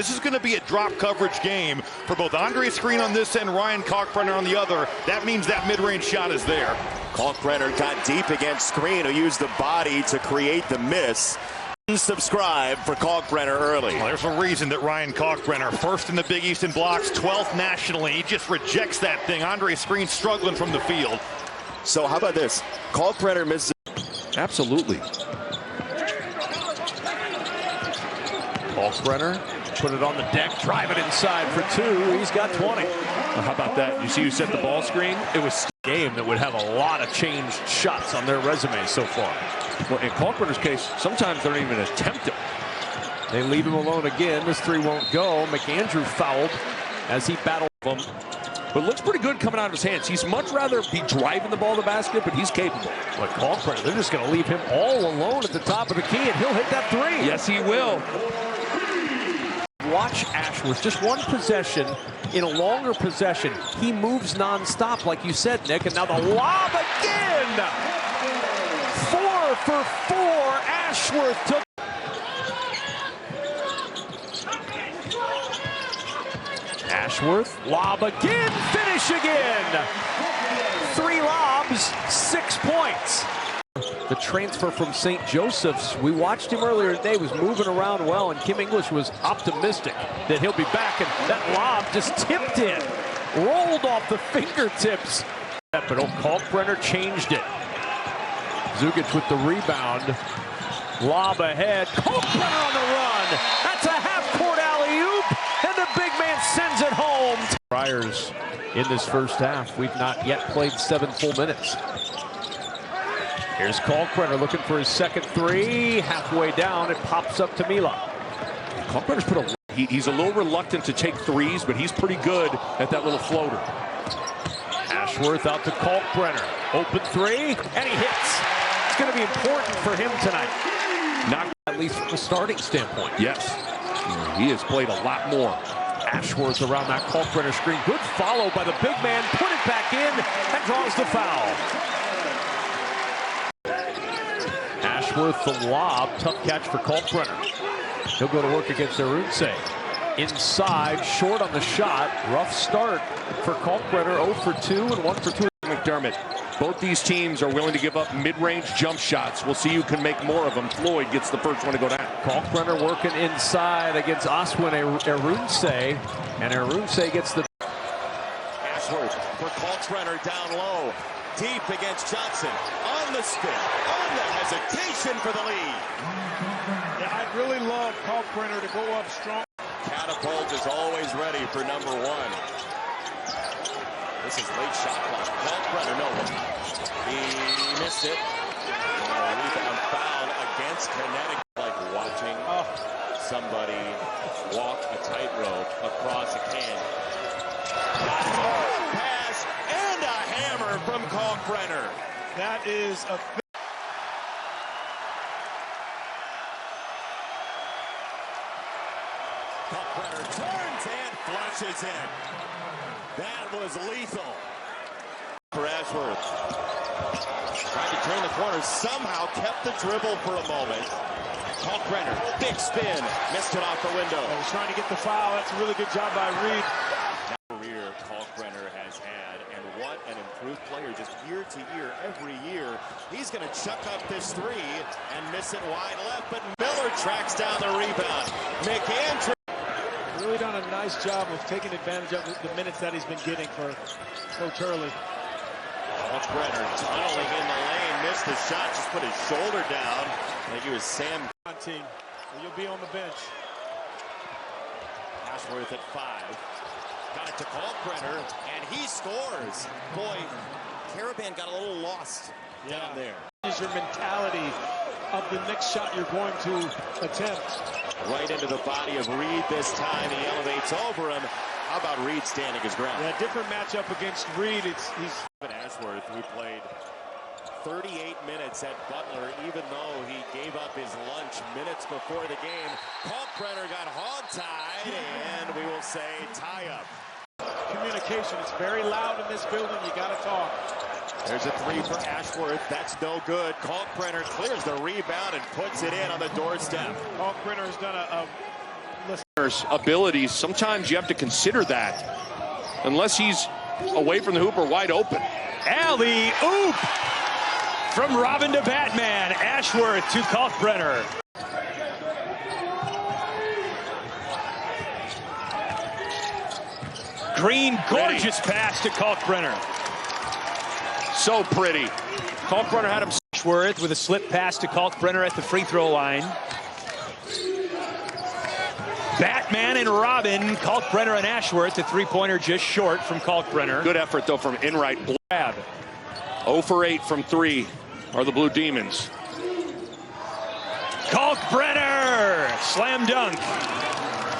This is going to be a drop coverage game for both Andre Screen on this end, Ryan Kalkbrenner on the other. That means that mid-range shot is there. Kalkbrenner got deep against Screen, who used the body to create the miss. Subscribe for Kalkbrenner early. Well, there's a reason that Ryan Kalkbrenner, first in the Big East in blocks, 12th nationally. He just rejects that thing. Andre Screen struggling from the field. So how about this? Kalkbrenner misses. Absolutely. Kalkbrenner put it on the deck, drive it inside for two. He's got 20. Well, how about that? You see who set the ball screen? It was a game that would have a lot of changed shots on their resume so far. Well, in Kalkbrenner's case, sometimes they don't even attempt it. They leave him alone again. This three won't go. McAndrew fouled as he battled them. But looks pretty good coming out of his hands. He's much rather be driving the ball to the basket, but he's capable. But Kalkbrenner, they're just going to leave him all alone at the top of the key, and he'll hit that three. Yes, he will. Watch Ashworth, just one possession in a longer possession. He moves nonstop, like you said, Nick, and now the lob again. 4 for 4. Ashworth took. Ashworth, lob again, finish again. 3 lobs, 6 points. The transfer from St. Joseph's, we watched him earlier today, was moving around well, and Kim English was optimistic that he'll be back, and that lob just tipped in, rolled off the fingertips. But Kalkbrenner changed it. Zugic with the rebound, lob ahead, Kalkbrenner on the run. That's a half-court alley-oop, and the big man sends it home. Friars in this first half. We've not yet played 7 full minutes. Here's Kalkbrenner looking for his second three. Halfway down, it pops up to Mila. Kalkbrenner's he's a little reluctant to take threes, but he's pretty good at that little floater. Ashworth out to Kalkbrenner. Open three, and he hits. It's going to be important for him tonight. Not at least from a starting standpoint. Yes, he has played a lot more. Ashworth around that Kalkbrenner screen. Good follow by the big man. Put it back in and draws the foul. Ashworth the lob. Tough catch for Kalkbrenner. He'll go to work against Arunse. Inside, short on the shot. Rough start for Kalkbrenner. 0 for 2 and 1 for 2. McDermott. Both these teams are willing to give up mid-range jump shots. We'll see who can make more of them. Floyd gets the first one to go down. Kalkbrenner working inside against Oswin Arunse, and Arunse gets the. Ashworth for Kalkbrenner down low. Deep against Johnson. On the spin. On the hesitation for the lead. Yeah, I'd really love Kalkbrenner to go up strong. Catapult is always ready for number 1. This is late shot clock. Kalkbrenner, no. He missed it. Rebound foul against Connecticut. Like watching somebody walk a tightrope across a can. Pass and a hammer from Kalkbrenner. That is a. Kalkbrenner turns and flushes in. That was lethal for Ashworth. Tried to turn the corner, somehow kept the dribble for a moment. Kalkbrenner, big spin, missed it off the window. He was trying to get the foul. That's a really good job by Reed. Career Kalkbrenner has had, and what an improved player just year to year, every year. He's going to chuck up this three and miss it wide left, but Miller tracks down the rebound. McAndrew. Really done a nice job of taking advantage of the minutes that he's been getting for Coach Hurley. Kalkbrenner tunneling in the lane, missed the shot, just put his shoulder down. I think he was Sam. Team, you'll be on the bench. Ashworth at 5. Got it to Kalkbrenner, and he scores. Boy, Caravan got a little lost down there. Is your mentality of the next shot you're going to attempt. Right into the body of Reed this time. He elevates over him. How about Reed standing his ground? Yeah, different matchup against Reed. He's Ashworth, who played 38 minutes at Butler, even though he gave up his lunch minutes before the game. Kalkbrenner got hog-tied, and we will say tie-up. Communication is very loud in this building. You got to talk. There's a three for Ashworth. That's no good. Kalkbrenner clears the rebound and puts it in on the doorstep. Kalkbrenner has done a Kalkbrenner's abilities, sometimes you have to consider that. Unless he's away from the hoop or wide open. Alley-oop from Robin to Batman. Ashworth to Kalkbrenner. Green, gorgeous pass to Kalkbrenner. So pretty. Kalkbrenner had him. Ashworth with a slip pass to Kalkbrenner at the free throw line. Batman and Robin, Kalkbrenner and Ashworth. The three-pointer just short from Kalkbrenner. Good effort, though, from Enright. Blab. 0 for 8 from 3 are the Blue Demons. Kalkbrenner! Slam dunk.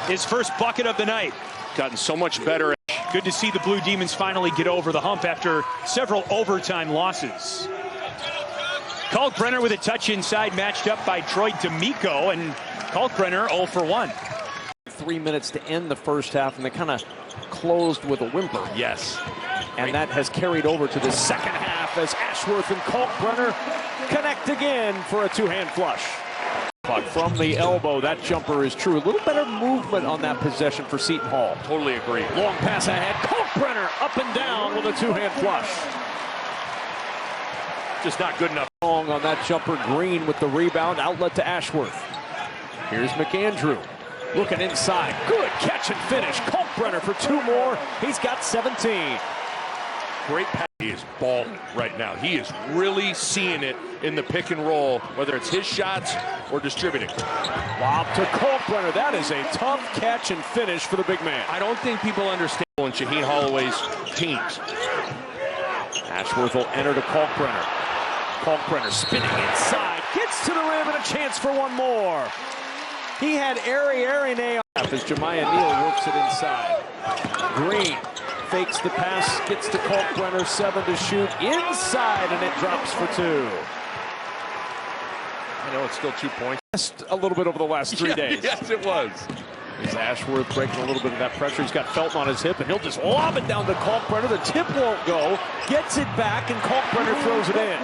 His first bucket of the night. Gotten so much better. Good to see the Blue Demons finally get over the hump after several overtime losses. Kalkbrenner with a touch inside, matched up by Troy D'Amico, and Kalkbrenner 0 for 1. 3 minutes to end the first half, and they kind of closed with a whimper. Yes. And that has carried over to the second half as Ashworth and Kalkbrenner connect again for a two-hand flush. From the elbow, that jumper is true. A little better movement on that possession for Seton Hall. Totally agree. Long pass ahead. Kalkbrenner up and down with a two-hand flush. Just not good enough. Long on that jumper. Green with the rebound. Outlet to Ashworth. Here's McAndrew. Looking inside. Good catch and finish. Kalkbrenner for 2 more. He's got 17. Great pass. He is balling right now. He is really seeing it in the pick and roll, whether it's his shots or distributing. Lob to Kalkbrenner. That is a tough catch and finish for the big man. I don't think people understand in Shaheen Holloway's teams. Ashworth will enter to Kalkbrenner. Kalkbrenner spinning inside. Gets to the rim and a chance for one more. He had airy nail as Jemiah Neal works it inside. Green fakes the pass, gets to Kalkbrenner, 7 to shoot, inside, and it drops for 2. I know it's still 2 points. Just a little bit over the last 3 days. Yes, it was. Is Ashworth breaking a little bit of that pressure. He's got Felton on his hip, and he'll just lob it down to Kalkbrenner. The tip won't go. Gets it back, and Kalkbrenner throws it in.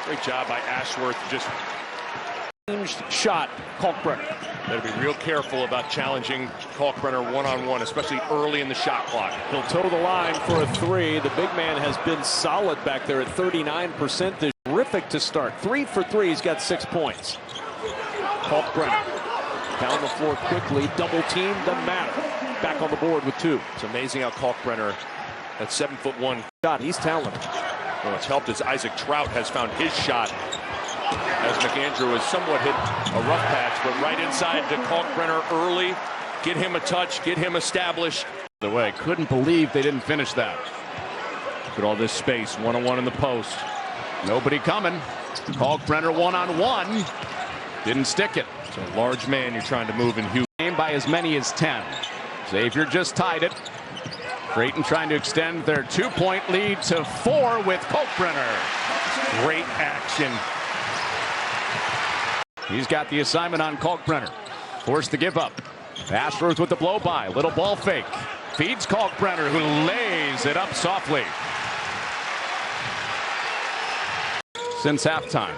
Great job by Ashworth. Just shot, Kalkbrenner. Better be real careful about challenging Kalkbrenner one-on-one, especially early in the shot clock. He'll toe the line for a 3. The big man has been solid back there at 39%. This terrific to start. 3 for 3. He's got 6 points. Kalkbrenner down the floor quickly. Double team, doesn't matter. Back on the board with 2. It's amazing how Kalkbrenner, that 7'1" shot, he's talented. Well, it's helped as Isaac Trout has found his shot. As McAndrew has somewhat hit a rough patch, but right inside to Kalkbrenner early. Get him a touch, get him established. The way, couldn't believe they didn't finish that. Look at all this space, one-on-one in the post. Nobody coming. Kalkbrenner one-on-one. Didn't stick it. It's a large man you're trying to move in Hugh. Game by as many as 10. Xavier just tied it. Creighton trying to extend their 2-point lead to 4 with Kalkbrenner. Great action. He's got the assignment on Kalkbrenner. Forced to give up. Ashworth with the blow-by. Little ball fake. Feeds Kalkbrenner, who lays it up softly. Since halftime.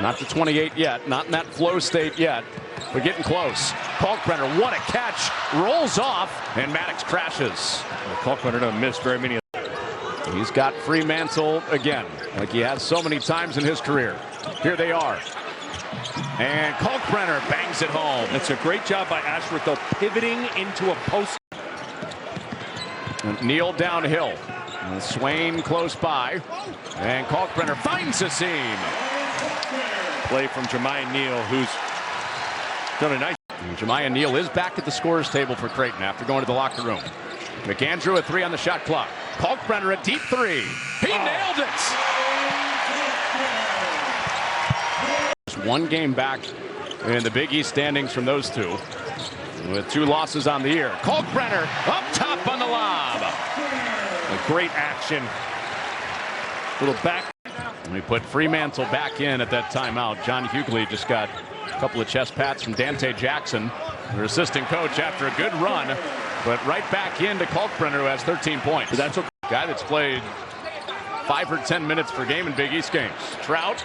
Not to 28 yet. Not in that flow state yet. But getting close. Kalkbrenner, what a catch. Rolls off, and Maddox crashes. Well, Kalkbrenner doesn't miss very many. He's got Fremantle again, like he has so many times in his career. Here they are. And Kalkbrenner bangs it home. It's a great job by Ashworth, though, pivoting into a post. And Neal downhill. And Swain close by. And Kalkbrenner finds a seam. Play from Jemiah Neal, who's done a nice. And Jemiah Neal is back at the scorer's table for Creighton after going to the locker room. McAndrew a 3 on the shot clock. Kalkbrenner a deep 3. He nailed it! Just 1 game back in the Big East standings from those 2. With 2 losses on the year. Kalkbrenner up top on the lob. A great action. Little back. We put Fremantle back in at that timeout. John Hughley just got a couple of chest pats from Dante Jackson, their assistant coach, after a good run. But right back into Kalkbrenner, who has 13 points. But that's a guy that's played 5 or 10 minutes per game in Big East games. Trout.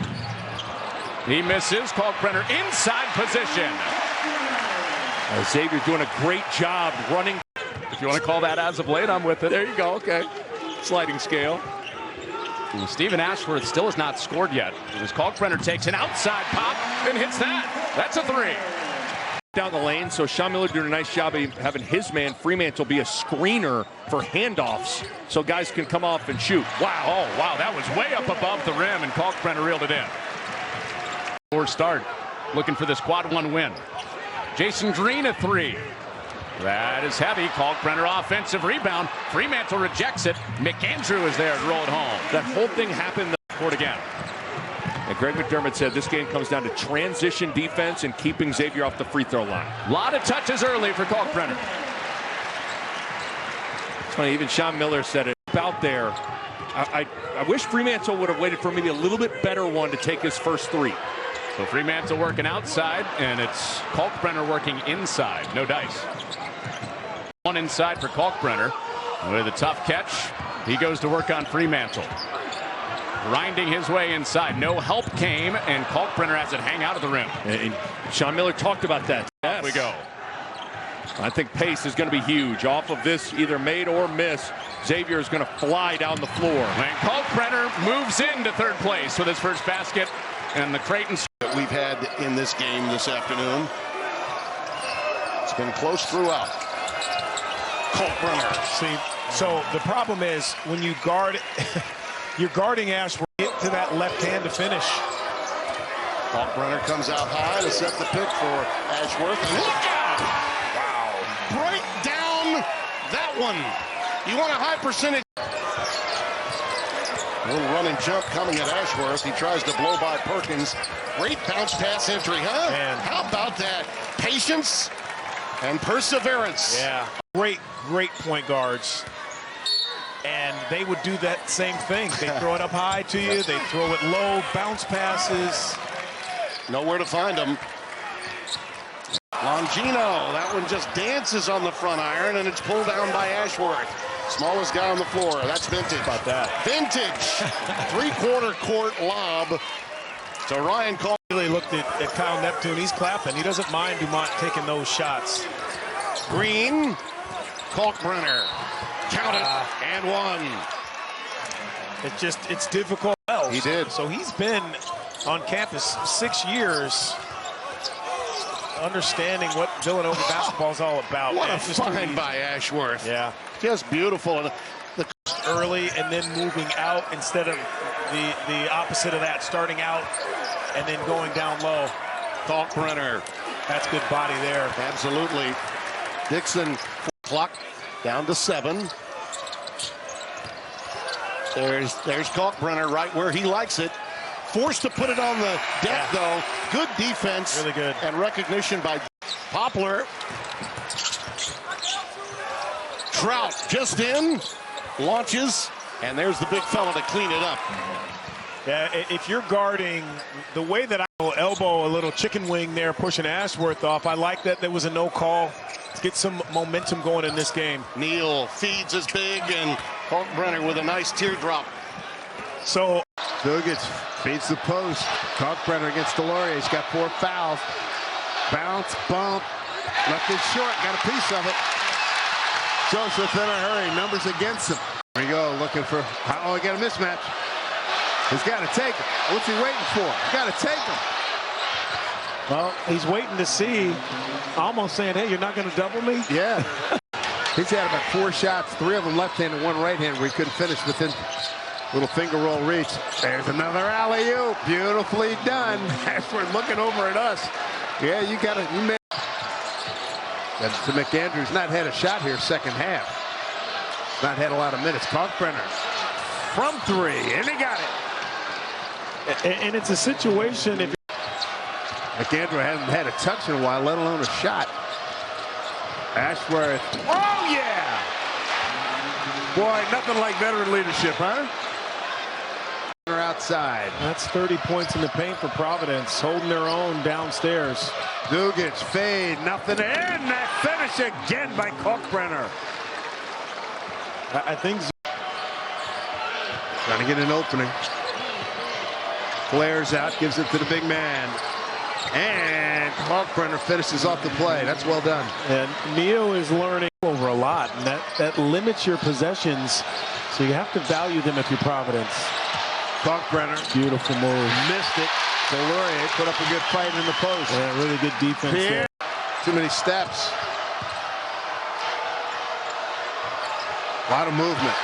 He misses. Kalkbrenner inside position. Xavier's doing a great job running. If you want to call that as of late, I'm with it. There you go. Okay. Sliding scale. Stephen Ashworth still has not scored yet. As Kalkbrenner takes an outside pop and hits that. That's a 3. Down the lane, so Sean Miller doing a nice job of having his man Fremantle be a screener for handoffs so guys can come off and shoot. Wow, oh wow, that was way up above the rim, and Kalkbrenner reeled it in. Forward start, looking for this quad 1 win. Jason Green a 3. That is heavy. Kalkbrenner offensive rebound. Fremantle rejects it. McAndrew is there to roll it home. That whole thing happened the court again. And Greg McDermott said this game comes down to transition defense and keeping Xavier off the free throw line. A lot of touches early for Kalkbrenner. It's funny, even Sean Miller said it out there. I wish Fremantle would have waited for maybe a little bit better one to take his first 3. So Fremantle working outside, and it's Kalkbrenner working inside. No dice. One inside for Kalkbrenner. With a tough catch, he goes to work on Fremantle. Grinding his way inside. No help came, and Kalkbrenner has it hang out of the rim. And Sean Miller talked about that. Yes. Off we go. I think pace is going to be huge. Off of this either made or miss, Xavier is going to fly down the floor. And Kalkbrenner moves into third place with his first basket. And the Creighton that we've had in this game this afternoon. It's been close throughout. Kalkbrenner. See, so the problem is when you guard, you're guarding Ashworth, get to that left hand to finish. Kalkbrenner comes out high to set the pick for Ashworth. And look out! Wow. Break down that one. You want a high percentage. A little run and jump coming at Ashworth. He tries to blow by Perkins. Great bounce pass entry, huh? Man. How about that? Patience and perseverance. Yeah. Great point guards. And they would do that same thing. They throw it up high to you. They throw it low. Bounce passes. Nowhere to find him. Longino. That one just dances on the front iron, and it's pulled down by Ashworth. Smallest guy on the floor. That's vintage. How about that? Vintage. 3/4 court lob to Ryan Kalk. Really looked at Kyle Neptune. He's clapping. He doesn't mind Dumont taking those shots. Green. Kalkbrenner. Count it. And 1. It's difficult. He did. So he's been on campus 6 years, understanding what Villanova basketball is all about. What a find by Ashworth. Yeah. Just beautiful. And early and then moving out instead of the opposite of that, starting out and then going down low. Kalkbrenner. That's good body there. Absolutely. Dixon, clock down to 7. There's Kalkbrenner right where he likes it. Forced to put it on the deck, though. Good defense. Really good. And recognition by Poplar. Trout just in. Launches. And there's the big fella to clean it up. Yeah, if you're guarding the way that I elbow a little chicken wing there, pushing Ashworth off, I like that there was a no call. Let's get some momentum going in this game. Neal feeds his big, and Kalkbrenner with a nice teardrop. So Dugan feeds the post. Kalkbrenner against Delorier. He's got 4 fouls. Bounce, bump. Left it short. Got a piece of it. Joseph in a hurry. Numbers against him. There we go. Looking for. Oh, he got a mismatch. He's got to take it. What's he waiting for? Got to take him. well, he's waiting to see. Almost saying, hey, you're not going to double me? Yeah. He's had about 4 shots, 3 of them left-handed, 1 right-handed, where he couldn't finish within little finger roll reach. There's another alley-oop. Beautifully done. Ashford looking over at us. Yeah, you got it. You made. That's to McAndrew's not had a shot here second half. Not had a lot of minutes. Kalkbrenner from 3, and he got it. And it's a situation if McAndrew hasn't had a touch in a while, let alone a shot. Ashworth. Oh, yeah! Boy, nothing like veteran leadership, huh? Outside. That's 30 points in the paint for Providence, holding their own downstairs. Dugic, fade, nothing in. That finish again by Kalkbrenner. I think Trying to get an opening. Flares out, gives it to the big man. And Kalkbrenner finishes off the play. That's well done. And Neal is learning over a lot, and that limits your possessions, so you have to value them if you're Providence. Kalkbrenner. Beautiful move. Missed it. Delorier put up a good fight in the post. Yeah, really good defense there. Too many steps. A lot of movement.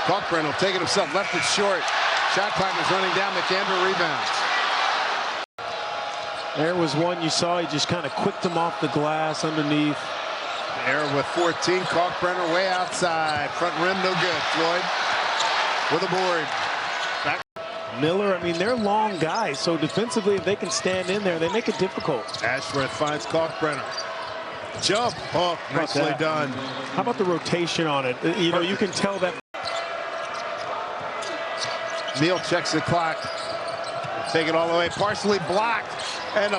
Kalkbrenner will take it himself. Left it short. Shot clock is running down. McAndrew rebounds. There was one you saw. He just kind of quicked him off the glass underneath. There with 14. Kalkbrenner way outside. Front rim no good. Floyd with a board. Back. Miller, I mean, they're long guys, so defensively, if they can stand in there, they make it difficult. Ashworth finds Kalkbrenner. Jump. Oh, nicely done. How about the rotation on it? You know, you can tell that. Neal checks the clock. Take it all the way. Partially blocked. And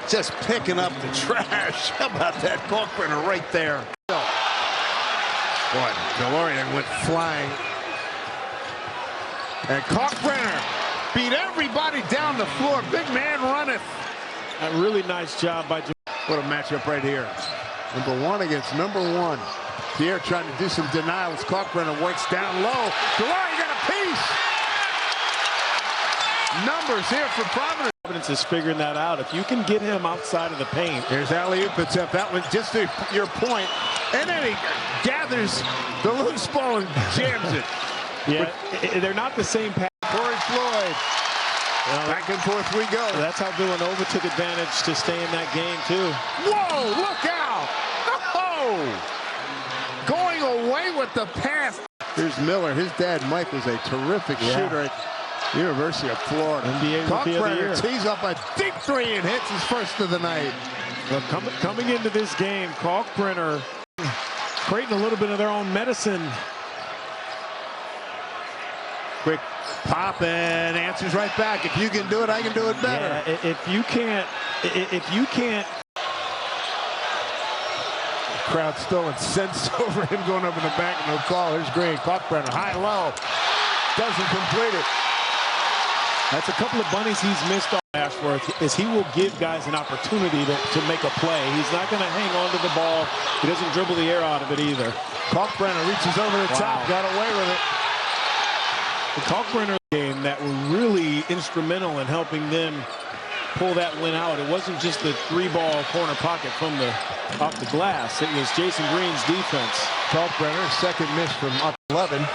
just picking up the trash. How about that? Kalkbrenner right there. Boy, Delorier went flying. And Kalkbrenner beat everybody down the floor. Big man runneth. A really nice job by. What a matchup right here. Number one against number one. Pierre trying to do some denials. Kalkbrenner works down low. Delorier got a piece. Numbers here for Providence. Providence is figuring that out. If you can get him outside of the paint. Here's alley-oop attempt. That was just to your point. And then he gathers the loose ball and jams it. Yeah, they're not the same pass. Corey Floyd. Back and forth we go. That's how Villanova took advantage to stay in that game, too. Whoa, look out. Oh! Going away with the pass. Here's Miller. His dad, Mike, was a terrific shooter at University of Florida. NBA Rookie of the Year. Kalkbrenner tees up a deep three and hits his first of the night. Well, coming into this game, Kalkbrenner creating a little bit of their own medicine. Quick pop and answers right back. If you can do it, I can do it better. Yeah, if you can't. The crowd still incensed over him going over the back. No call. Here's Green. Kalkbrenner high low. Doesn't complete it. That's a couple of bunnies he's missed on Ashworth, is he will give guys an opportunity to make a play. He's not going to hang on to the ball. He doesn't dribble the air out of it either. Kalkbrenner reaches over the top, got away with it. The Kalkbrenner game that were really instrumental in helping them pull that win out. It wasn't just the three-ball corner pocket from off the glass. It was Jason Green's defense. Kalkbrenner, second miss from up 11.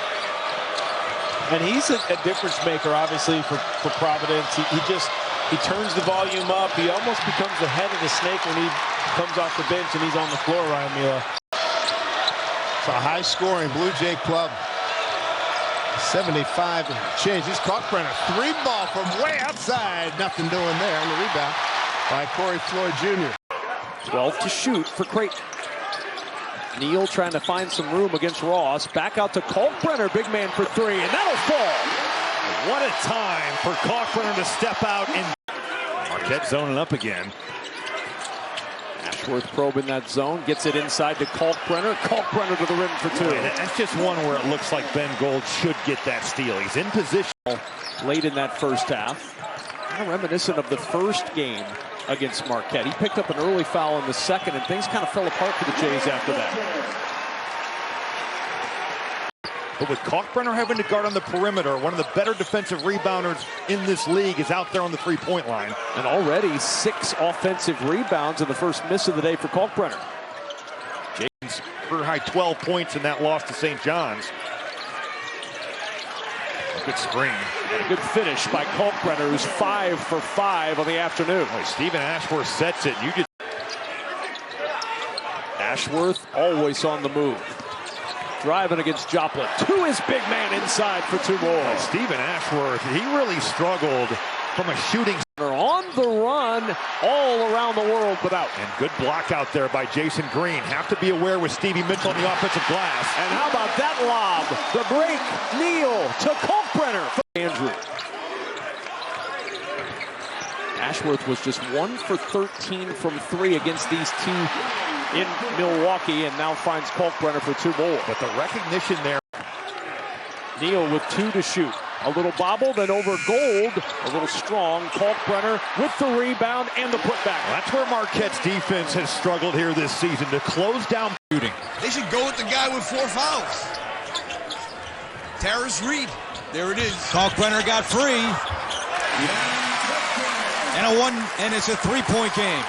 And he's a difference maker, obviously, for Providence. He turns the volume up. He almost becomes the head of the snake when he comes off the bench and he's on the floor, Ryan Mila. It's a high-scoring Blue Jay club. 75 change. He's Kalkbrenner. Three ball from way outside. Nothing doing there on the rebound by Corey Floyd Jr. 12 to shoot for Creighton. Neal trying to find some room against Ross. Back out to Kalkbrenner. Big man for three, and that'll fall. What a time for Kalkbrenner to step out and Marquette zoning up again. Ashworth probing that zone, gets it inside to Kalkbrenner. Kalkbrenner to the rim for two. That's just one where it looks like Ben Gold should get that steal. He's in position. Late in that first half. Kind of reminiscent of the first game against Marquette. He picked up an early foul in the second, and things kind of fell apart for the Jays after that. But with Kalkbrenner having to guard on the perimeter, one of the better defensive rebounders in this league is out there on the three-point line. And already 6 offensive rebounds in the first miss of the day for Kalkbrenner. James career high 12 points in that loss to St. John's. Good screen. And a good finish by Kalkbrenner, who's 5 for 5 on the afternoon. Boy, Stephen Ashworth sets it. Ashworth always on the move. Driving against Joplin. To his big man inside for two more. Stephen Ashworth, he really struggled from a shooting. On the run all around the world, but out. And good block out there by Jason Green. Have to be aware with Stevie Mitchell on the offensive glass. And how about that lob? The break. Neal to Kalkbrenner. Andrew. Ashworth was just 1 for 13 from 3 against these two in Milwaukee, and now finds Kalkbrenner for 2 more. But the recognition there. Neal with 2 to shoot. A little bobble, then over Gold. A little strong. Kalkbrenner with the rebound and the putback. That's where Marquette's defense has struggled here this season, to close down shooting. They should go with the guy with 4 fouls. Terrace Reed. There it is. Kalkbrenner got free. And it's a 3-point game.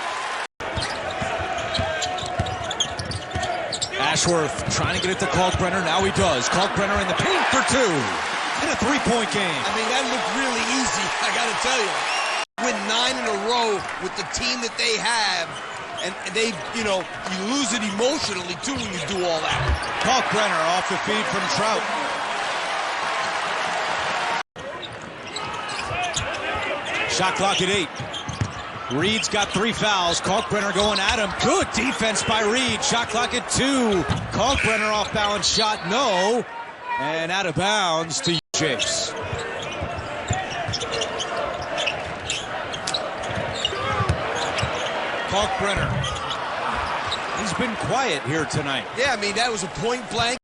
Ashworth trying to get it to Kalkbrenner. Now he does. Kalkbrenner in the paint for 2. And a 3-point game. I mean, that looked really easy, I got to tell you. Win 9 in a row with the team that they have. And they, you lose it emotionally, too, when you do all that. Kalkbrenner off the feed from Trout. Shot clock at 8. Reed's got 3 fouls. Kalkbrenner going at him. Good defense by Reed. Shot clock at 2. Kalkbrenner off balance shot, no. And out of bounds to Chase. Kalkbrenner. He's been quiet here tonight. Yeah, I mean, that was a point blank.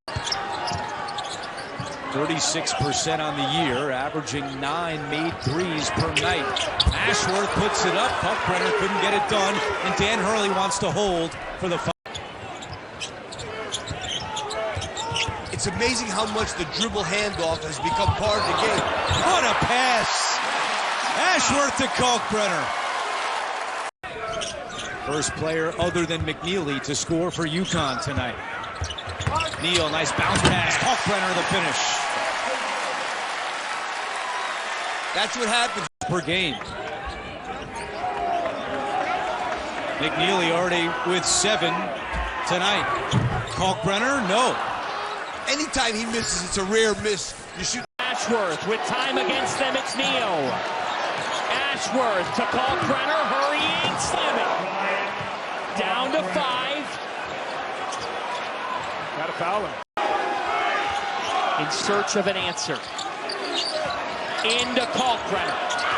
36% on the year, averaging 9 made threes per night. Ashworth puts it up. Kalkbrenner couldn't get it done, and Dan Hurley wants to hold for the fight. It's amazing how much the dribble handoff has become part of the game. What a pass! Ashworth to Kalkbrenner. First player other than McNeely to score for UConn tonight. Neal, nice bounce pass. Kalkbrenner the finish. That's what happens per game. McNeely already with 7 tonight. Kalkbrenner, no. Anytime he misses, it's a rare miss. You shoot. Ashworth with time against them, it's Neal. Ashworth to Kalkbrenner, hurrying, slamming. Down to 5. Got to foul him. In search of an answer. Into Kalkbrenner.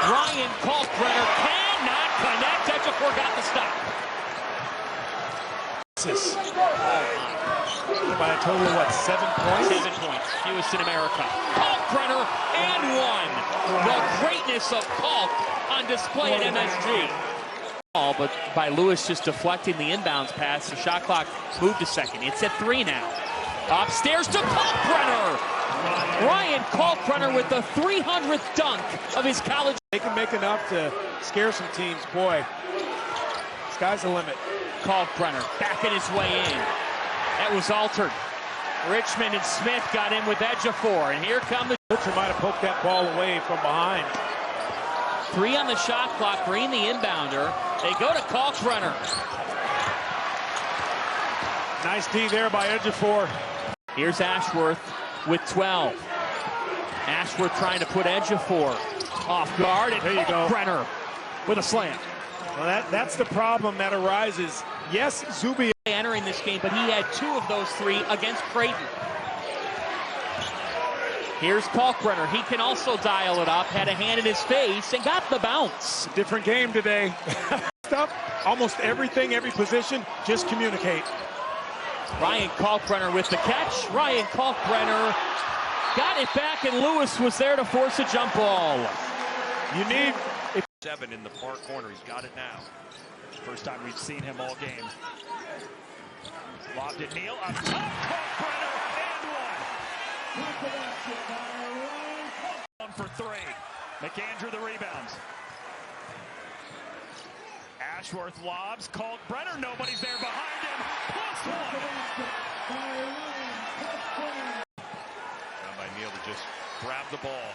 Ryan Kalkbrenner cannot connect. Ejiofor got the stop. By a total of what, 7 points? 7 points, fewest in America. Kalkbrenner and 1. The greatness of Kalk on display at MSG. But by Lewis just deflecting the inbounds pass, the shot clock moved to second. It's at 3 now. Upstairs to Kalkbrenner. Ryan Kalkbrenner with the 300th dunk of his college. They can make enough to scare some teams. Boy, sky's the limit. Kalkbrenner backing his way in. That was altered. Richmond and Smith got in with Ejiofor, and here come the... Butcher might have poked that ball away from behind. 3 on the shot clock, Green the inbounder. They go to Kalkbrenner. Nice D there by Ejiofor. Here's Ashworth with 12. Ashworth trying to put Ejiofor off guard, and there you go. Kalkbrenner with a slam. Well, that's the problem that arises. Yes, Zuby Entering this game, but he had 2 of those 3 against Creighton. Here's Kalkbrenner. He can also dial it up. Had a hand in his face and got the bounce. Different game today. Stuff, almost everything, every position, just communicate. Ryan Kalkbrenner with the catch. Ryan Kalkbrenner got it back, and Lewis was there to force a jump ball. You need... 7 in the far corner. He's got it now. First time we've seen him all game. Lobbed it, Neal. Up top, Kalkbrenner, and 1. 1 for 3. McAndrew the rebounds. Ashworth lobs. Kalkbrenner, nobody's there behind him. +1. Down by Neal to just grab the ball.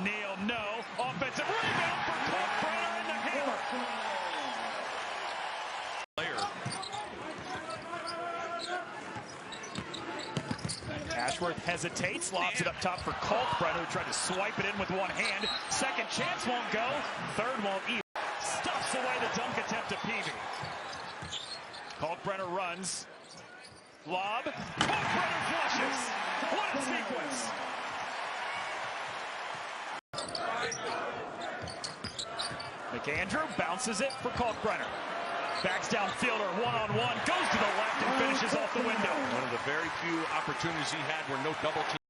Neal, no. Offensive rebound for Kalkbrenner and the hammer. Ashworth hesitates, lobs it up top for Kalkbrenner, who tried to swipe it in with one hand. Second chance won't go. Third won't either. Stuffs away the dunk attempt to Peavy. Kalkbrenner runs. Lob. Kalkbrenner flushes. What a sequence. McAndrew bounces it for Kalkbrenner. Backs down fielder, one-on-one, goes to the left and finishes off the window. One of the very few opportunities he had where no double team.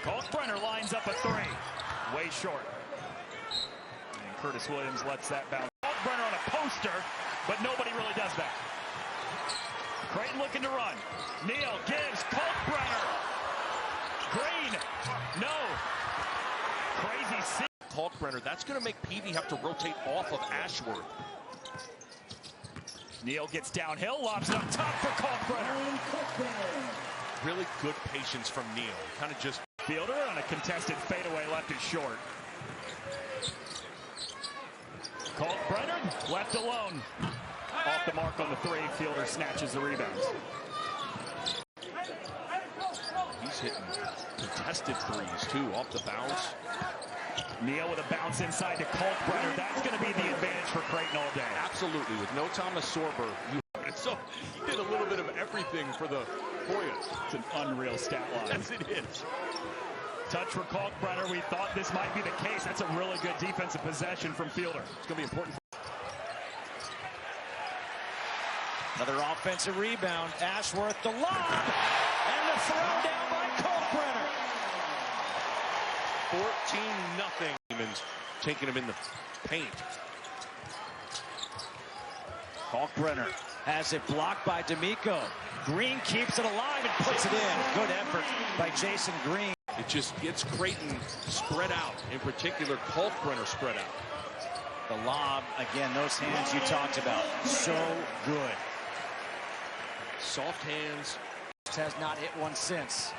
Kalkbrenner lines up a three. Way short. And Curtis Williams lets that bounce. Kalkbrenner on a poster, but nobody really does that. Creighton looking to run. Neal gives Kalkbrenner. Green. No. Crazy see. Kalkbrenner, that's going to make Peavy have to rotate off of Ashworth. Neal gets downhill, lobs it up top for Kalkbrenner. Really good patience from Neal. Kind of just Fielder on a contested fadeaway left is short. Kalkbrenner left alone. Off the mark on the three. Fielder snatches the rebound. He's hitting contested threes too, off the bounce. Neal with a bounce inside to Kalkbrenner. That's going to be the advantage for Creighton all day. Absolutely. With no Thomas Sorber, so he did a little bit of everything for the Hoyas. It's an unreal stat line. Yes, it is. Touch for Kalkbrenner. We thought this might be the case. That's a really good defensive possession from Fielder. It's going to be important. Another offensive rebound. Ashworth, the lob, and the throw down by Kalkbrenner. 14-0. Demons taking him in the paint. Kalkbrenner has it blocked by D'Amico. Green keeps it alive and puts it in. Good effort by Jason Green. It just gets Creighton spread out. In particular, Kalkbrenner spread out. The lob, again, those hands you talked about. So good. Soft hands. Has not hit one since.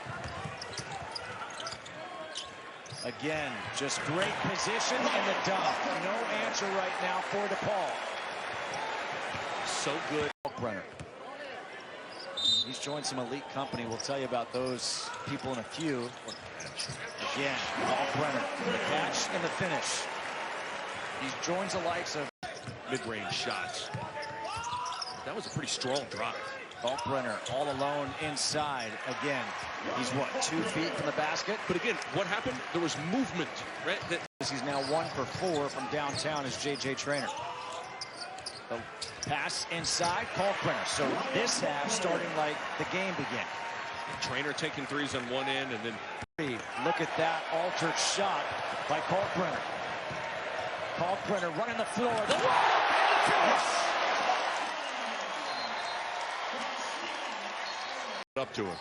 Again, just great position and the dunk. No answer right now for DePaul. So good. Kalkbrenner. He's joined some elite company. We'll tell you about those people in a few. Again, Kalkbrenner, the catch and the finish. He joins the likes of mid-range shots. That was a pretty strong drive. Kalkbrenner all alone inside. Again, he's what, 2 feet from the basket? But again, what happened? There was movement, right? He's now 1 for 4 from downtown as J.J. Traynor. The pass inside, Kalkbrenner. So this half starting like the game began. Traynor taking threes on one end and then... Look at that altered shot by Kalkbrenner. Kalkbrenner running the floor. The finish! Up to him.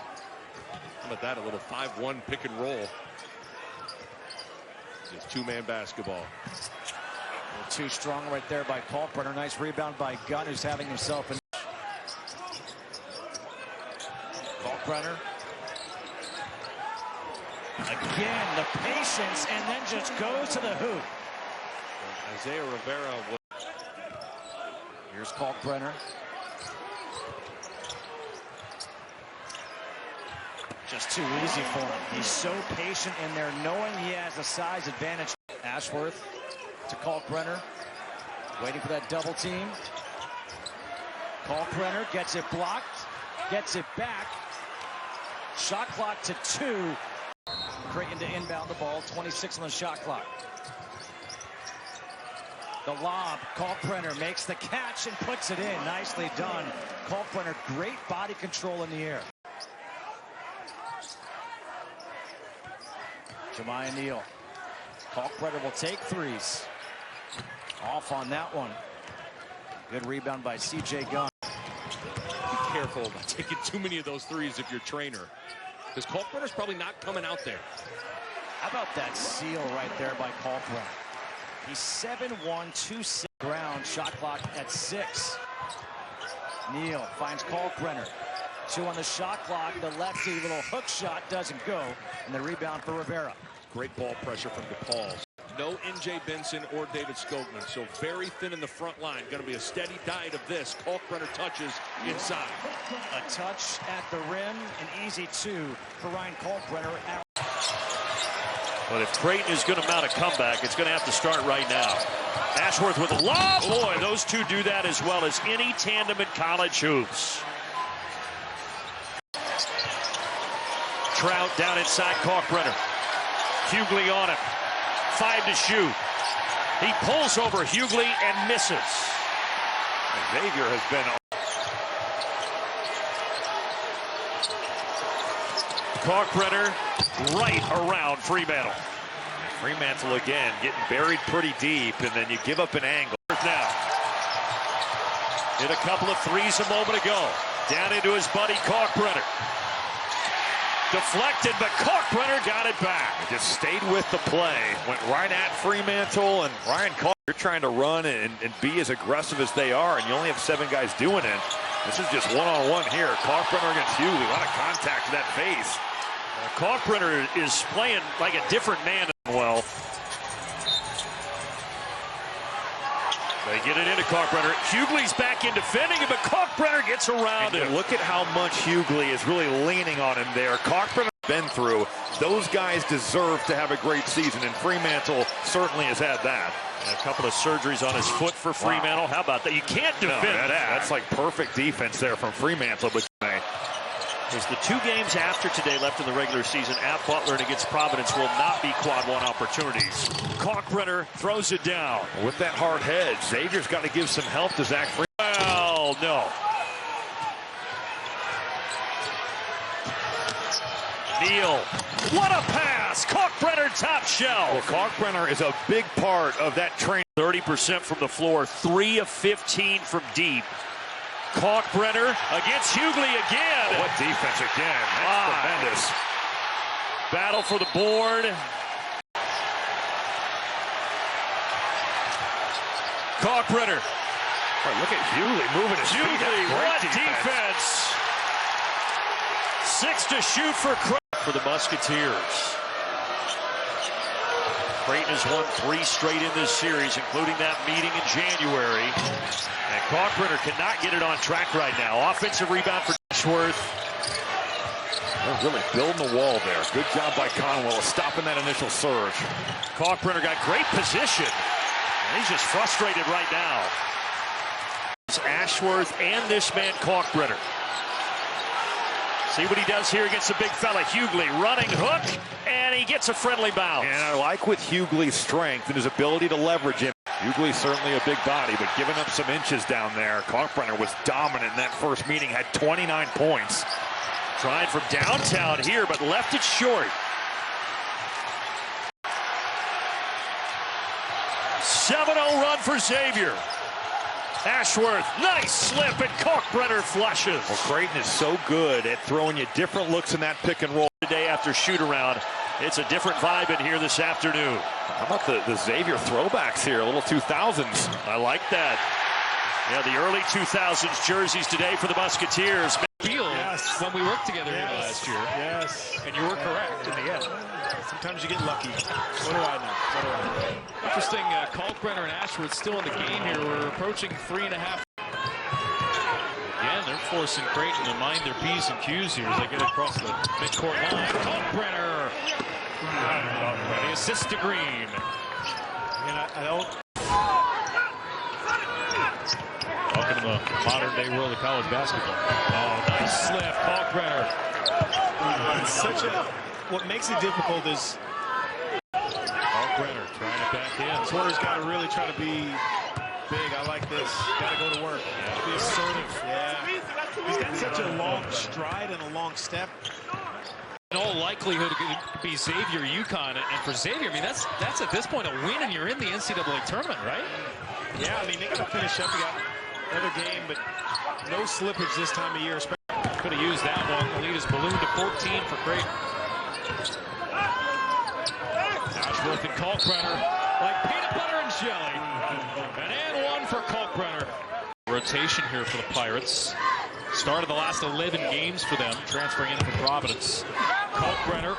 How about that? A little 5-1 pick and roll. Just two-man basketball. Too strong right there by Kalkbrenner. Nice rebound by Gunn, who's having himself in. Kalkbrenner. Again, the patience, and then just goes to the hoop. Isaiah Rivera. Here's Kalkbrenner. Just too easy for him. He's so patient in there, knowing he has a size advantage. Ashworth to Kalkbrenner, waiting for that double team. Kalkbrenner gets it blocked, gets it back. Shot clock to 2. Creighton to inbound the ball, 26 on the shot clock. The lob, Kalkbrenner makes the catch and puts it in. Nicely done. Kalkbrenner, great body control in the air. Jemiah Neal. Kalkbrenner will take threes. Off on that one. Good rebound by C.J. Gunn. Be careful about taking too many of those threes if you're Traynor. Because Kalkbrenner's probably not coming out there. How about that seal right there by Kalkbrenner? He's 7-1, 2-6 ground. Shot clock at 6. Neal finds Kalkbrenner. 2 on the shot clock. The lefty little hook shot doesn't go. And the rebound for Rivera. Great ball pressure from DePaul. No N.J. Benson or David Skogman. So very thin in the front line. Going to be a steady diet of this. Kalkbrenner touches inside. A touch at the rim. An easy 2 for Ryan Kalkbrenner. But if Creighton is going to mount a comeback, it's going to have to start right now. Ashworth with a lob. Boy, those two do that as well as any tandem in college hoops. Trout down inside Kalkbrenner. Hughley on him. 5 to shoot. He pulls over Hughley and misses. Xavier has been... Kalkbrenner right around Fremantle. Fremantle again getting buried pretty deep, and then you give up an angle. Now, hit a couple of threes a moment ago. Down into his buddy Kalkbrenner. Deflected, but Kalkbrenner got it back. Just stayed with the play. Went right at Fremantle, and Ryan Kalkbrenner, you're trying to run and be as aggressive as they are, and you only have 7 guys doing it. This is just one-on-one here. Kalkbrenner against Hughley. A lot of contact to that face. Kalkbrenner is playing like a different man. Well, they get it into Kalkbrenner. Hughley's back in defending him, but Kalkbrenner gets around him. Look at how much Hughley is really leaning on him there. Kalkbrenner been through. Those guys deserve to have a great season, and Fremantle certainly has had that. And a couple of surgeries on his foot for Fremantle. Wow. How about that? You can't defend that. That's like perfect defense there from Fremantle, but there's the 2 games after today left in the regular season at Butler and against Providence will not be quad 1 opportunities. Kalkbrenner throws it down. With that hard head, Xavier's got to give some help to Zach Freeman. Well, no. Neal, what a pass! Kalkbrenner top shelf. Well, Kalkbrenner is a big part of that train. 30% from the floor, 3 of 15 from deep. Kalkbrenner against Hughley again. Oh, what defense again? That's tremendous. Battle for the board. Kalkbrenner. Right, look at Hughley moving his feet. Hughley, what defense. 6 to shoot for the Musketeers. Creighton has won 3 straight in this series, including that meeting in January. And Kalkbrenner cannot get it on track right now. Offensive rebound for Ashworth. They're really building the wall there. Good job by Conwell stopping that initial surge. Kalkbrenner got great position. And he's just frustrated right now. It's Ashworth and this man Kalkbrenner. See what he does here against the big fella, Hughley. Running hook, and he gets a friendly bounce. And I like with Hughley's strength and his ability to leverage him. Hughley's certainly a big body, but giving up some inches down there. Kalkbrenner was dominant in that first meeting, had 29 points. Trying from downtown here, but left it short. 7-0 run for Xavier. Ashworth, nice slip, and Kalkbrenner flushes. Well, Creighton is so good at throwing you different looks in that pick and roll. Today after shoot-around, it's a different vibe in here this afternoon. How about the Xavier throwbacks here, a little 2000s. I like that. Yeah, the early 2000s jerseys today for the Musketeers. Yes. When we worked together here last year. Yes. And you were correct in the end. Sometimes you get lucky. What do I know? Interesting, Kalkbrenner and Ashworth still in the game here. We're approaching 3.5. Again, they're forcing Creighton to mind their P's and Q's here as they get across the midcourt line. Kalkbrenner. The assist to Green. And I don't. Welcome to the modern-day world of college basketball. Oh, nice slip, Kalkbrenner. It's such a. What makes it difficult is Kalkbrenner trying to back in. Porter's got to really try to be big. I like this. Got to go to work. Got to be assertive. Yeah. He's got such a long stride and a long step. In all likelihood, it could be Xavier, UConn, and for Xavier, I mean that's at this point a win, and you're in the NCAA tournament, right? Yeah, I mean they got to finish up. We got another game, but no slippage this time of year. Could have used that one. The lead is ballooned to 14 for Creighton. Ashworth and Kalkbrenner like peanut butter and jelly. And one for Kalkbrenner. Rotation here for the Pirates. Started the last 11 games for them, transferring in from Providence. Kalkbrenner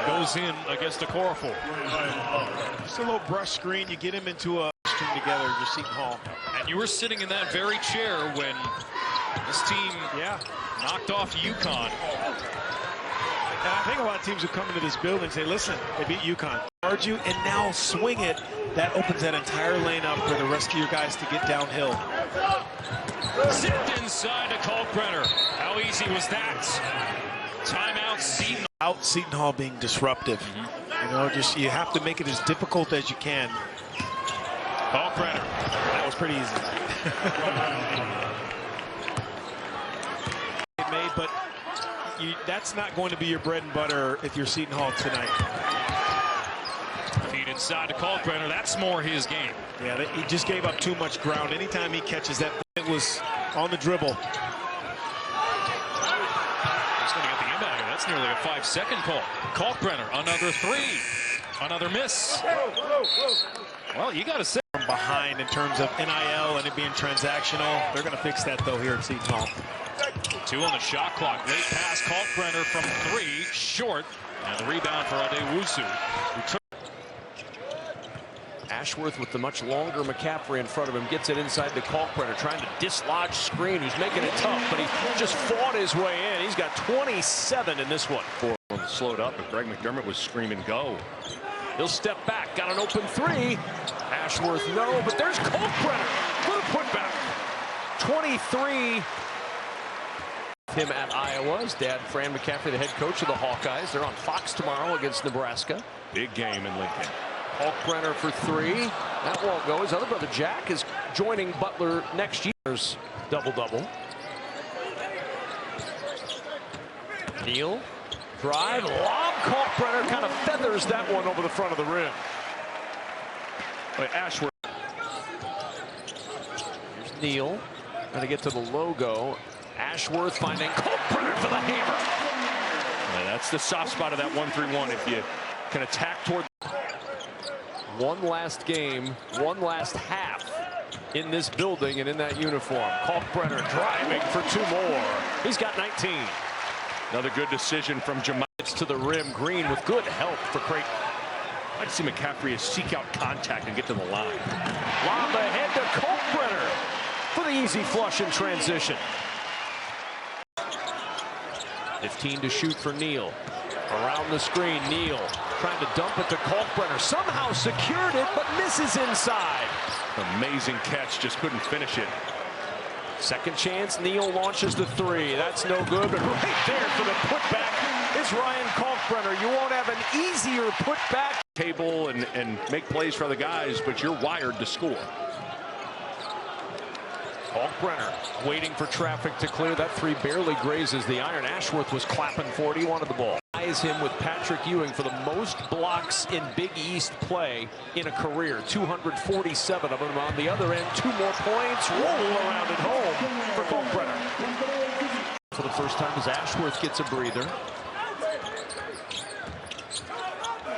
goes in against the Corfu. Just a little brush screen. You get him into a string together, just Seton Hall. And you were sitting in that very chair when this team knocked off UConn. And I think a lot of teams who come into this building say, listen, they beat UConn. Charge you and now swing it. That opens that entire lane up for the rest of your guys to get downhill. Zipped inside to Kalkbrenner. How easy was that? Timeout, Seton. Out Seton Hall being disruptive. You know, just you have to make it as difficult as you can. Kalkbrenner. That was pretty easy. Made, but that's not going to be your bread and butter if you're Seton Hall tonight. Feed inside to Kalkbrenner. That's more his game. Yeah, he just gave up too much ground. Anytime he catches that, it was on the dribble. He's going to get the inbound here. That's nearly a 5-second call. Kalkbrenner, another three. Another miss. Well, you got to say. From behind in terms of NIL and it being transactional. They're going to fix that, though, here at Seton Hall. 2 on the shot clock. Late pass. Kalkbrenner from 3. Short. And the rebound for Adewusu. Ashworth with the much longer McCaffrey in front of him gets it inside to Kalkbrenner, trying to dislodge screen. He's making it tough, but he just fought his way in. He's got 27 in this one. Slowed up, but Greg McDermott was screaming go. He'll step back, got an open 3. Ashworth, no, but there's Kalkbrenner. What a putback. 23. Him at Iowa. His dad, Fran McCaffrey, the head coach of the Hawkeyes. They're on Fox tomorrow against Nebraska. Big game in Lincoln. Kalkbrenner for 3. That won't go. His other brother, Jack, is joining Butler next year's double-double. Neal. Drive, lob, Kalkbrenner kind of feathers that one over the front of the rim. Wait, Ashworth. Here's Neal. Trying to get to the logo. Ashworth finding Kalkbrenner for the hammer. Yeah, that's the soft spot of that 1-3-1. If you can attack toward. One last game, one last half in this building and in that uniform. Kalkbrenner driving for 2 more. He's got 19. Another good decision from Jemiah. To the rim. Green with good help for Creighton. I'd see McCaffrey seek out contact and get to the line. Lob ahead to Kalkbrenner for the easy flush in transition. 15 to shoot for Neal. Around the screen, Neal trying to dump it to Kalkbrenner. Somehow secured it, but misses inside. Amazing catch, just couldn't finish it. Second chance, Neal launches the 3. That's no good, but right there for the putback is Ryan Kalkbrenner. You won't have an easier putback. Table and make plays for the guys, but you're wired to score. Kalkbrenner waiting for traffic to clear. That 3 barely grazes the iron. Ashworth was clapping for it. He wanted the ball. Ties him with Patrick Ewing for the most blocks in Big East play in a career. 247 of them. On the other end, 2 more points. Roll around at home for Kalkbrenner. For the first time as Ashworth gets a breather.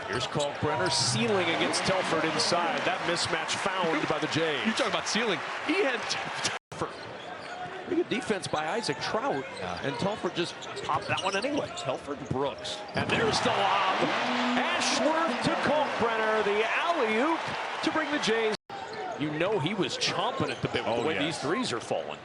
Here's Kalkbrenner sealing against Telford inside. That mismatch found by the Jays. You talk about sealing. He had pretty good defense by Isaac Trout, and Telford just popped that one anyway. Telford Brooks. And there's the lob. Ashworth to Kalkbrenner. The alley-oop to bring the Jays. You know he was chomping at the bit with the way these threes are falling.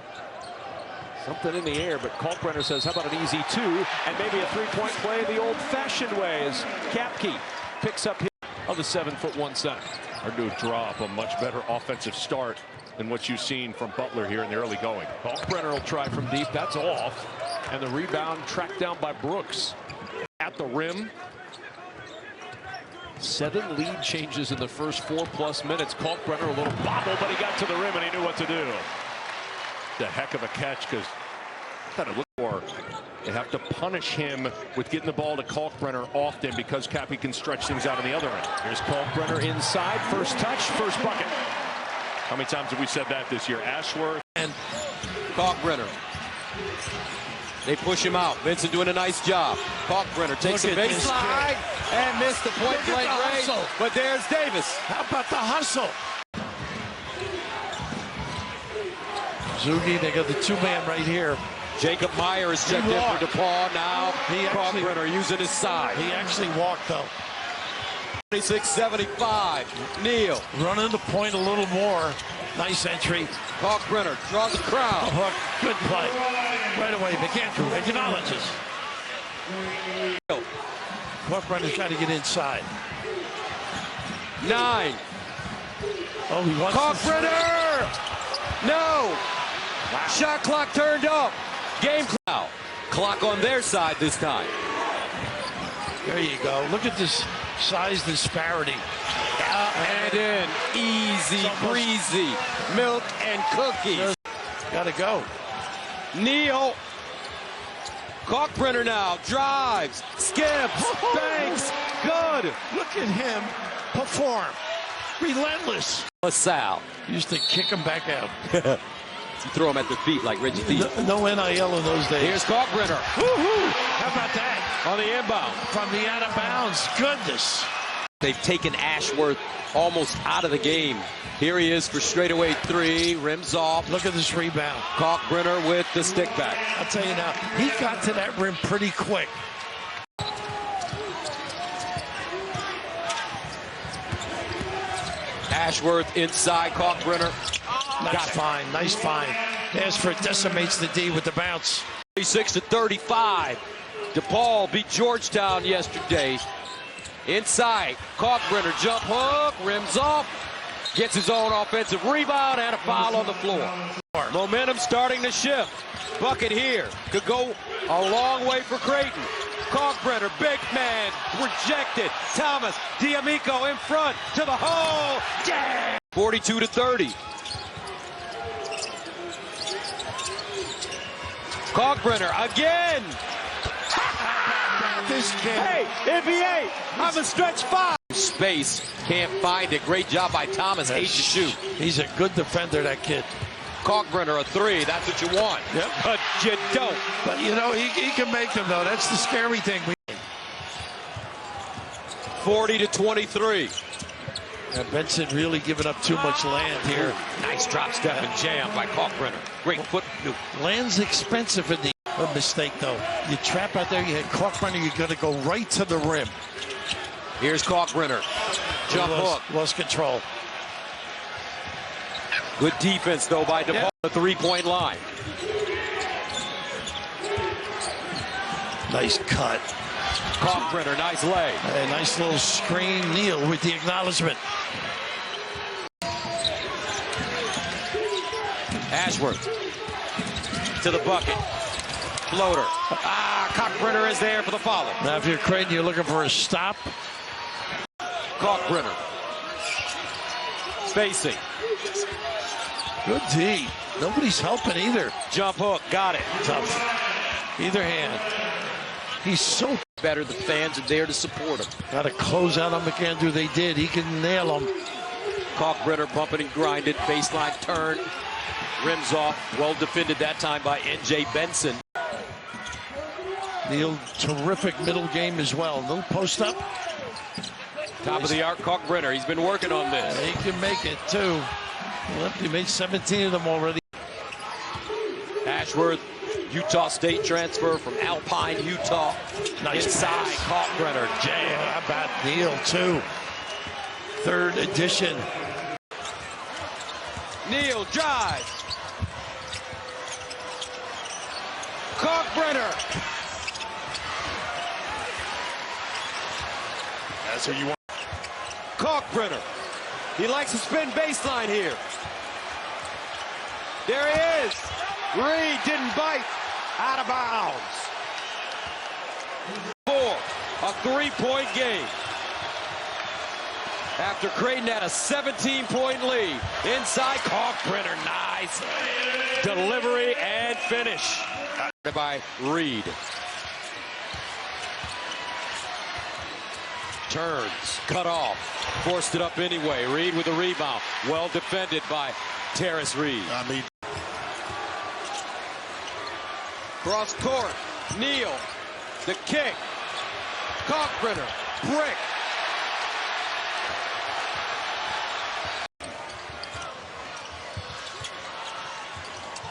Something in the air, but Kalkbrenner says, how about an easy 2 and maybe a 3-point play the old-fashioned way as Kapke picks up his of the 7'1" center. Hard to draw up a much better offensive start than what you've seen from Butler here in the early going. Kalkbrenner will try from deep. That's off. And the rebound tracked down by Brooks. At the rim. 7 lead changes in the first 4+ minutes. Kalkbrenner a little bobble, but he got to the rim and he knew what to do. The heck of a catch, because got to look for. They have to punish him with getting the ball to Kalkbrenner often because Cappy can stretch things out on the other end. Here's Kalkbrenner inside. First touch, first bucket. How many times have we said that this year? Ashworth and Kalkbrenner. They push him out. Vincent doing a nice job. Kalkbrenner takes a baseline and missed the point blank range. But there's Davis. How about the hustle? Zugi, they got the 2-man right here. Jacob Meyer is checked in for DePaul now. Kalkbrenner using his side. He actually walked, though. 26-75. Neal. Running the point a little more. Nice entry. Kalkbrenner draws the crowd. Hook. Good play. Right away, McAndrew acknowledges. Kalkbrenner's trying to get inside. 9. Oh, he wants Kalkbrenner! No! Wow. Shot clock turned up. Game clock. Clock on their side this time. There you go. Look at this size disparity. And in. Easy breezy. Milk and cookies. Gotta go. Neal. Kalkbrenner now drives, skips, banks, good. Look at him perform. Relentless. LaSalle. Used to kick him back out. Throw him at their feet like Reggie Theus. No NIL in those days. Here's Kalkbrenner. Woo-hoo! How about that? On the inbound. From the out of bounds. Goodness. They've taken Ashworth almost out of the game. Here he is for straightaway three. Rims off. Look at this rebound. Kalkbrenner with the stick back. I'll tell you now, he got to that rim pretty quick. Ashworth inside Kalkbrenner. Nice find. Nice find. Ashford decimates the D with the bounce. 36-35. DePaul beat Georgetown yesterday. Inside, Kalkbrenner jump hook, rims off, gets his own offensive rebound and a foul on the floor. Momentum starting to shift. Bucket here could go a long way for Creighton. Kalkbrenner, big man, rejected. Thomas, D'Amico in front to the hole. Yeah! 42-30. Kalkbrenner again. This kid. Hey, NBA, I'm a stretch five. Space, can't find it. Great job by Thomas, 8 to shoot. He's a good defender, that kid. Kalkbrenner a three, that's what you want. Yep. But you don't. But, you know, he can make them, though. That's the scary thing. 40-23. Benson really giving up too much land here. Nice drop step and jam by Kalkbrenner. Great foot. Land's expensive in the mistake, though. You trap out there, you hit Kalkbrenner, you're going to go right to the rim. Here's Kalkbrenner. Jump hook. Lost control. Good defense, though, by DePaul. The three-point line. Nice cut. Kalkbrenner, nice lay. A nice little screen. Neal with the acknowledgement. Ashworth to the bucket. Floater. Kalkbrenner is there for the follow. Now, if you're Creighton, you're looking for a stop. Kalkbrenner. Spacing. Good D. Nobody's helping either. Jump hook. Got it. Tough. Either hand. He's so better. The fans are there to support him. Got to close out on McAndrew. They did. He can nail him. Kalkbrenner bumping and grinded. Baseline turn. Rims off. Well defended that time by N.J. Benson. Neal, terrific middle game as well. Little post up. Top of the arc, Kalkbrenner. He's been working on this. He can make it, too. Well, he made 17 of them already. Ashworth, Utah State transfer from Alpine, Utah. Nice inside, Kalkbrenner. Jam. How about Neal, too? Third edition. Neal drives. Kalkbrenner. That's what you want. Kalkbrenner. He likes to spin baseline here. There he is. Reed didn't bite. Out of bounds. 4, a three-point game. After Creighton had a 17-point lead. Inside, Kalkbrenner, nice. Delivery and finish. By Reed. Turns, cut off, forced it up anyway. Reed with a rebound. Well defended by Terrace Reed. Cross court, Neal, the kick. Kalkbrenner, brick.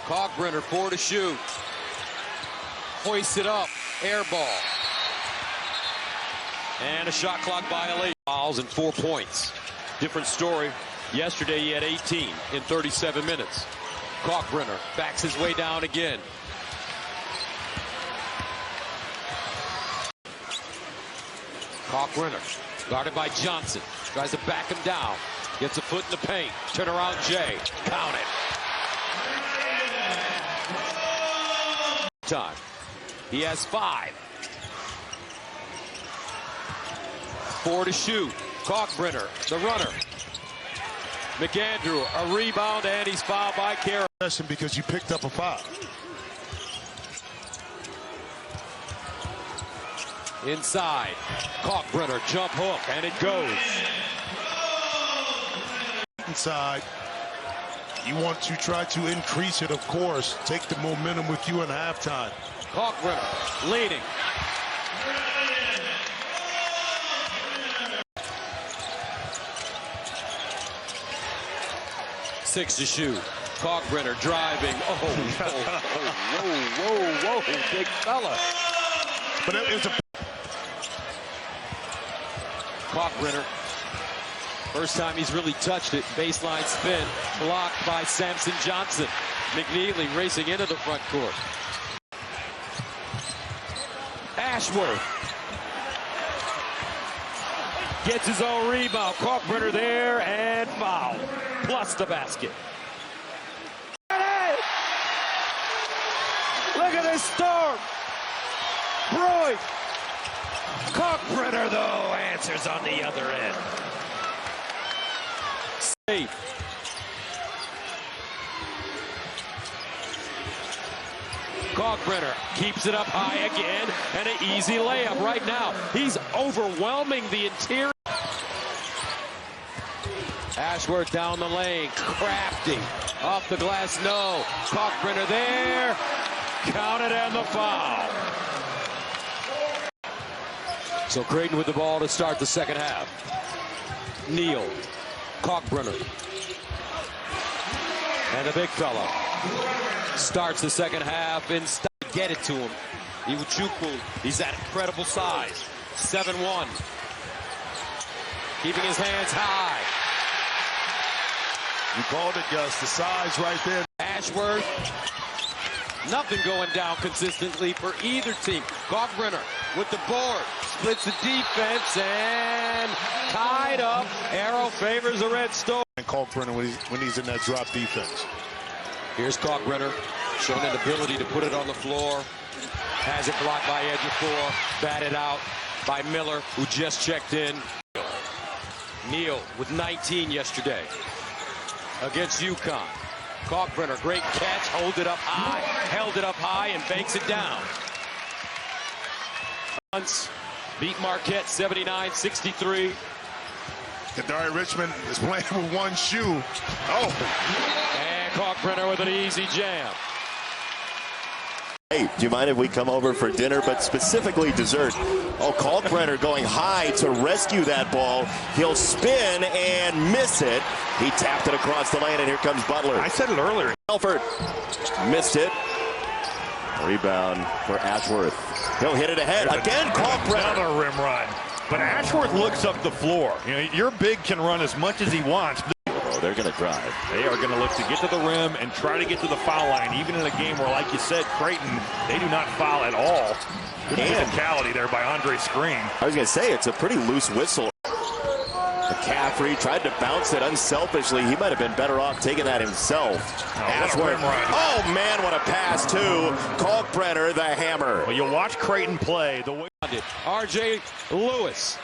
Kalkbrenner, 4 to shoot. Hoists it up, air ball. And a shot clock violation. Fouls and 4 points. Different story. Yesterday he had 18 in 37 minutes. Kalkbrenner backs his way down again. Kalkbrenner guarded by Johnson. Tries to back him down. Gets a foot in the paint. Turn around Jay. Count it. Time. He has 5. 4 to shoot. Kalkbrenner, the runner. McAndrew, a rebound, and he's fouled by Carroll. Because you picked up a foul. Inside. Kalkbrenner, jump hook, and it goes. Inside. You want to try to increase it, of course. Take the momentum with you in halftime. Kalkbrenner leading. Six to shoot. Kalkbrenner driving. Whoa, big fella. But it's a Kalkbrenner. First time he's really touched it. Baseline spin. Blocked by Samson Johnson. McNeely racing into the front court. Ashworth. Gets his own rebound. Kalkbrenner there and foul. Plus the basket. Look at this storm. Brewing. Kalkbrenner, though, answers on the other end. Safe. Kalkbrenner keeps it up high again, and an easy layup right now. He's overwhelming the interior. Ashworth down the lane, crafty. Off the glass, no. Kalkbrenner there. Counted and the foul. So Creighton with the ball to start the second half. Neal. Kalkbrenner. And the big fella starts the second half and get it to him. Iwuchukwu, he's that incredible size. 7'1". Keeping his hands high. You called it, Gus. The size right there. Ashworth. Nothing going down consistently for either team. Kalkbrenner with the board. Splits the defense and tied up. Arrow favors the Red Storm. And Kalkbrenner when he's in that drop defense. Here's Kalkbrenner showing an ability to put it on the floor. Has it blocked by Ejiofor. Batted out by Miller, who just checked in. Neal with 19 yesterday against UConn. Kalkbrenner, great catch, held it up high, and banks it down. Beat Marquette 79-63. Kadari Richmond is playing with one shoe. And Kalkbrenner with an easy jam. Hey, do you mind if we come over for dinner, but specifically dessert? Oh, Kalkbrenner going high to rescue that ball. He'll spin and miss it. He tapped it across the lane, and here comes Butler. I said it earlier. Elford missed it. Rebound for Ashworth. He'll hit it ahead. Again, Kalkbrenner. Another rim run. But Ashworth looks up the floor. You know, your big can run as much as he wants. They're going to drive. They are going to look to get to the rim and try to get to the foul line, even in a game where, like you said, Creighton, they do not foul at all. Good physicality there by Andre Screen. I was going to say, it's a pretty loose whistle. McCaffrey tried to bounce it unselfishly. He might have been better off taking that himself. Oh, man, what a pass, too. Kalkbrenner, the hammer. Well, you'll watch Creighton play the way. R.J. Lewis.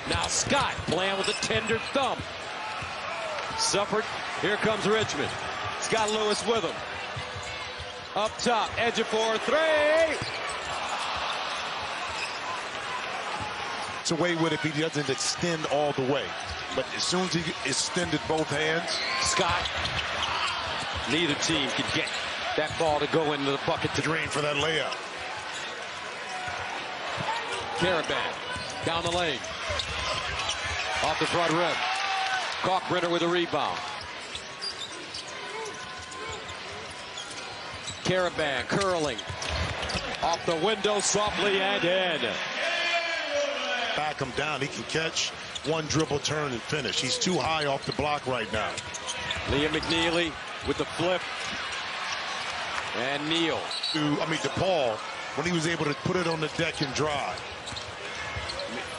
Now Scott playing with a tender thumb. Suffered. Here comes Richmond. Scott Lewis with him. Up top, Ejiofor 3. It's away with if he doesn't extend all the way. But as soon as he extended both hands. Scott. Neither team can get that ball to go into the bucket to drain for that layup. Karaban down the lane. Off the front rim. Kalkbrenner with a rebound. Karaban curling. Off the window softly and in. Back him down. He can catch one dribble, turn, and finish. He's too high off the block right now. Liam McNeely with the flip. And Neal. DePaul, when he was able to put it on the deck and drive.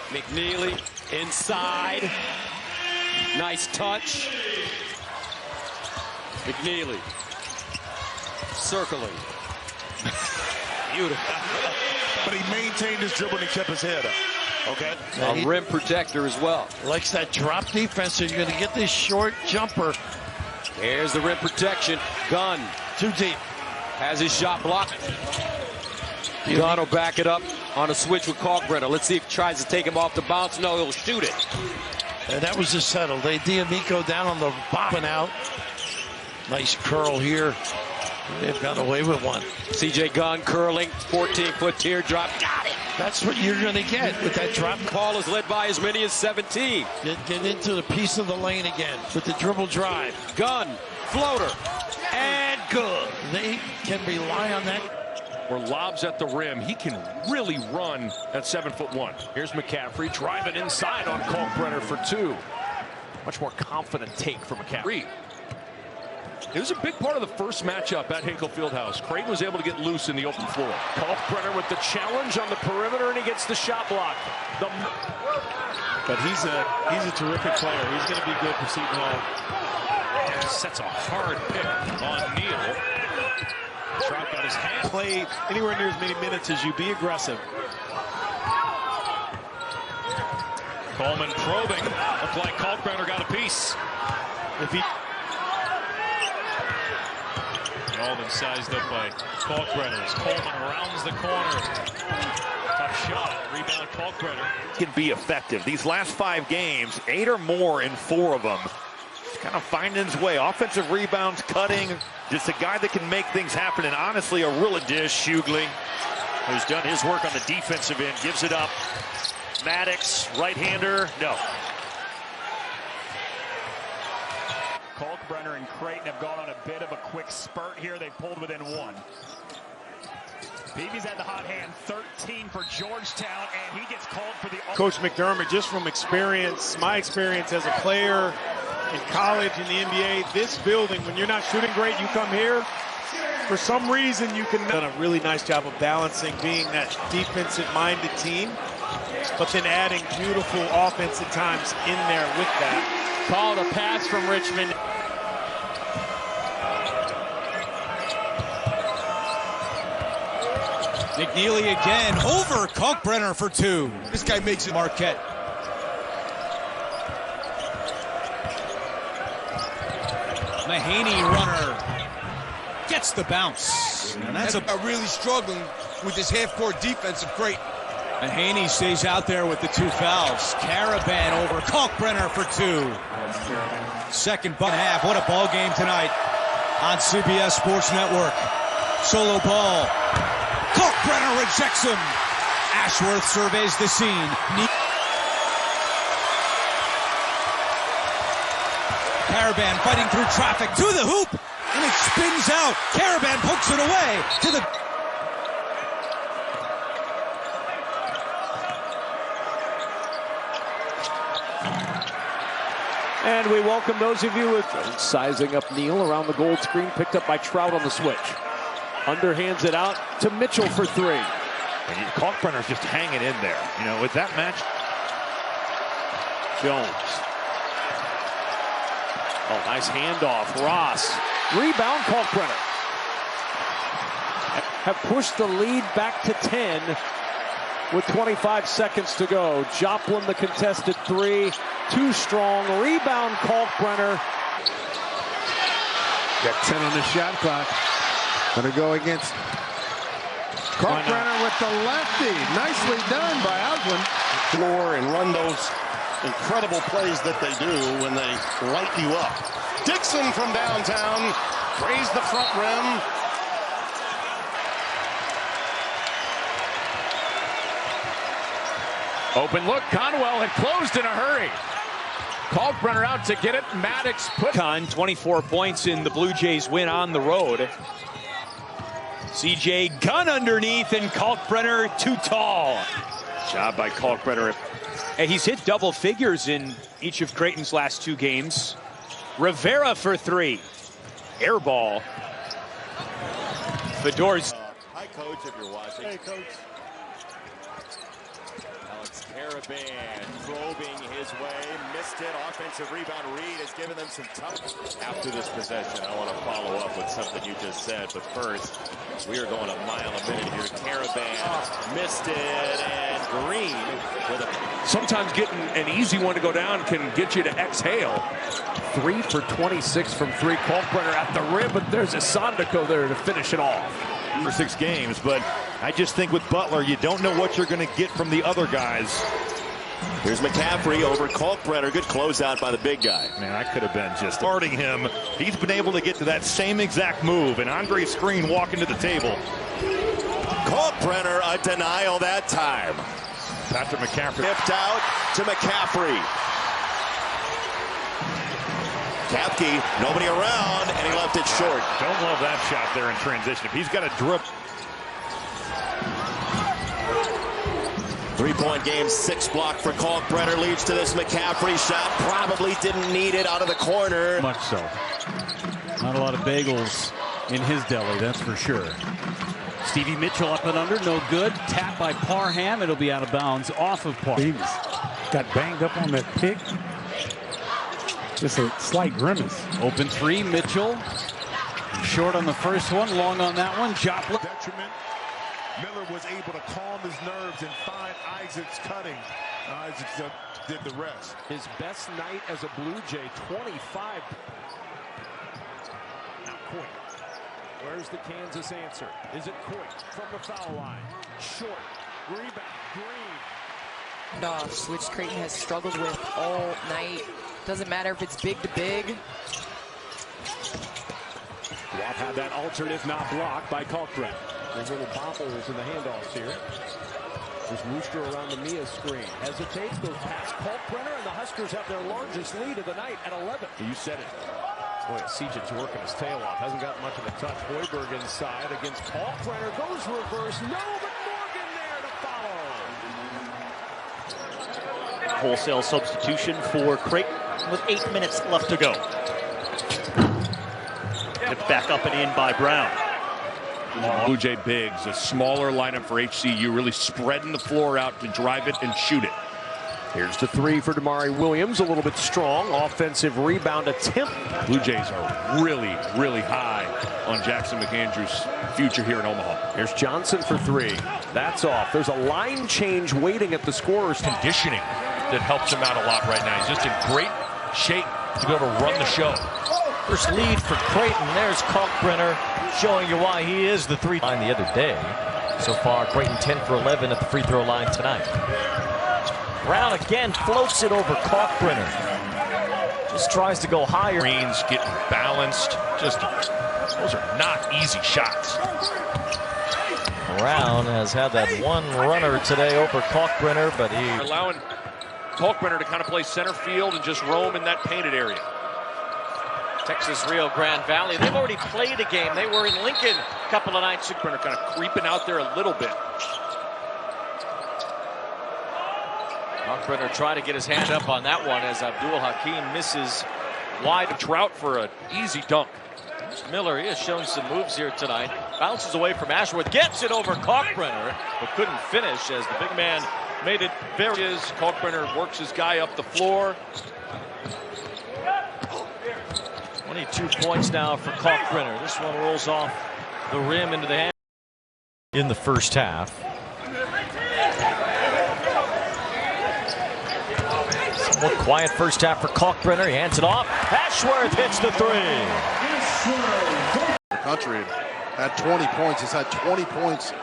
McNeely inside. Nice touch. McNeely circling. Beautiful. But he maintained his dribble and he kept his head up. Okay. A rim protector as well. Likes that drop defense, so you're going to get this short jumper. Here's the rim protection. Gunn. Too deep. Has his shot blocked. Gunn will back it up on a switch with Kalkbrenner. Let's see if he tries to take him off the bounce. No, he'll shoot it. And that was just settled. D'Amico down on the bopping out. Nice curl here. They've got away with one. CJ Gunn curling, 14-foot teardrop. Got it. That's what you're going to get with that drop. Paul is led by as many as 17. Get into the piece of the lane again with the dribble drive. Gunn, floater, and good. They can rely on that. Or lobs at the rim. He can really run at 7'1". Here's McCaffrey driving inside on Kalkbrenner for 2. Much more confident take from McCaffrey. It was a big part of the first matchup at Hinkle Fieldhouse. Creighton was able to get loose in the open floor. Kalkbrenner with the challenge on the perimeter, and he gets the shot block. But he's a terrific player. He's going to be good for Seton Hall. And sets a hard pick on Neal. Trout got his hand. Play anywhere near as many minutes as you. Be aggressive. Coleman probing. Looked like Kalkbrenner got a piece. If he all been sized up by Kalkbrenner. Coleman rounds the corner. Tough shot. Rebound Kalkbrenner. Can be effective. These last 5 games, 8 or more in 4 of them. Kind of finding his way. Offensive rebounds, cutting. Just a guy that can make things happen. And honestly, a real dish. Hughley, who's done his work on the defensive end, gives it up. Maddox, right-hander, no. Kalkbrenner and Creighton have gone on a bit of a quick spurt here. They pulled within 1. Peavy's had the hot hand, 13 for Georgetown, and he gets called for the... Coach McDermott, just from experience, my experience as a player in college, in the NBA, this building, when you're not shooting great, you come here, for some reason you can... Done a really nice job of balancing being that defensive-minded team, but then adding beautiful offense at times in there with that. Called a pass from Richmond. McNeely again over Kalkbrenner for 2. This guy makes it. Marquette. Mahaney runner gets the bounce. And that's really struggling with this half-court defense of Creighton. Mahaney stays out there with the 2 fouls. Caravan over Kalkbrenner for 2. Second buck and a half. What a ball game tonight on CBS Sports Network. Solo ball. Kalkbrenner rejects him. Ashworth surveys the scene. Caravan fighting through traffic to the hoop, and it spins out. Caravan pokes it away to the... And we welcome those of you with sizing up Neal around the gold screen, picked up by Trout on the switch. Underhands it out to Mitchell for 3. And Kalkbrenner's just hanging in there. You know, with that match. Jones. Oh, nice handoff. Ross. Rebound, Kalkbrenner. Have pushed the lead back to 10 with 25 seconds to go. Joplin, the contested 3. Too strong. Rebound, Kalkbrenner. Got 10 on the shot clock. Going to go against Kalkbrenner with the lefty. Nicely done by Oswin. Floor and run those incredible plays that they do when they light you up. Dixon from downtown grazed the front rim. Open look. Conwell had closed in a hurry. Kalkbrenner out to get it. Maddox put on 24 points in the Blue Jays win on the road. CJ Gunn underneath, and Kalkbrenner too tall. Job by Kalkbrenner. And he's hit double figures in each of Creighton's last 2 games. Rivera for 3. Air ball. Fedor's. Hi, Coach, if you're watching. Hey, Coach. Alex Caravan probing his way, missed it. Offensive rebound. Reed has given them some tough after this possession. I want to follow up with something you just said, but first, we are going a mile a minute here. Caravan missed it, and Green with a... Sometimes getting an easy one to go down can get you to exhale. 3 for 26 from 3. Kalkbrenner at the rim, but there's a Sondako there to finish it off. For 6 games, but I just think with Butler, you don't know what you're going to get from the other guys. Here's McCaffrey over Kalkbrenner. Good closeout by the big guy. Man, I could have been just starting him. He's been able to get to that same exact move, and Andre Screen walking to the table. Kalkbrenner, a denial that time. Patrick McCaffrey. Tipped out to McCaffrey. Kapke, nobody around, and he left it short. Don't love that shot there in transition. If he's got a drip. 3-point game, 6 block for Kalkbrenner, leads to this McCaffrey shot. Probably didn't need it out of the corner. Much so. Not a lot of bagels in his deli, that's for sure. Stevie Mitchell up and under, no good. Tap by Parham, it'll be out of bounds off of Parham. Got banged up on that pick. Just a slight grimace. Open three, Mitchell. Short on the first one, long on that one. Joplin. Detriment. Miller was able to calm his nerves and find Isaacs cutting. Isaacs did the rest. His best night as a Blue Jay, 25. Now Coit. Where's the Kansas answer? Is it Coit from the foul line? Short. Rebound. Green. Which Creighton has struggled with all night. Doesn't matter if it's big to big. Wap had that alternative not blocked by Kalkbrenner. There's little bobbles in the handoffs here. There's Wooster around the Mia screen. Hesitates, goes past Kalkbrenner, and the Huskers have their largest lead of the night at 11. You said it. Boy, Sejic's working his tail off. Hasn't got much of a touch. Hoiberg inside against Kalkbrenner. Goes reverse. No, but Morgan there to follow. Wholesale substitution for Creighton with 8 minutes left to go. It's back up and in by Brown. Blue Jay bigs, a smaller lineup for HCU, really spreading the floor out to drive it and shoot it. Here's the three for Damari Williams, a little bit strong. Offensive rebound attempt. Blue Jays are really, really high on Jackson McAndrews' future here in Omaha. Here's Johnson for three. That's off. There's a line change waiting at the scorer's Conditioning that helps him out a lot right now. He's just in great shape to be able to run the show. First lead for Creighton. There's Kalkbrenner showing you why he is the three line the other day. So far, Creighton 10 for 11 at the free throw line tonight. Brown again floats it over Kalkbrenner. Just tries to go higher. Green's getting balanced. Just those are not easy shots. Brown has had that one runner today over Kalkbrenner, but he allowing Kalkbrenner to kind of play center field and just roam in that painted area. Texas Rio Grande Valley. They've already played a game. They were in Lincoln a couple of nights. Kalkbrenner kind of creeping out there a little bit. Kalkbrenner tried to get his hand up on that one as Abdul Hakim misses wide. Trout for an easy dunk. Miller, he has shown some moves here tonight. Bounces away from Ashworth, gets it over Kalkbrenner, but couldn't finish as the big man made it very. Kalkbrenner works his guy up the floor. 22 points now for Kalkbrenner. This one rolls off the rim into the hand in the first half. Somewhat quiet first half for Kalkbrenner. He hands it off. Ashworth hits the three. The country had 20 points. He's had 20 points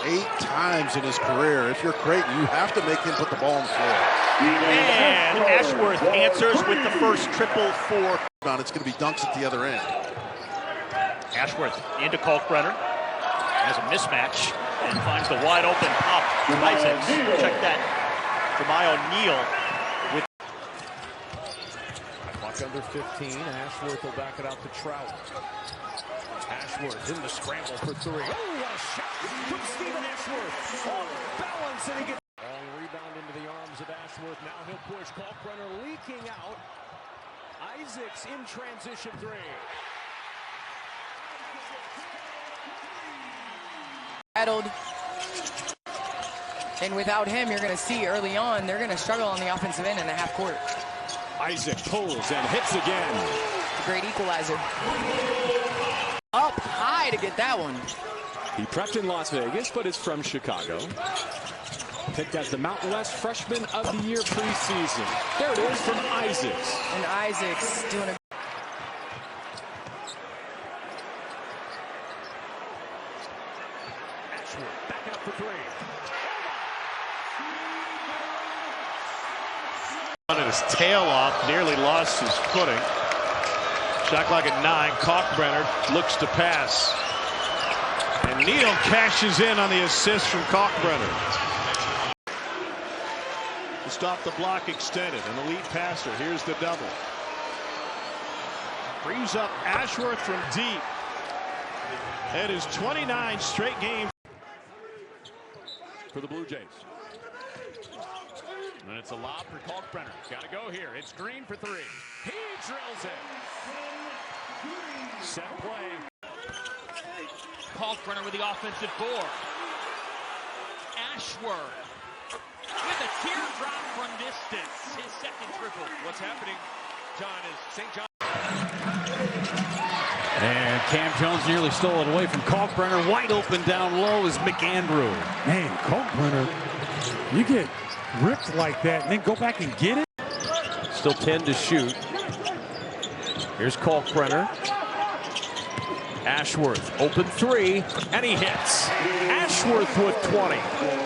8 times in his career. If you're Creighton, you have to make him put the ball on the floor. And Ashworth answers with the first triple for. It's going to be dunks at the other end. Ashworth into Kalkbrenner. Has a mismatch and finds the wide open pop. Isaacs. Check that. Jeremiah O'Neal with. Clock under 15. Ashworth will back it out to Trout. Ashworth in the scramble for three. Oh, what a shot from Stephen Ashworth. Off balance, and he gets. Long rebound into the arms of Ashworth. Now he'll push. Kalkbrenner leaking out. Isaacs in transition three. Battled. And without him, you're going to see early on, they're going to struggle on the offensive end in the half court. Isaac pulls and hits again. Great equalizer. Up high to get that one. He prepped in Las Vegas, but is from Chicago. Picked as the Mountain West Freshman of the Year preseason. There it is from Isaacs. And Isaacs doing a... Ashworth back it for three. On his tail off, nearly lost his footing. Shot clock at 9. Kalkbrenner looks to pass. And Neal cashes in on the assist from Kalkbrenner. To stop the block extended. An elite passer. Here's the double. Frees up Ashworth from deep. That is 29 straight games For the Blue Jays. And it's a lob for Kalkbrenner. Got to go here. It's Green for three. He drills it. Set play. Kalkbrenner with the offensive board. Ashworth with a teardrop from distance. His second triple. What's happening, John, is St. John. And Cam Jones nearly stole it away from Kalkbrenner. Wide open down low is McAndrew. Man, Kalkbrenner, you get ripped like that and then go back and get it. Still 10 to shoot. Here's Kalkbrenner. Ashworth, open three, and he hits. Ashworth with 20.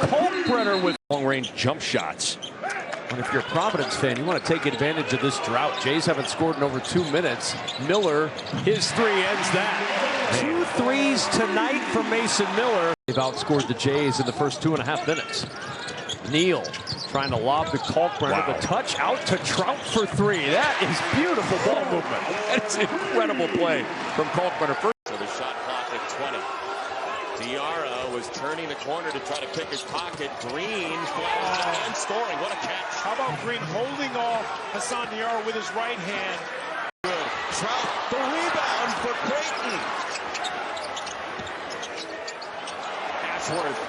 Kalkbrenner with long-range jump shots. And if you're a Providence fan, you want to take advantage of this drought. Jays haven't scored in over 2 minutes. Miller, his three ends that. 2 threes tonight from Mason Miller. They've outscored the Jays in the first 2.5 minutes. Neal trying to lob to Kalkbrenner. The touch out to Trout for three. That is beautiful ball movement. That's incredible play from Kalkbrenner. So the shot clock at 20. Diarra was turning the corner to try to pick his pocket. Green flat and scoring. What a catch. How about Green holding off Hassan Diarra with his right hand? Good. Trout, the rebound for Creighton. Ashworth.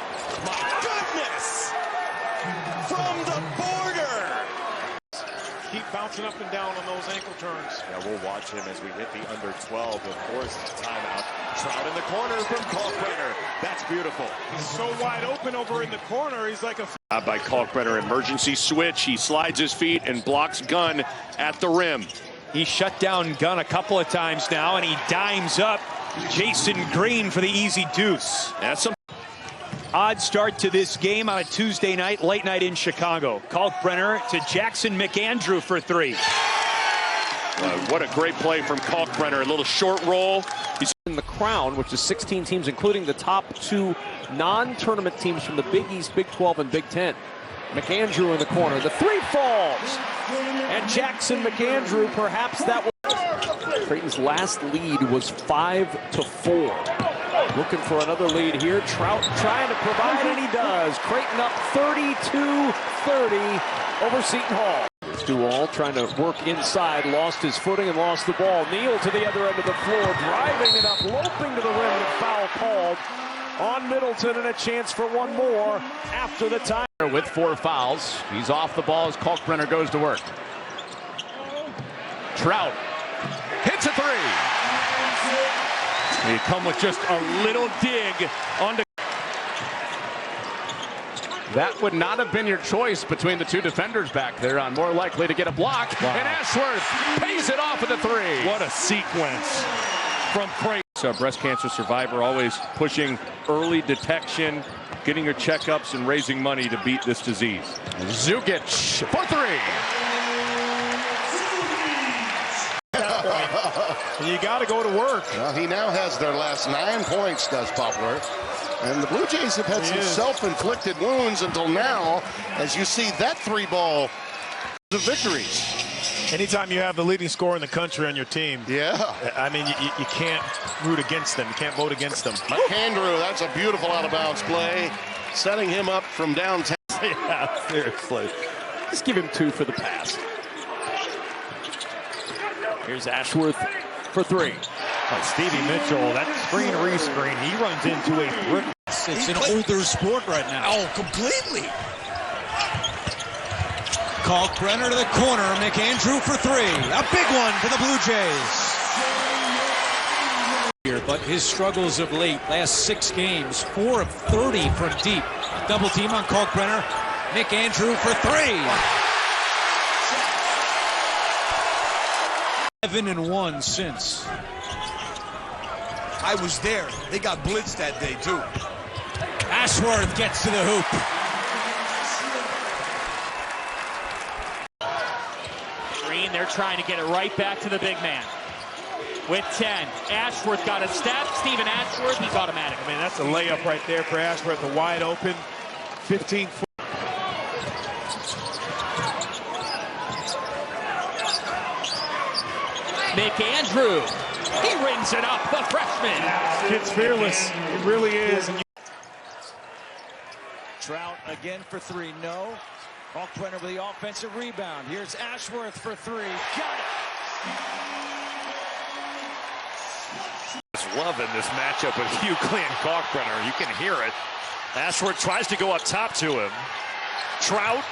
My goodness! From the border! Keep bouncing up and down on those ankle turns. Yeah, we'll watch him as we hit the under 12. Of course, timeout. Trout in the corner from Kalkbrenner. That's beautiful. He's so wide open over in the corner. He's like a... By Kalkbrenner, emergency switch. He slides his feet and blocks Gunn at the rim. He shut down Gunn a couple of times now, and he dimes up Jason Green for the easy deuce. That's some odd start to this game on a Tuesday night, late night in Chicago. Kalkbrenner to Jackson McAndrew for three. what a great play from Kalkbrenner. A little short roll. He's in the crown, which is 16 teams, including the top 2 non-tournament teams from the Big East, Big 12, and Big 10. McAndrew in the corner. The three falls. And Jackson McAndrew, perhaps that was... Creighton's last lead was 5-4. Looking for another lead here. Trout trying to provide, and he does. Creighton up 32-30 over Seton Hall. Duval trying to work inside, lost his footing and lost the ball. Neal to the other end of the floor, driving it up, loping to the rim, and a foul called on Middleton, and a chance for one more after the time. With 4 fouls, he's off the ball as Kalkbrenner goes to work. Trout hits a three. He come with just a little dig onto. That would not have been your choice between the 2 defenders back there. On more likely to get a block. Wow. And Ashworth pays it off with a three. What a sequence from Creighton. So breast cancer survivor, always pushing early detection, getting your checkups and raising money to beat this disease. Zukic for three. You got to go to work. Well, he now has their last 9 points, does Poplar. And the Blue Jays have had some self-inflicted wounds until now, as you see that 3-ball of victories. Anytime you have the leading scorer in the country on your team, I mean, you can't root against them. You can't vote against them. McAndrew, that's a beautiful out-of-bounds play, setting him up from downtown. Yeah, seriously. Just give him 2 for the pass. Here's Ashworth for three. Stevie Mitchell, that screen rescreen, he runs into a brick. It's an older sport right now. Oh, completely. Kalkbrenner to the corner. McAndrew for three. A big one for the Blue Jays. But his struggles of late, last 6 games, 4 of 30 from deep. Double team on Kalkbrenner. McAndrew for three. 7-1 since. I was there. They got blitzed that day, too. Ashworth gets to the hoop. Green, they're trying to get it right back to the big man. With 10, Ashworth got a step. Steven Ashworth, he's automatic. I mean, that's a layup right there for Ashworth, a wide open 15-foot. McAndrew, he rings it up, the freshman. Kid's fearless, he really is. Trout again for three, no. Kalkbrenner with the offensive rebound. Here's Ashworth for three, got it. Loving this matchup with Hughley and Kalkbrenner. You can hear it. Ashworth tries to go up top to him. Trout,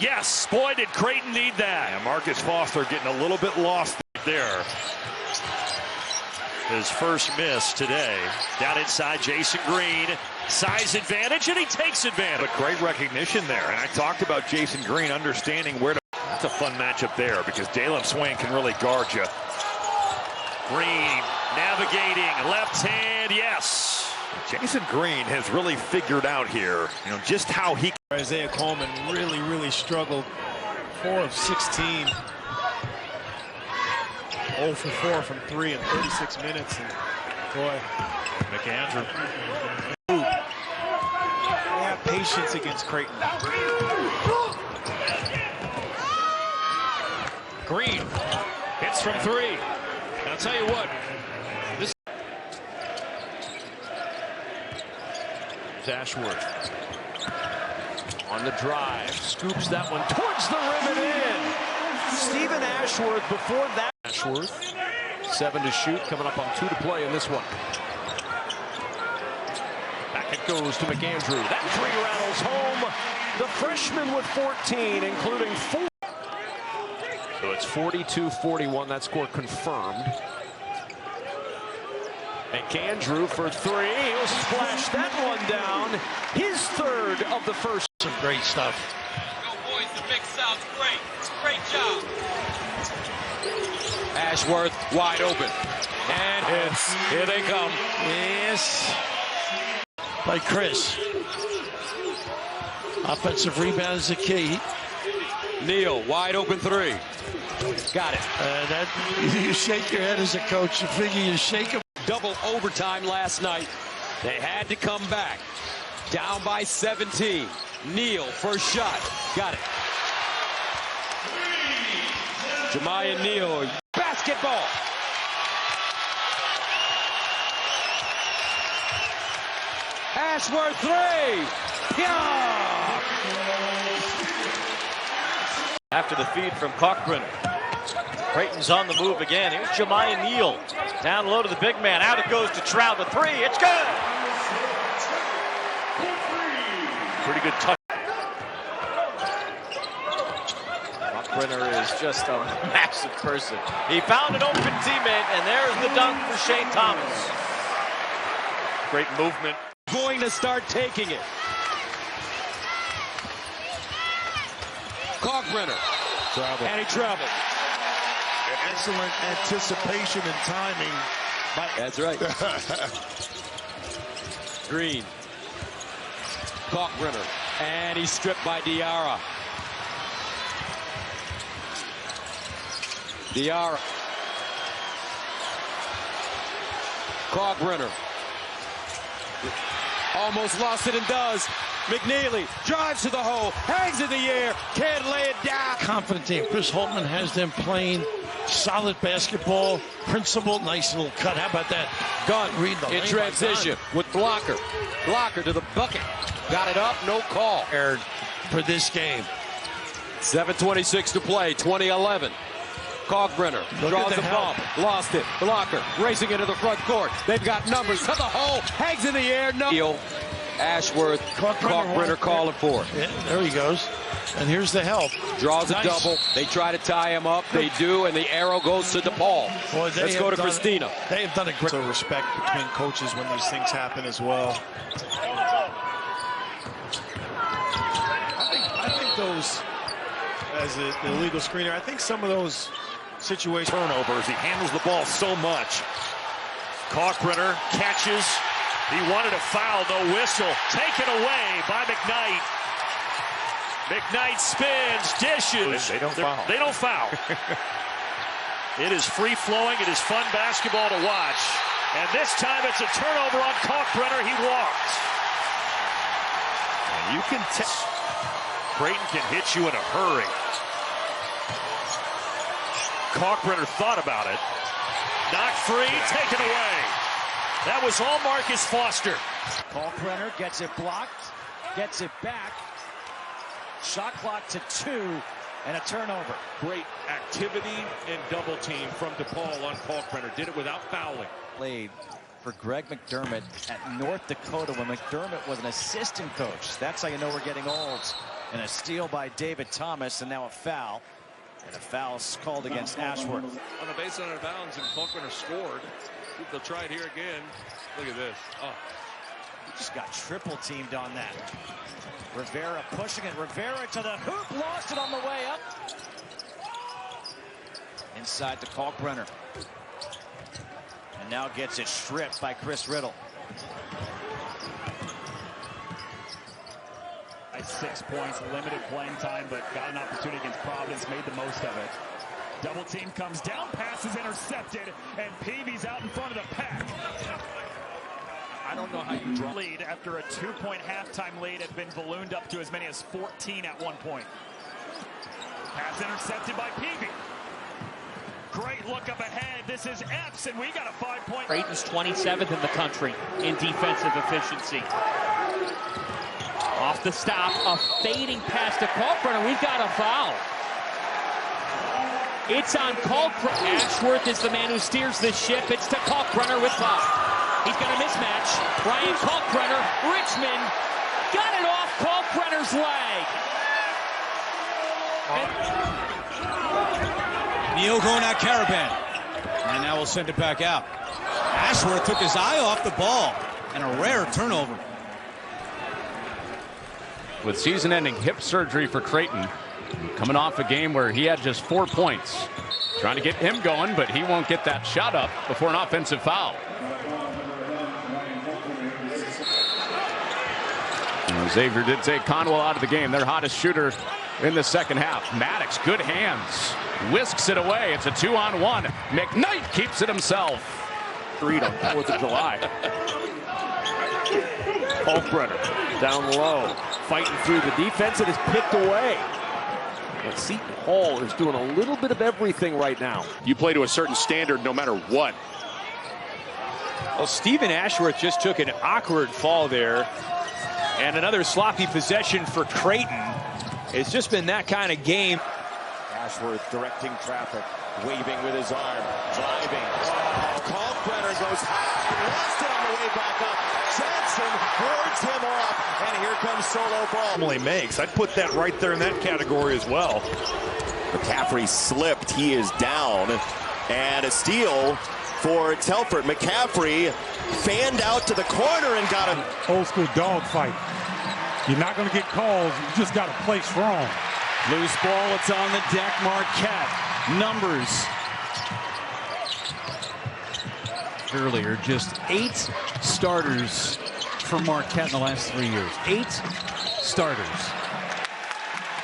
yes, boy, did Creighton need that. And Marcus Foster getting a little bit lost There. His first miss today. Down inside, Jason Green. Size advantage, and he takes advantage. But great recognition there. And I talked about Jason Green understanding where to. That's a fun matchup there because Dalen Swain can really guard you. Green navigating, left hand, yes. Jason Green has really figured out here, just how he. Isaiah Coleman really struggled. 4 of 16. 0 for 4 from 3 in 36 minutes. And boy, McAndrew. They have patience against Creighton. Green hits from 3. And I'll tell you what, this is Ashworth on the drive, scoops that one towards the rim and in. Steven Ashworth before that. Ashworth, 7 to shoot, coming up on 2 to play in this one. Back it goes to McAndrew. That 3 rattles home. The freshman with 14, including 4. So it's 42-41. That score confirmed. McAndrew for 3. He'll splash that one down. His 3rd of the first. Some great stuff. Go boys, the Big South's great. Great job. Ashworth wide open. And hits. Here they come. Yes. By Chris. Offensive rebound is the key. Neal, wide open 3. Got it. That you shake your head as a coach. You figure you shake him. Double overtime last night. They had to come back. Down by 17. Neal, first shot. Got it. Jemiah Neal, basketball. Ashworth 3. Yeah. After the feed from Kalkbrenner. Creighton's on the move again. Here's Jemiah Neal. Down low to the big man. Out it goes to Trout. The 3. It's good. Pretty good touch. Kalkbrenner is just a massive person. He found an open teammate, and there's the dunk for Shane Thomas. Great movement. Going to start taking it. Kalkbrenner. Travel. And he traveled. Excellent anticipation and timing. That's right. Green. Kalkbrenner. And he's stripped by Diarra. Diarra. Kalkbrenner. Almost lost it and does. McNeely drives to the hole, hangs in the air, can't lay it down. Confident team. Chris Holtman has them playing solid basketball. Principled, nice little cut. How about that? Gunn Read the in transition with Blocker. Blocker to the bucket. Got it up, no call. For this game. 7:26 to play, 20-11. Kalkbrenner draws the bump, lost it. Blocker racing into the front court. They've got numbers to the hole, hangs in the air. No. Ashworth, Kalkbrenner calling for it. Yeah, there he goes. And here's the help. Draws a double. They try to tie him up. They do, and the arrow goes to DePaul. Boy, Let's go to Christina. They have done a great. So respect between coaches when these things happen as well. I think those, as the illegal screener, I think some of those situations. Turnovers. He handles the ball so much. Kalkbrenner catches. He wanted a foul, no whistle. Taken away by McKnight. McKnight spins, dishes. They don't foul. They don't foul. It is free-flowing. It is fun basketball to watch. And this time it's a turnover on Kalkbrenner. He walked. And you can tell. Creighton can hit you in a hurry. Kalkbrenner thought about it. Knocked free, taken away. That was all Marcus Foster. Kalkbrenner gets it blocked, gets it back. Shot clock to 2 and a turnover. Great activity and double team from DePaul on Kalkbrenner. Did it without fouling. Played for Greg McDermott at North Dakota when McDermott was an assistant coach. That's how you know we're getting old. And a steal by David Thomas, and now a foul. And a foul called against Ashworth. On the base out of bounds, and Kalkbrenner scored. They'll try it here again. Look at this. Oh. He just got triple teamed on that. Rivera pushing it. Rivera to the hoop. Lost it on the way up. Inside to Kalkbrenner. And now gets it stripped by Chris Riddle. 6 points, limited playing time, but got an opportunity against Providence, made the most of it. Double team comes down, pass is intercepted, and Peavy's out in front of the pack. I don't know how you draw lead after a 2-point halftime lead had been ballooned up to as many as 14 at one point. Pass intercepted by Peavy. Great look up ahead. This is Epps, and we got a 5-point. Creighton's 27th in the country in defensive efficiency. Off the stop, a fading pass to Kalkbrenner. We've got a foul. It's on Kalkbrenner. Ashworth is the man who steers this ship. It's to Kalkbrenner with foul. He's got a mismatch. Ryan Kalkbrenner, Richmond, got it off Kalkbrenner's leg. Neal going at Caravan. And now we'll send it back out. Ashworth took his eye off the ball. And a rare turnover. With season-ending hip surgery for Creighton, coming off a game where he had just 4 points. Trying to get him going, but he won't get that shot up before an offensive foul. Xavier did take Conwell out of the game, their hottest shooter in the second half. Maddox, good hands, whisks it away. It's a 2-on-1. McKnight keeps it himself. Read on 4th of July. Kalkbrenner down low, fighting through the defense, and is picked away. But Seton Hall is doing a little bit of everything right now. You play to a certain standard no matter what. Well, Stephen Ashworth just took an awkward fall there. And another sloppy possession for Creighton. It's just been that kind of game. Ashworth directing traffic, waving with his arm, driving. Kalkbrenner goes high, lost it on the way back up. Johnson boards him off, and here comes solo ball. Normally makes. I'd put that right there in that category as well. McCaffrey slipped. He is down. And a steal for Telford. McCaffrey fanned out to the corner and got an old school dog fight. You're not going to get calls. You just got to play strong. Loose ball. It's on the deck. Marquette. Numbers. Earlier, just 8 starters for Marquette in the last 3 years. 8 starters.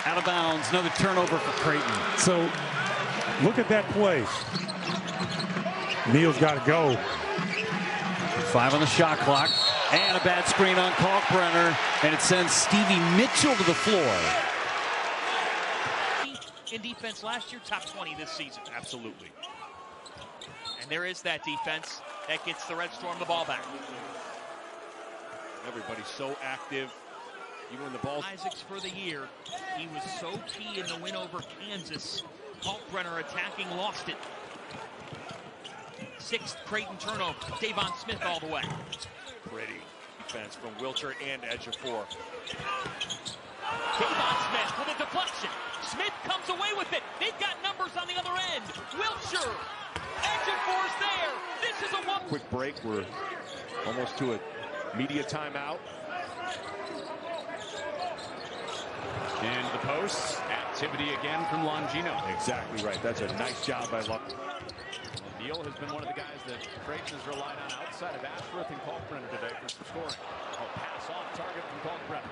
Out of bounds. Another turnover for Creighton. So look at that play. Neal's got to go. 5 on the shot clock. And a bad screen on Kalkbrenner. And it sends Stevie Mitchell to the floor. In defense last year, top 20 this season. Absolutely. And there is that defense that gets the Red Storm the ball back. Everybody's so active. Even when the ball... Isaacs for the year. He was so key in the win over Kansas. Kalkbrenner attacking, lost it. 6th Creighton turnover. Davon Smith all the way. Pretty defense from Wilcher and Ejiofor. Davon Smith with a deflection. Smith comes away with it. They've got numbers on the other end. Wilcher. Ejiofor's there. This is a one. Quick break. We're almost to a media timeout. Into the post. Activity again from Longino. Exactly right. That's a nice job by Longino. Neal has been one of the guys that Creighton has relied on outside of Ashworth and Kalkbrenner today for some scoring. A pass off target from Kalkbrenner.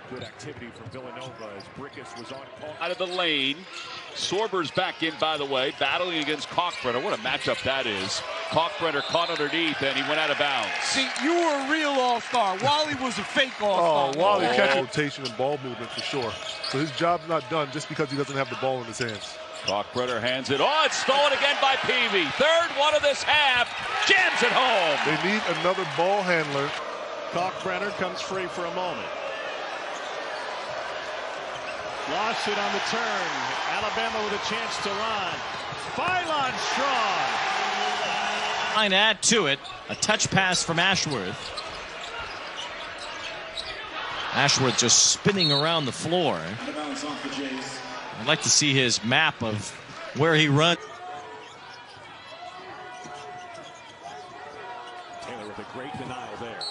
Good activity from Villanova as Brickus was on call. Out of the lane. Sorber's back in, by the way, battling against Kalkbrenner. What a matchup that is. Kalkbrenner caught underneath, and he went out of bounds. See, you were a real all-star. Wally was a fake all-star. Oh, Wally catches rotation and ball movement for sure. So his job's not done just because he doesn't have the ball in his hands. Kalkbrenner hands it. Oh, it's stolen again by Peavy. Third one of this half. Jams it home. They need another ball handler. Kalkbrenner comes free for a moment. Lost it on the turn. Alabama with a chance to run. Phylon strong. Line add to it. A touch pass from Ashworth. Ashworth just spinning around the floor. I'd like to see his map of where he runs. Taylor with a great denial there.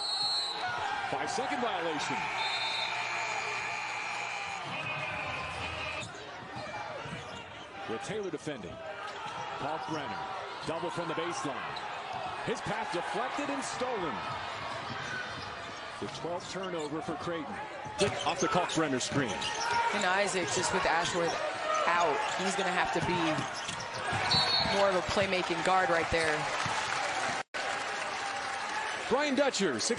5-second violation. With Taylor defending. Kalkbrenner, double from the baseline. His pass deflected and stolen. The 12th turnover for Creighton. Off the Kalkbrenner screen. And Isaac, just with Ashworth out, he's going to have to be more of a playmaking guard right there. Brian Dutcher. Houston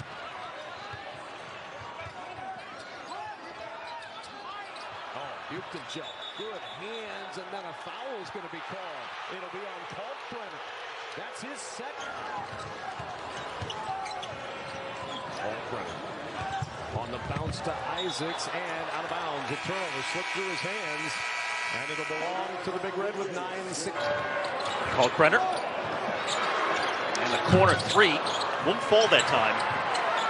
jump. Good hands, and then a foul is going to be called. It'll be on Kalkbrenner. That's his second. Kalkbrenner on the bounce to Isaacs and out of bounds. A turnover slipped through his hands, and it'll belong to the Big Red with 9-6. Kalkbrenner. And the corner three won't fall that time.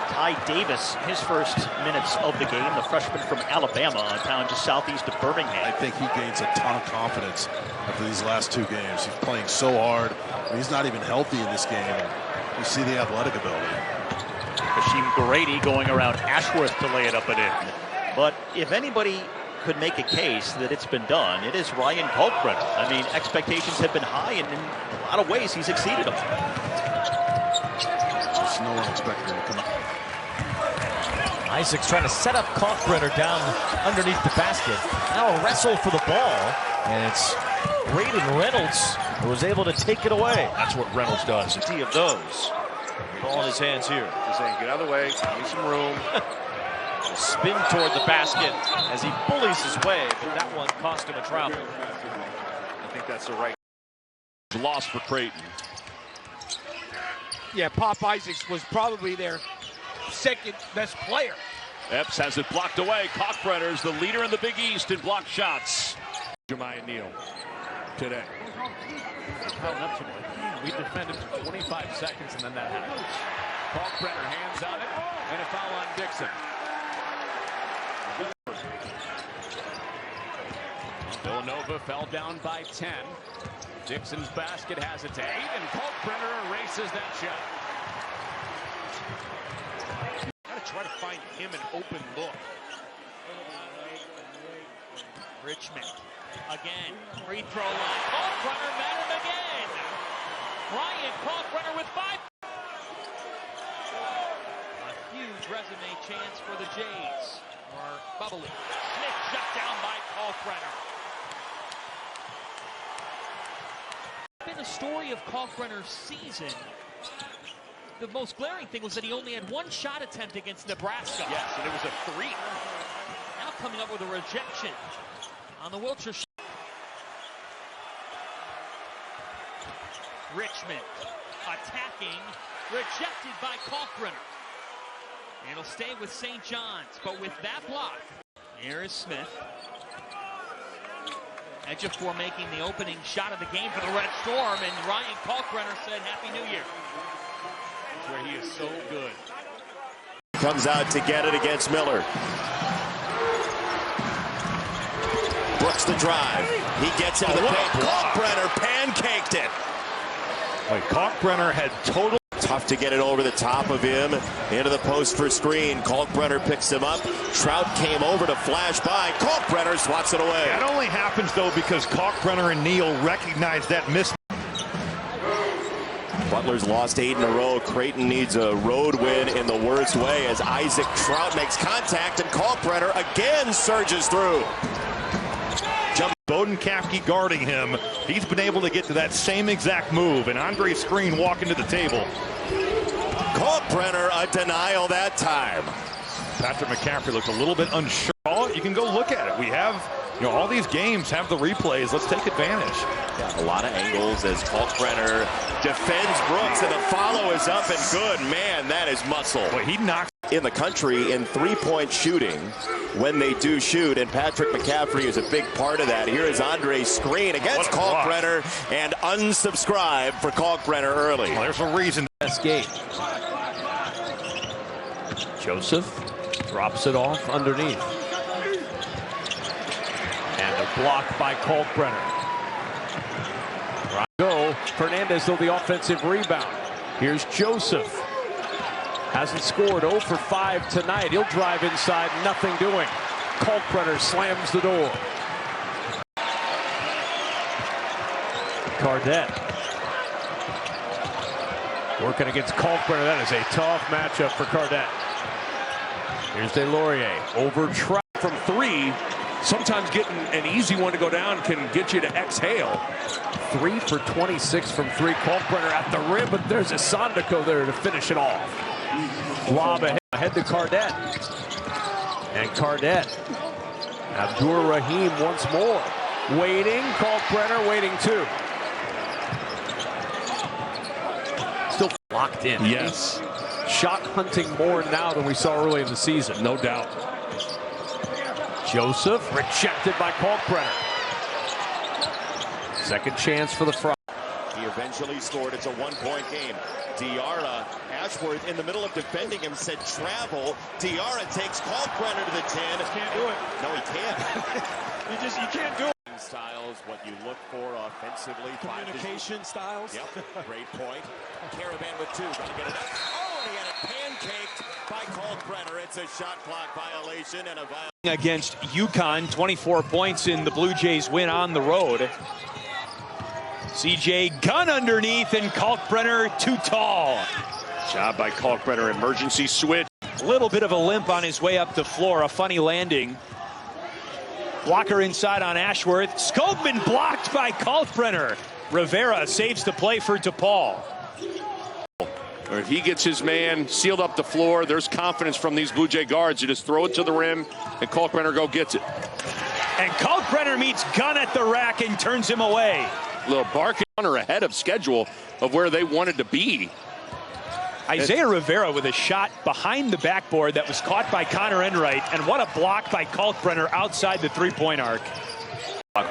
Ty Davis, his first minutes of the game, the freshman from Alabama, a town just southeast of Birmingham. I think he gains a ton of confidence after these last two games. He's playing so hard. He's not even healthy in this game. You see the athletic ability. Hasheem Grady going around Ashworth to lay it up and in. But if anybody could make a case that it's been done, it is Ryan Kalkbrenner. I mean, expectations have been high, and in a lot of ways, he's exceeded them. There's no one expecting him to come up. Isaac's trying to set up Kalkbrenner down underneath the basket. Now a wrestle for the ball, and it's Braden Reynolds who was able to take it away. That's what Reynolds does. Of those. Ball in his hands here. He's saying, get out of the way, give me some room. Spin toward the basket as he bullies his way, but that one cost him a travel. I think that's the right Loss for Creighton. Yeah, Pop Isaacs was probably their second best player. Epps has it blocked away. Kalkbrenner is the leader in the Big East in blocked shots. Jeremiah Neal today. We defended for 25 seconds, and then that happens. Kalkbrenner hands on it, and a foul on Dixon. Villanova fell down by 10. Dixon's basket has it to 8, and Kalkbrenner erases that shot. Got to try to find him an open look. Richmond again, free throw line. Kalkbrenner met him again. Ryan Kalkbrenner with 5. A huge resume chance for the Jays. Or bubbly. Smith shut down by Kalkbrenner. Been a story of Kalkbrenner's season. The most glaring thing was that he only had one shot attempt against Nebraska. Yes, and it was a 3. Now coming up with a rejection on the Wiltshire shot. Richmond attacking, rejected by Kalkbrenner. And it'll stay with St. John's, but with that block, here is Smith. Ejiofor making the opening shot of the game for the Red Storm, and Ryan Kalkbrenner said Happy New Year. That's where he is so good. Comes out to get it against Miller. Brooks the drive. He gets into the paint. Kalkbrenner pancaked it. Kalkbrenner had total. Tough to get it over the top of him. Into the post for screen. Kalkbrenner picks him up. Trout came over to flash by. Kalkbrenner swats it away. That only happens, though, because Kalkbrenner and Neal recognized that miss. Butler's lost 8 in a row. Creighton needs a road win in the worst way as Isaac Trout makes contact and Kalkbrenner again surges through. Bowden Kafke guarding him. He's been able to get to that same exact move, and Andre Screen walking to the table. Kalkbrenner a denial that time. Patrick McCaffrey looked a little bit unsure. You can go look at it. We have, all these games have the replays. Let's take advantage. Yeah, a lot of angles as Kalkbrenner defends Brooks, and the follow is up and good. Man, that is muscle. Boy, he knocks in the country in three-point shooting when they do shoot, and Patrick McCaffrey is a big part of that. Here is Andre's screen against Kalkbrenner, and unsubscribe for Kalkbrenner early. Well, there's a reason. Best game. Joseph drops it off underneath. And they're blocked by Kalkbrenner. Go. Fernandez, though, the offensive rebound. Here's Joseph. Hasn't scored, 0 for 5 tonight. He'll drive inside, nothing doing. Kalkbrenner slams the door. Cardette. Working against Kalkbrenner. That is a tough matchup for Cardette. Here's DeLaurier. Over trap from 3. Sometimes getting an easy one to go down can get you to exhale. 3 for 26 from 3. Kalkbrenner at the rim, but there's a Sondako there to finish it off. Lob ahead to Cardette. And Cardette. Abdur Rahim once more. Waiting. Kalkbrenner waiting too. Still locked in. Yes. Shot hunting more now than we saw early in the season. No doubt. Joseph rejected by Kalkbrenner. Second chance for the Frogs. He eventually scored. It's a one-point game. Diarra, Ashworth in the middle of defending him said travel. Diarra takes Kalkbrenner to the 10. Can't do it. No, he can't. you can't do it. Styles, what you look for offensively. Communication styles. Yep, great point. Caravan with 2, gonna get it up. Oh, and he had it pancaked by Kalkbrenner. It's a shot clock violation and a violation. Against UConn, 24 points in the Blue Jays win on the road. CJ gun underneath, and Kalkbrenner too tall. Job by Kalkbrenner, emergency switch. A little bit of a limp on his way up the floor, a funny landing. Walker inside on Ashworth. Skogman blocked by Kalkbrenner. Rivera saves the play for DePaul. Or if he gets his man sealed up the floor, there's confidence from these Blue Jay guards. You just throw it to the rim, and Kalkbrenner gets it. And Kalkbrenner meets Gunn at the rack and turns him away. Little barking ahead of schedule of where they wanted to be. Isaiah Rivera with a shot behind the backboard that was caught by Connor Enright, and what a block by Kalkbrenner outside the three-point arc.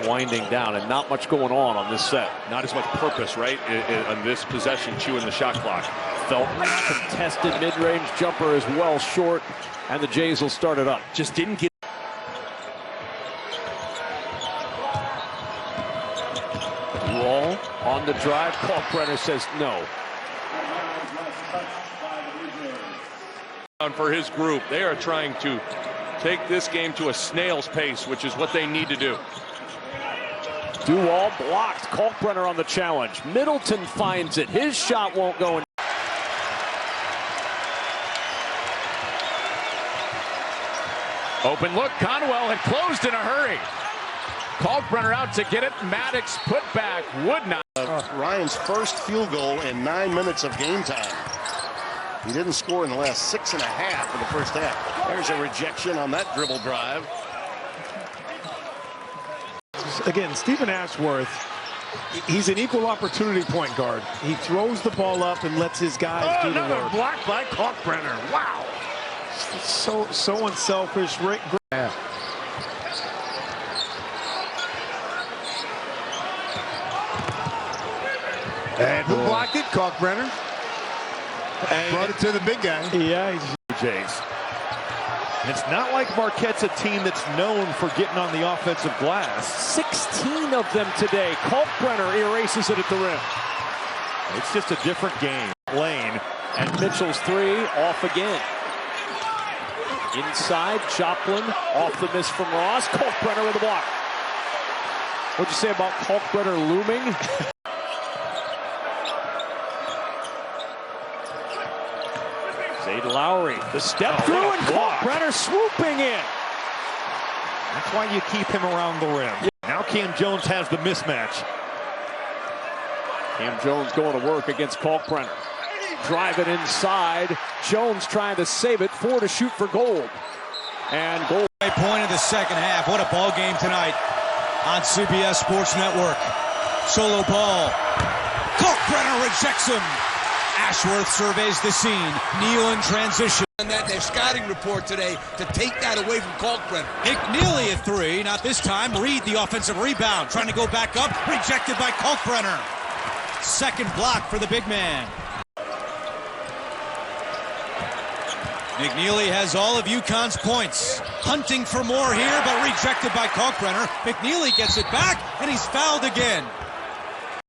Winding down, and not much going on this set. Not as much purpose, right, on this possession, chewing the shot clock. Felton contested mid-range jumper as well, short, and the Jays will start it up. Just didn't get. Wall on the drive. Kalkbrenner says no. For his group, they are trying to take this game to a snail's pace, which is what they need to do. Duwall blocked. Kalkbrenner on the challenge. Middleton finds it. His shot won't go in. Open look. Conwell had closed in a hurry. Kalkbrenner out to get it. Maddox put back. Would not. Ryan's first field goal in 9 minutes of game time. He didn't score in the last 6.5 of the first half. There's a rejection on that dribble drive. Again, Stephen Ashworth, he's an equal opportunity point guard. He throws the ball up and lets his guys do the work. Another block by Kalkbrenner. Wow. So unselfish. And who blocked it? Kalkbrenner. And brought it to the big guy. Yeah, he's Jays. It's not like Marquette's a team that's known for getting on the offensive glass. 16 of them today. Kalkbrenner erases it at the rim. It's just a different game. Lane. And Mitchell's 3 off again. Inside, Joplin off the miss from Ross. Kalkbrenner with a block. What'd you say about Kalkbrenner looming? Zayden Lowry, the step through, and Kalkbrenner swooping in. That's why you keep him around the rim. Now Cam Jones has the mismatch. Cam Jones going to work against Kalkbrenner. Drive it inside. Jones trying to save it. 4 to shoot for gold. And goal. Point of the second half. What a ball game tonight on CBS Sports Network. Solo ball. Kalkbrenner rejects him. Ashworth surveys the scene. Neal in transition. And that their scouting report today to take that away from Kalkbrenner. McNeely a three. Not this time. Reed the offensive rebound. Trying to go back up. Rejected by Kalkbrenner. Second block for the big man. McNeely has all of UConn's points. Hunting for more here, but rejected by Kalkbrenner. McNeely gets it back, and he's fouled again.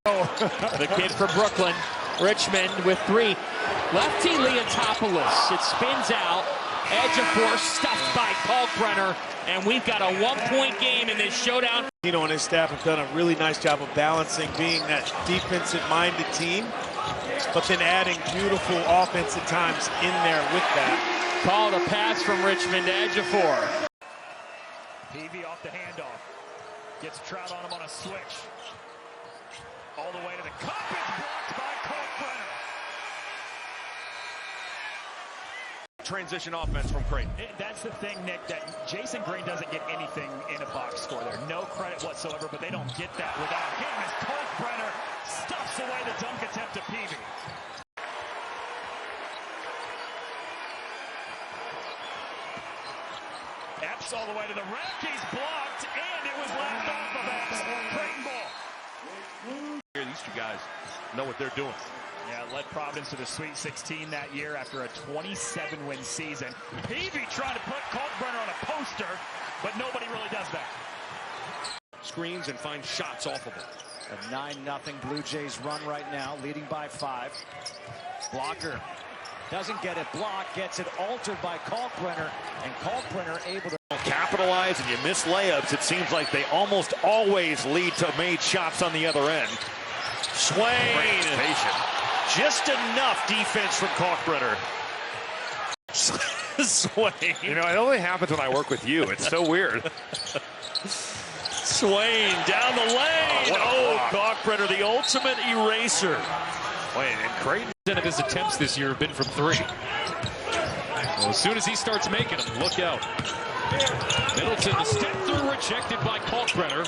The kid from Brooklyn, Richmond with 3. Lefty Leotopoulos. It spins out. Edge of force stuffed by Kalkbrenner, and we've got a 1-point game in this showdown. Tino and his staff have done a really nice job of balancing being that defensive-minded team, but then adding beautiful offense at times in there with that. Called a pass from Richmond, edge of 4. Peavy off the handoff. Gets Trout on him on a switch. All the way to the cup. It's blocked by Kalkbrenner. Transition offense from Creighton. That's the thing, Nick, that Jason Green doesn't get anything in a box score there. No credit whatsoever, but they don't get that without him as Kalkbrenner stuffs away the dunk attempt to Peavy. Epps all the way to the rack. He's blocked, and it was laughed off of Epps. Creighton ball. These two guys know what they're doing. Yeah, led Providence to the Sweet 16 that year after a 27-win season. Peavy trying to put Kalkbrenner on a poster, but nobody really does that. Screens and finds shots off of it. A 9-0 Blue Jays run right now, leading by 5. Blocker doesn't get it blocked, gets it altered by Kalkbrenner, and Kalkbrenner able to capitalize, and you miss layups. It seems like they almost always lead to made shots on the other end. Swain. Just enough defense from Kalkbrenner. Swain. You know, it only happens when I work with you. It's so weird. Swain down the lane. Kalkbrenner, the ultimate eraser. Wait, and Creighton. Of his attempts this year have been from 3. Well, as soon as he starts making them, look out. Middleton, the step through, rejected by Kalkbrenner,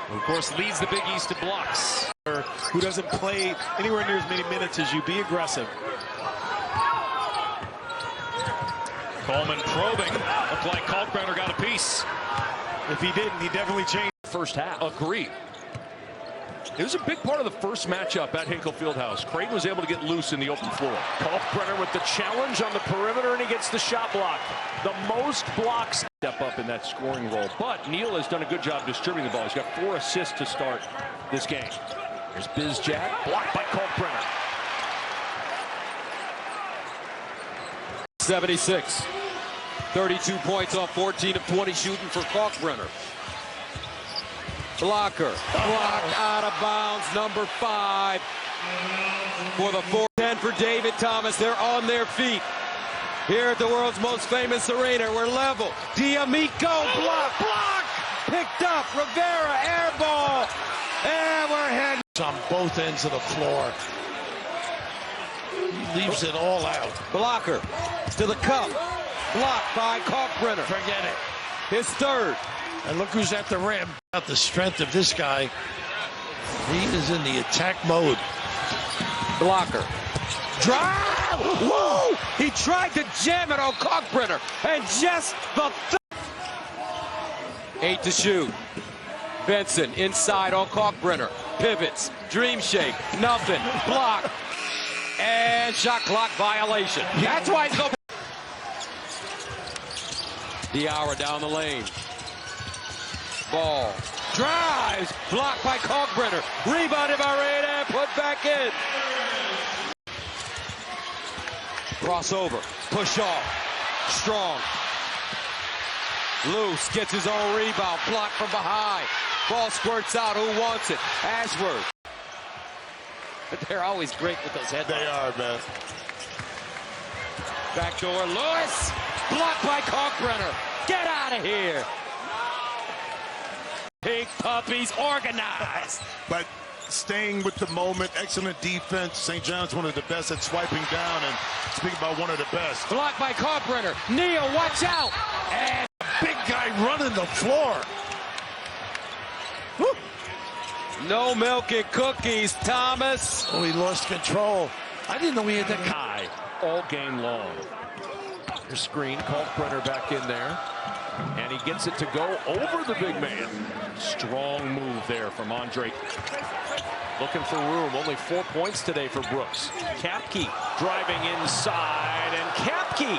who of course leads the Big East in blocks. Who doesn't play anywhere near as many minutes as you. Be aggressive. Coleman probing. Looked like Kalkbrenner got a piece. If he didn't, he definitely changed. First half. Agreed. It was a big part of the first matchup at Hinkle Fieldhouse. Creighton was able to get loose in the open floor. Kalkbrenner with the challenge on the perimeter, and he gets the shot block. The most blocks. Step up in that scoring role. But Neal has done a good job distributing the ball. He's got 4 assists to start this game. There's Bizjack, blocked by Kalkbrenner. 76. 32 points off 14 of 20 shooting for Kalkbrenner. Blocker. Blocked out of bounds. Number 5 for the 4-10 for David Thomas. They're on their feet here at the world's most famous arena. We're level. D'Amico block. Picked up. Rivera air ball. And we're heading on both ends of the floor. He leaves it all out. Blocker to the cup. Blocked by Kalkbrenner. Forget it. His 3rd. And look who's at the rim. About the strength of this guy. He is in the attack mode. Blocker. Drive! Woo! He tried to jam it on Kalkbrenner. And just the 8 to shoot. Benson inside on Kalkbrenner. Pivots. Dream shake. Nothing. Block. And shot clock violation. That's why he's going. Diarra down the lane. Ball. Drives. Blocked by Kalkbrenner. Rebounded by Reyna. Put back in. Crossover. Push off. Strong. Loose. Gets his own rebound. Blocked from behind. Ball squirts out. Who wants it? Ashworth. They're always great with those headlines. They are, man. Backdoor Lewis. Blocked by Kalkbrenner. Get out of here. Big puppies organized. But staying with the moment, excellent defense. St. John's one of the best at swiping down, and speak about one of the best. Blocked by Kalkbrenner. Neal, watch out. And big guy running the floor. Woo. No milk and cookies, Thomas. Oh, he lost control. I didn't know he had that guy all game long. Your screen, Kalkbrenner back in there. And he gets it to go over the big man. Strong move there from Andre. Looking for room. Only 4 points today for Brooks. Kapke driving inside. And Kapke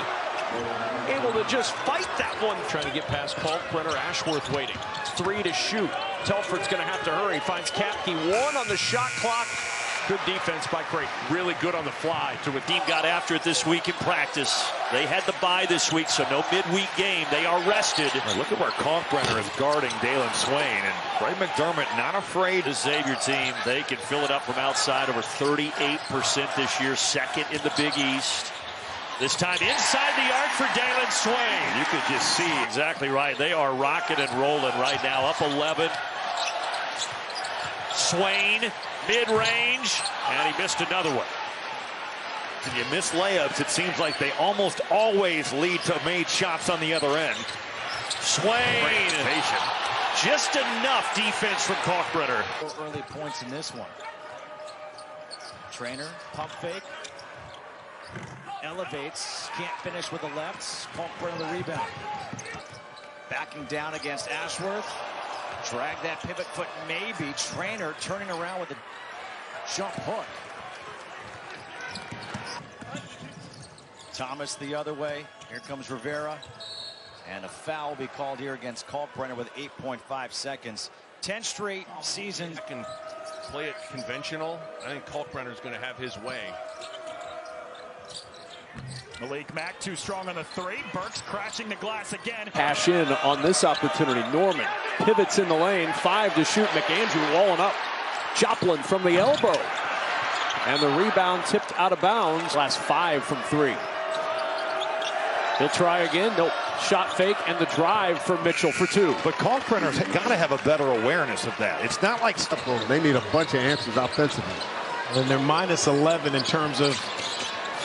able to just fight that one. Trying to get past Kalkbrenner. Ashworth waiting. 3 to shoot. Telford's going to have to hurry. Finds Kapke. 1 on the shot clock. Good defense by Creighton. Really good on the fly. The team got after it this week in practice. They had the bye this week, so no midweek game. They are rested. Look at where Kalkbrenner is guarding Dalen Swain. And Greg McDermott not afraid. The Xavier team, they can fill it up from outside. Over 38% this year. Second in the Big East. This time inside the arc for Dalen Swain. You can just see exactly right. They are rocking and rolling right now. Up 11. Swain, mid-range, and he missed another one. When you miss layups, it seems like they almost always lead to made shots on the other end. Swain, just enough defense from Kalkbrenner. Early points in this one. Trainer, pump fake. Elevates, can't finish with the left. Kalkbrenner the rebound. Backing down against Ashworth. Drag that pivot foot, maybe. Trainer turning around with a jump hook. Thomas the other way. Here comes Rivera. And a foul will be called here against Kalkbrenner with 8.5 seconds. 10 straight season. Can play it conventional. I think Kalkbrenner is going to have his way. Malik Mack too strong on the 3. Burks crashing the glass again. Cash in on this opportunity. Norman pivots in the lane. 5 to shoot. McAndrew walling up. Joplin from the elbow. And the rebound tipped out of bounds. Last 5 from 3. He'll try again. Nope. Shot fake and the drive for Mitchell for 2. But Kalkbrenner's got to have a better awareness of that. It's not like they need a bunch of answers offensively. And they're minus 11 in terms of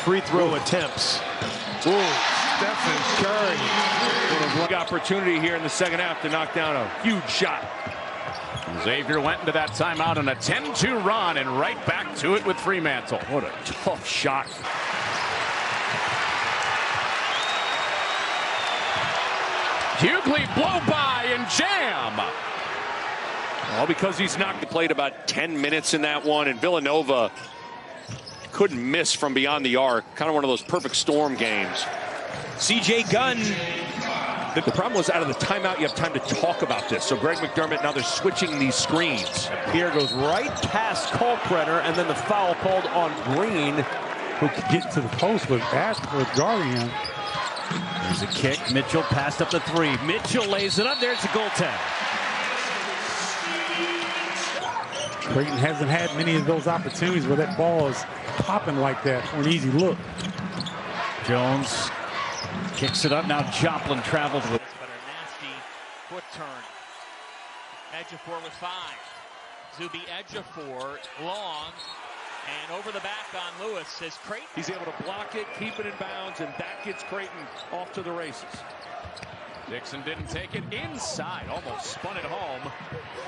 free throw attempts. Stephen Curry. Big opportunity here in the second half to knock down a huge shot. Xavier went into that timeout on a 10-2 run and right back to it with Fremantle. What a tough shot. Hughley blow by and jam. All because he's knocked. He played about 10 minutes in that one, and Villanova couldn't miss from beyond the arc. Kind of one of those perfect storm games. CJ Gunn. The problem was out of the timeout, you have time to talk about this. So Greg McDermott, now they're switching these screens. Pierre goes right past Kalkbrenner, and then the foul called on Green. Who could get to the post with Ashworth guarding him. There's a kick. Mitchell passed up the 3. Mitchell lays it up. There's the goaltend. Creighton hasn't had many of those opportunities where that ball is popping like that for an easy look. Jones kicks it up. Now Joplin travels with. But a nasty foot turn. Ejiofor with 5. Zuby Ejiofor long. And over the back on Lewis as Creighton. He's able to block it, keep it in bounds, and that gets Creighton off to the races. Dixon didn't take it inside, almost spun it home.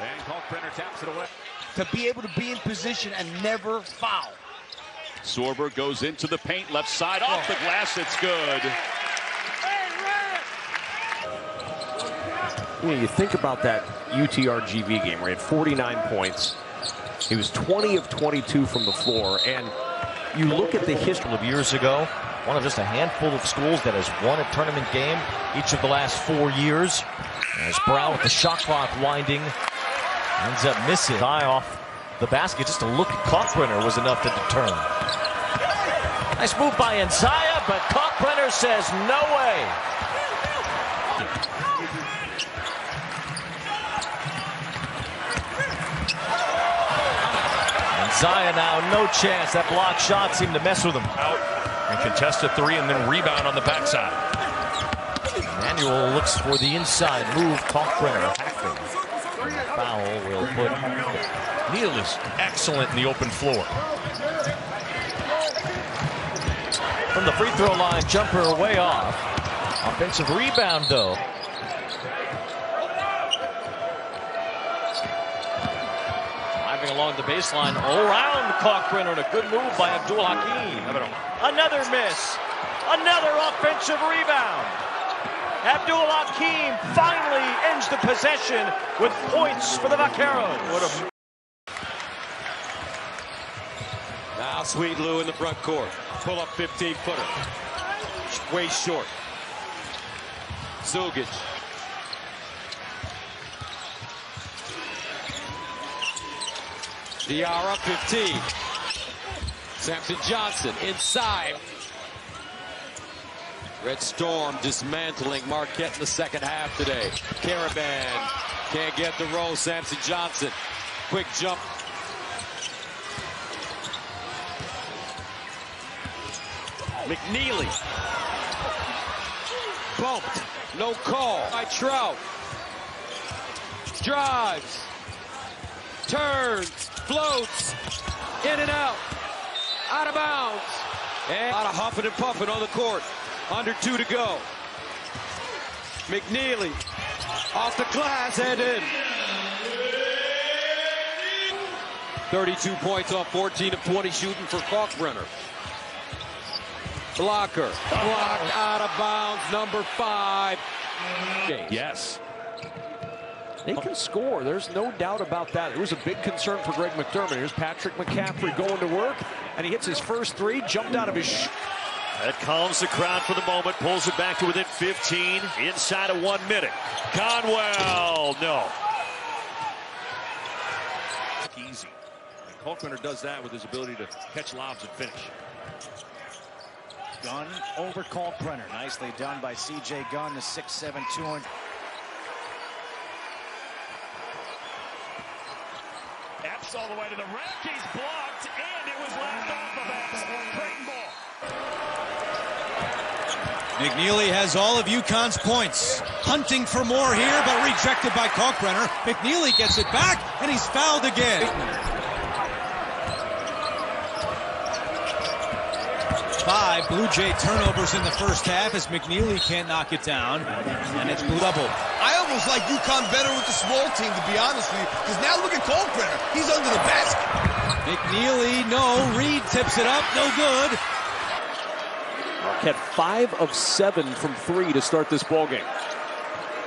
And Kalkbrenner taps it away. To be able to be in position and never foul. Sorber goes into the paint, left side, off the glass, it's good. You think about that UTRGV game where he had 49 points. He was 20 of 22 from the floor, and You look at the history of years ago, one of just a handful of schools that has won a tournament game each of the last 4 years. As Brown with the shot clock winding, ends up missing. Eye off the basket. Just a look at Kalkbrenner was enough to deter him. Nice move by Nzaya, but Kalkbrenner says no way. Nzaya now, no chance. That block shot seemed to mess with him. Out and contest a three and then rebound on the backside. Manuel looks for the inside move. Kalkbrenner hacking. Foul will put. Neal is excellent in the open floor. From the free throw line, jumper way off. Offensive rebound though. Driving along the baseline, all around Kalkbrenner, and a good move by Abdul Hakim. Another miss. Another offensive rebound. Abdul Hakim finally ends the possession with points for the Vaqueros. Now Sweet Lou in the front court. Pull up 15-footer. Way short. Zugic. Diarra 15. Samson Johnson inside. Red Storm dismantling Marquette in the second half today. Caravan can't get the roll. Samson Johnson. Quick jump. McNeely. Bumped. No call by Trout. Drives. Turns. Floats. In and out. Out of bounds. And a lot of huffing and puffing on the court. Under 2 to go. McNeely off the glass and in. 32 points off 14 of 20 shooting for Kalkbrenner. Blocker. Blocked out of bounds. Number 5. Yes. They can score. There's no doubt about that. It was a big concern for Greg McDermott. Here's Patrick McCaffrey going to work, and he hits his first three. Jumped out of his. That calms the crowd for the moment. Pulls it back to within 15. Inside of 1 minute. Conwell. No. Easy. And Kalkbrenner does that with his ability to catch lobs and finish. Gunn over Kalkbrenner. Nicely done by C.J. Gunn, the 6'7", 200. Epps all the way to the rack. He's blocked, and it was laughed off of Epps. Creighton ball. McNeely has all of UConn's points. Hunting for more here, but rejected by Kalkbrenner. McNeely gets it back, and he's fouled again. 5 Blue Jay turnovers in the first half as McNeely can't knock it down, and it's double. I almost like UConn better with the small team, to be honest with you, because now look at Kalkbrenner. He's under the basket. McNeely, no. Reed tips it up, no good. Marquette 5 of 7 from 3 to start this ballgame.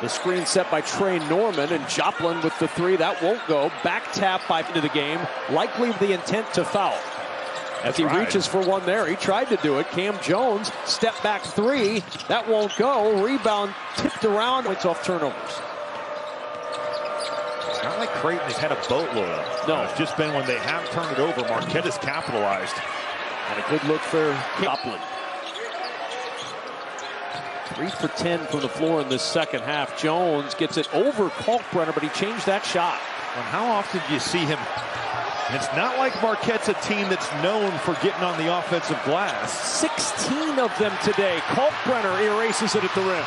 The screen set by Trey Norman, and Joplin with the 3. That won't go. Back tap by into the game, likely with the intent to foul. As he reaches for one there, he tried to do it. Cam Jones, step back 3. That won't go. Rebound tipped around. It's off turnovers. It's not like Creighton has had a boatload of it. No. It's just been when they have turned it over, Marquette has capitalized. And a good look for Joplin. 3 for 10 from the floor in this second half. Jones gets it over Kalkbrenner, but he changed that shot. And how often do you see him? It's not like Marquette's a team that's known for getting on the offensive glass. 16 of them today. Kalkbrenner erases it at the rim.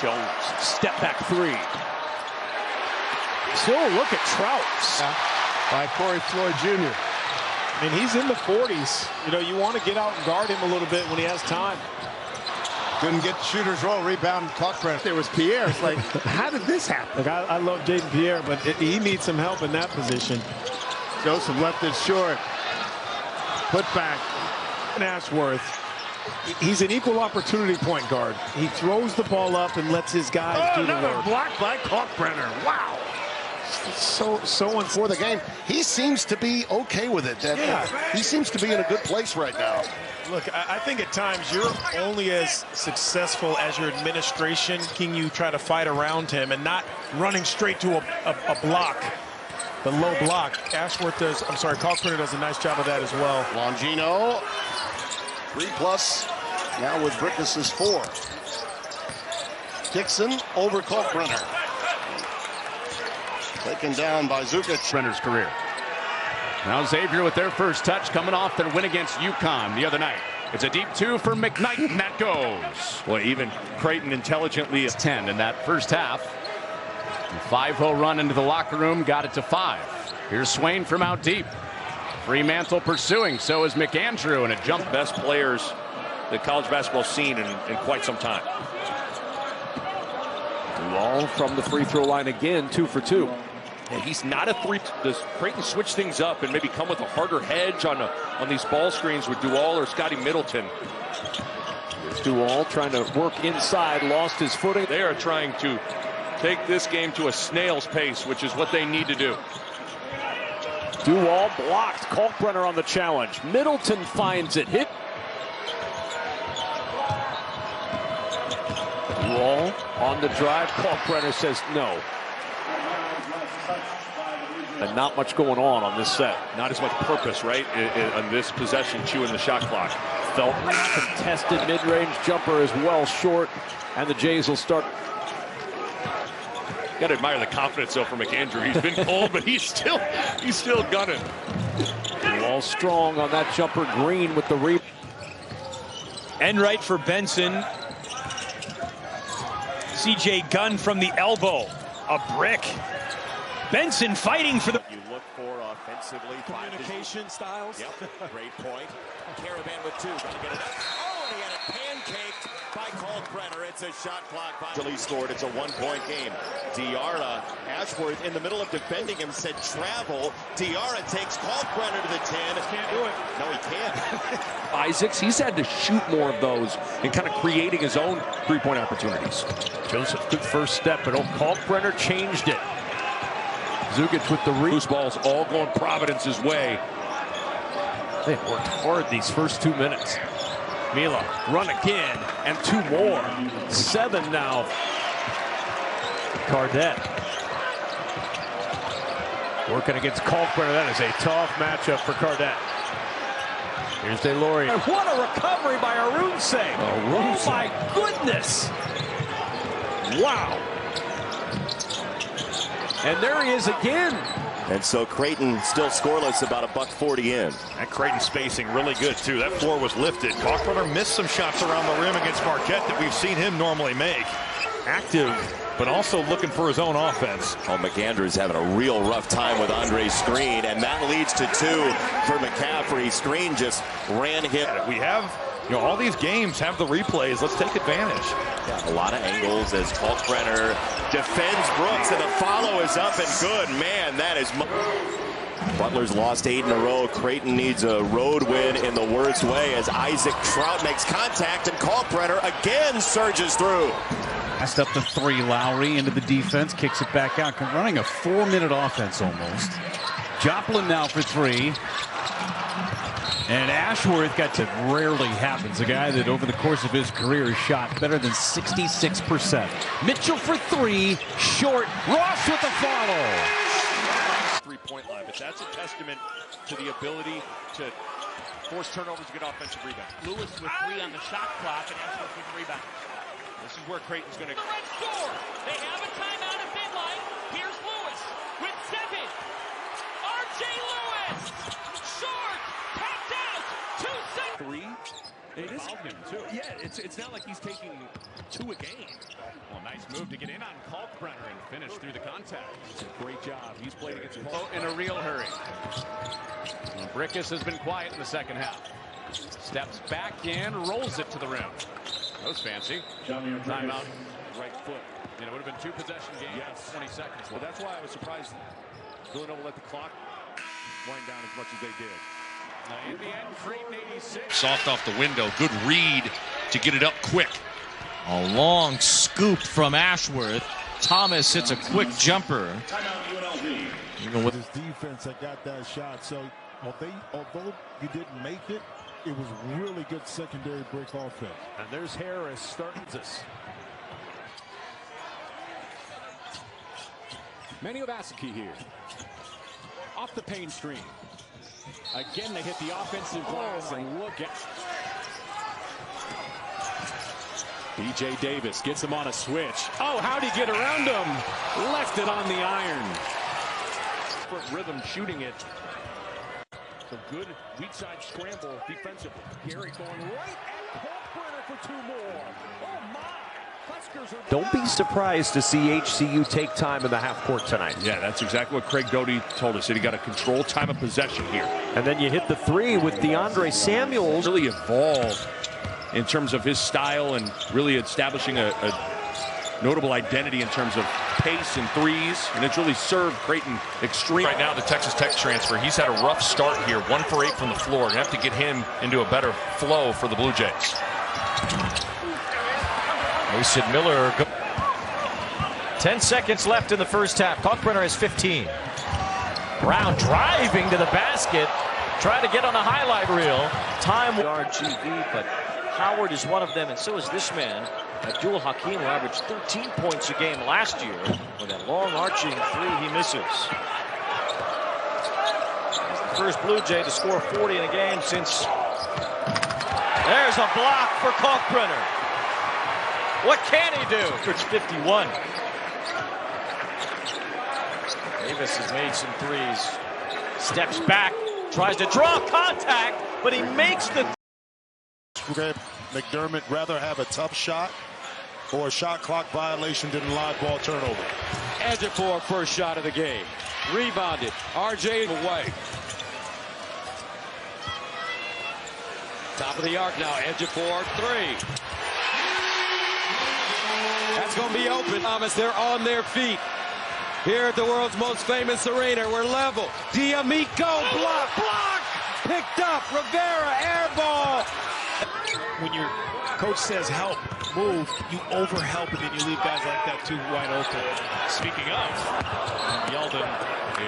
Jones, step back 3. Still look at Trout. By Corey Floyd Jr. I mean, he's in the 40s. You know, you want to get out and guard him a little bit when he has time. Couldn't get shooter's roll. Rebound, Kalkbrenner. There was Pierre. It's like, how did this happen? Look, I love Jaden Pierre, but he needs some help in that position. Joseph left it short. Put back. Ashworth, he's an equal opportunity point guard. He throws the ball up and lets his guys do the work. Another block by Kalkbrenner. Wow. So for the game, he seems to be okay with it. He seems to be in a good place right now. Look, I think at times you're only as successful as your administration. Can you try to fight around him and not running straight to a block, the low block? Kalkbrenner does a nice job of that as well. Longino, 3+, now with Brickus' 4. Dixon over Kalkbrenner. Taken down by Zukic. Brenner's career. Now Xavier with their first touch coming off their win against UConn the other night. It's a deep 2 for McKnight, and that goes. Well, even Creighton intelligently is 10 in that first half. 5-0 run into the locker room, got it to 5. Here's Swain from out deep. Fremantle pursuing, so is McAndrew, and a jump. best players that college basketball's seen in quite some time. Duval from the free throw line again, 2 for 2. And he's not a three. Does Creighton switch things up and maybe come with a harder hedge on these ball screens with Duval or Scotty Middleton? Here's Duval trying to work inside, lost his footing. They are trying to take this game to a snail's pace, which is what they need to do. Duval blocked. Kalkbrenner on the challenge. Middleton finds it. Hit. Duval on the drive. Kalkbrenner says no. And not much going on this set. Not as much purpose, right, on this possession, chewing the shot clock. Felton contested mid-range jumper is well short, and the Jays will start. Got to admire the confidence, though, for McAndrew. He's been cold, but he's still gunning. All strong on that jumper. Green with the rebound. End right for Benson. CJ Gunn from the elbow. A brick. Benson fighting for the... You look for offensively. Communication styles. Yep, great point. Caravan with 2. Gonna get it up. Oh, and he had it pancaked by Kalkbrenner. It's a shot clock. He scored. It's a 1-point game. Diarra, Ashworth in the middle of defending him said travel. Diarra takes Kalkbrenner to the 10. Can't do it. No, he can't. Isaacs, he's had to shoot more of those and kind of creating his own three-point opportunities. Joseph, good first step, but Kalkbrenner changed it. Zukic with the loose balls all going Providence's way. They've worked hard these first 2 minutes. Mila run again and 2 more. 7 now. Cardette working against Kalkbrenner. That is a tough matchup for Cardette. Here's DeLorean. And what a recovery by Arunse. Oh my goodness. Wow. And there he is again. And so Creighton still scoreless, about $1:40 in. That Creighton spacing really good, too. That floor was lifted. Kalkbrenner missed some shots around the rim against Marquette that we've seen him normally make. Active, but also looking for his own offense. Oh, McAndrew's having a real rough time with Andre's screen, and that leads to 2 for McCaffrey. Screen just ran him. We have, all these games have the replays. Let's take advantage. Yeah, a lot of angles as Kalkbrenner defends Brooks, and the follow is up and good. Man, that is... Butler's lost 8 in a row. Creighton needs a road win in the worst way as Isaac Trout makes contact, and Kalkbrenner again surges through. Passed up to 3. Lowry into the defense, kicks it back out. Running a 4-minute offense almost. Joplin now for 3. And Ashworth got to rarely happens. A guy that over the course of his career shot better than 66%. Mitchell for 3, short. Ross with the follow. 3-point line, but that's a testament to the ability to force turnovers to get offensive rebound. Lewis with 3 on the shot clock, and Ashworth with the rebound. This is where Creighton's going to... The red score. They have a timeout at midline. Here's Lewis with 7. R.J. Lewis. Short. Tapped out. 2 seconds. 3. It is him too. Yeah, it's not like he's taking 2 a game. Well, nice move to get in on Kalkbrenner and finish through the contact. It's a great job. He's played against Paul in a real hurry. Brickus has been quiet in the second half. Steps back in, rolls it to the rim. That was fancy. Timeout. Right foot. It would have been 2 possession game. Yes. 20 seconds. Well, that's why I was surprised Villanova let the clock wind down as much as they did. In the end, Creighton 86. Soft off the window. Good read to get it up quick. A long scoop from Ashworth. Thomas hits a quick jumper. Even with his defense that got that shot. So although he didn't make it, it was really good secondary break offense. And there's Harris starting this. Manny Obaseki here. Off the Payne screen. Again, they hit the offensive glass, and look at B.J. Davis gets him on a switch. Oh, how'd he get around him? Left it on the iron. rhythm shooting it. So good weak side scramble defensively. Gary going right at Kalkbrenner for 2 more. Oh my! Huskers are Don't be surprised to see HCU take time in the half court tonight. Yeah, that's exactly what Craig Doty told us. That he got to control time of possession here. And then you hit the 3 with DeAndre Samuels. Really evolved in terms of his style and really establishing a notable identity in terms of pace and threes, and it's really served Creighton extreme. Right now, the Texas Tech transfer, he's had a rough start here. 1 for 8 from the floor. Gonna have to get him into a better flow for the Blue Jays. Mason Miller. 10 seconds left in the first half. Kalkbrenner has 15. Brown driving to the basket. Trying to get on the highlight reel. Time. RGV, but Howard is one of them, and so is this man. Abdul Hakim, who averaged 13 points a game last year, with that long arching 3 he misses. He's the first Blue Jay to score 40 in a game since. There's a block for Kalkbrenner. What can he do? It's 51. Davis has made some threes. Steps back, tries to draw contact, but he makes the. McDermott rather have a tough shot or a shot clock violation than a live ball turnover. Ejiofor, first shot of the game. Rebounded. RJ away. Top of the arc now. Ejiofor, 3. That's going to be open. Thomas, they're on their feet. Here at the world's most famous arena. We're level. D'Amico, block. Picked up. Rivera, air ball. When your coach says help, move, you overhelp, and then you leave guys like that too wide open. Speaking of, Yeldon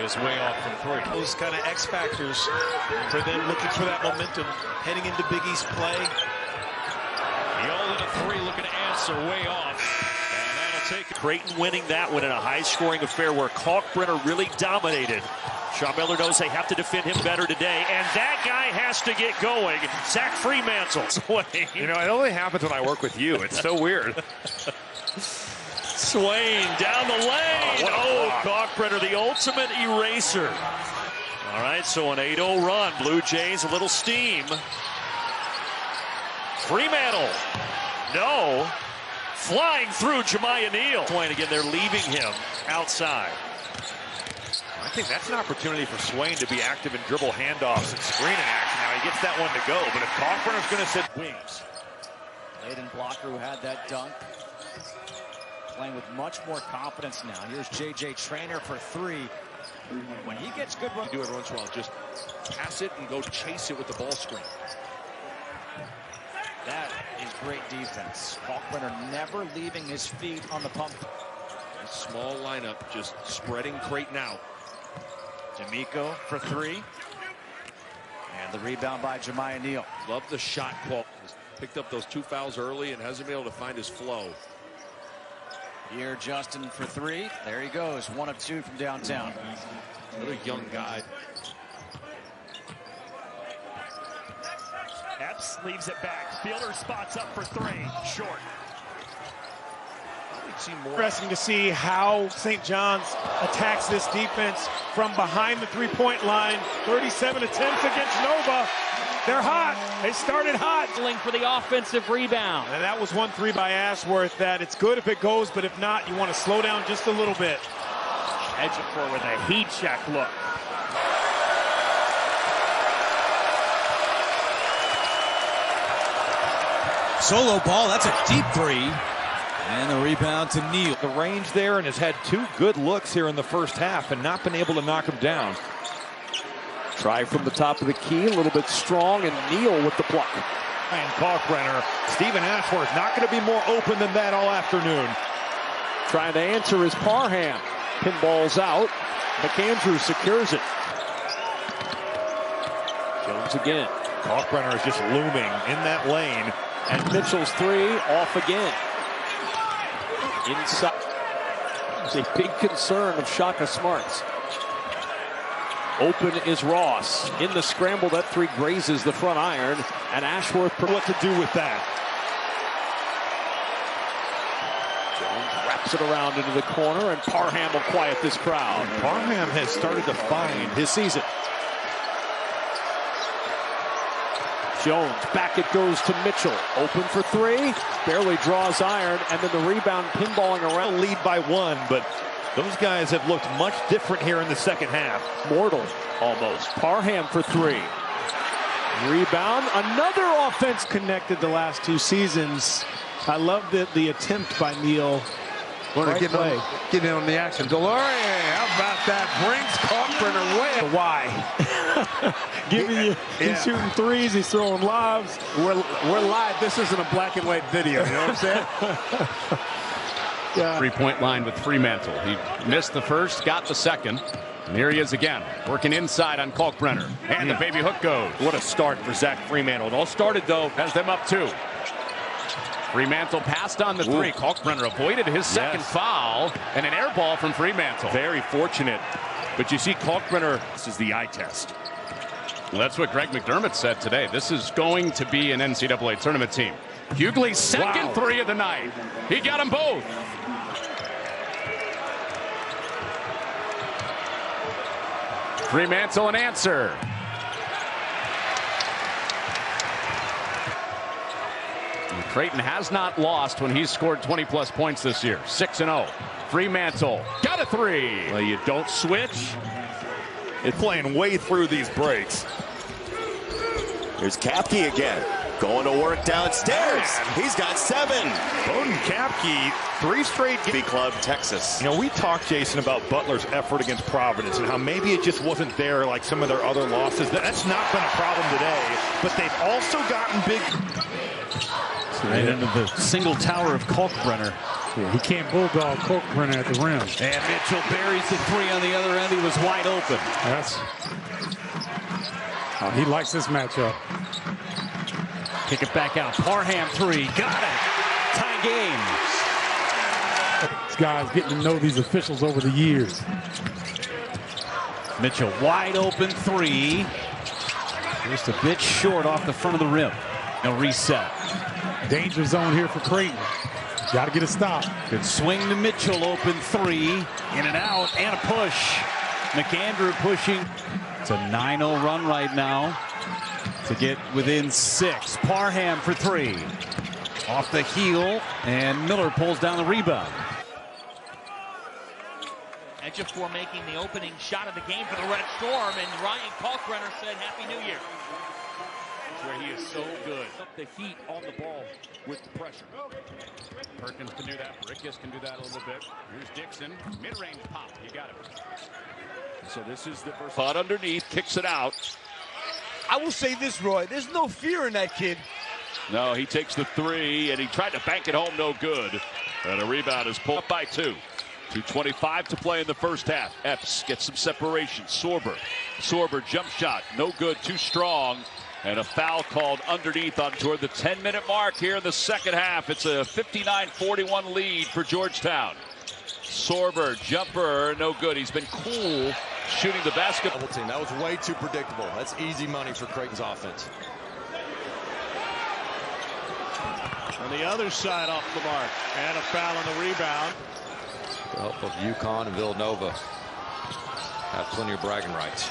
is way off from 3. Those kind of X factors for them looking for that momentum heading into Big East play. Yeldon a 3 looking to answer, way off. And that'll take Creighton winning that one in a high-scoring affair where Kalkbrenner really dominated. Sean Miller knows they have to defend him better today, and that guy has to get going. Zach Fremantle. You know, it only happens when I work with you. It's so weird. Swain down the lane. Kalkbrenner, the ultimate eraser. All right, so an 8-0 run. Blue Jays, a little steam. Fremantle. No. Flying through Jemiah Neal. Swain again, they're leaving him outside. I think that's an opportunity for Swain to be active in dribble handoffs and screening action. Now he gets that one to go, but if Kalkbrenner's going to sit wings. Layden Blocker, who had that dunk, playing with much more confidence now. Here's J.J. Traynor for 3. When he gets good run, you do every once in a while, just pass it and go chase it with the ball screen. That is great defense. Kalkbrenner never leaving his feet on the pump. A small lineup, just spreading Creighton out. D'Amico for 3. And the rebound by Jemiah Neal. Love the shot quality. Picked up those 2 fouls early and hasn't been able to find his flow. Here, Justin for 3. There he goes. 1 of 2 from downtown. Another young guy. Epps leaves it back. Fielder spots up for 3. Short. Interesting to see how St. John's attacks this defense from behind the three-point line. 37 attempts against Nova. They're hot. They started hot. For the offensive rebound. And that was 1 3 by Ashworth. That it's good if it goes, but if not, you want to slow down just a little bit. Ejiofor with a heat check look. Solo ball, that's a deep 3. And the rebound to Neal. The range there, and has had 2 good looks here in the first half and not been able to knock him down. Try from the top of the key, a little bit strong, and Neal with the block. And Kalkbrenner, Stephen Ashworth not going to be more open than that all afternoon. Trying to answer is Parham. Pinballs out. McAndrews secures it. Jones again. Kalkbrenner is just looming in that lane. And Mitchell's 3 off again. Inside. It's a big concern of Shaka Smart's. Open is Ross. In the scramble, that 3 grazes the front iron. And Ashworth, what to do with that? Jones Slaps it around into the corner, and Parham will quiet this crowd. Parham has started to find his season. Jones, back it goes to Mitchell. Open for three. Barely draws iron, and then the rebound pinballing around. Lead by one, but those guys have looked much different here in the second half. Mortal, almost. Parham for three. Rebound. Another offense connected the last 2 seasons. I love the attempt by Neal. Right get in on the action. Delorier, how about that? Brings Kalkbrenner away. Why? He's shooting threes, he's throwing lobs. We're live. This isn't a black and white video, you know what I'm saying? Yeah. 3-point line with Fremantle. He missed the first, got the second. And here he is again, working inside on Kalkbrenner. And the baby hook goes. What a start for Zach Fremantle. It all started, though, has them up 2. Fremantle passed on the three. Kalkbrenner avoided his second foul, and an air ball from Fremantle. Very fortunate. But you see Kalkbrenner, this is the eye test. Well, that's what Greg McDermott said today. This is going to be an NCAA tournament team. Hughley's second three of the night. He got them both. Fremantle an answer. And Creighton has not lost when he's scored 20-plus points this year. 6-0. Fremantle got a three. Well, you don't switch. It's playing way through these breaks. Here's Kapke again. Going to work downstairs. He's got 7. Bowden Kapke, 3 straight Big Club, Texas. You know, we talked, Jason, about Butler's effort against Providence and how maybe it just wasn't there like some of their other losses. That's not been a problem today, but they've also gotten big. Right into the single tower of Kalkbrenner. Yeah, he can't bulldog Kalkbrenner at the rim. And Mitchell buries the three on the other end. He was wide open. He likes this matchup. Kick it back out. Parham three. Got it. Tie game. This guy's getting to know these officials over the years. Mitchell wide open three. Just a bit short off the front of the rim. No reset. Danger zone here for Creighton. Got to get a stop. Good swing to Mitchell. Open three. In and out. And a push. McAndrew pushing. It's a 9-0 run right now to get within 6. Parham for three. Off the heel. And Miller pulls down the rebound. Ejiofor making the opening shot of the game for the Red Storm. And Ryan Kalkbrenner said Happy New Year. Where he is so good. Up the heat on the ball with the pressure. Perkins can do that. Rickes can do that a little bit. Here's Dixon. Mid-range pop. You got it. So this is the first. Caught underneath. Kicks it out. I will say this, Roy. There's no fear in that kid. No, he takes the three, and he tried to bank it home. No good. And a rebound is pulled up by 2. 2:25 to play in the first half. Epps gets some separation. Sorber jump shot. No good. Too strong. And a foul called underneath on toward the 10-minute mark here in the second half. It's a 59-41 lead for Georgetown. Sorber, jumper, no good. He's been cool shooting the basketball. That was way too predictable. That's easy money for Creighton's offense. On the other side off the mark. And a foul on the rebound. The help of UConn and Villanova have plenty of bragging rights.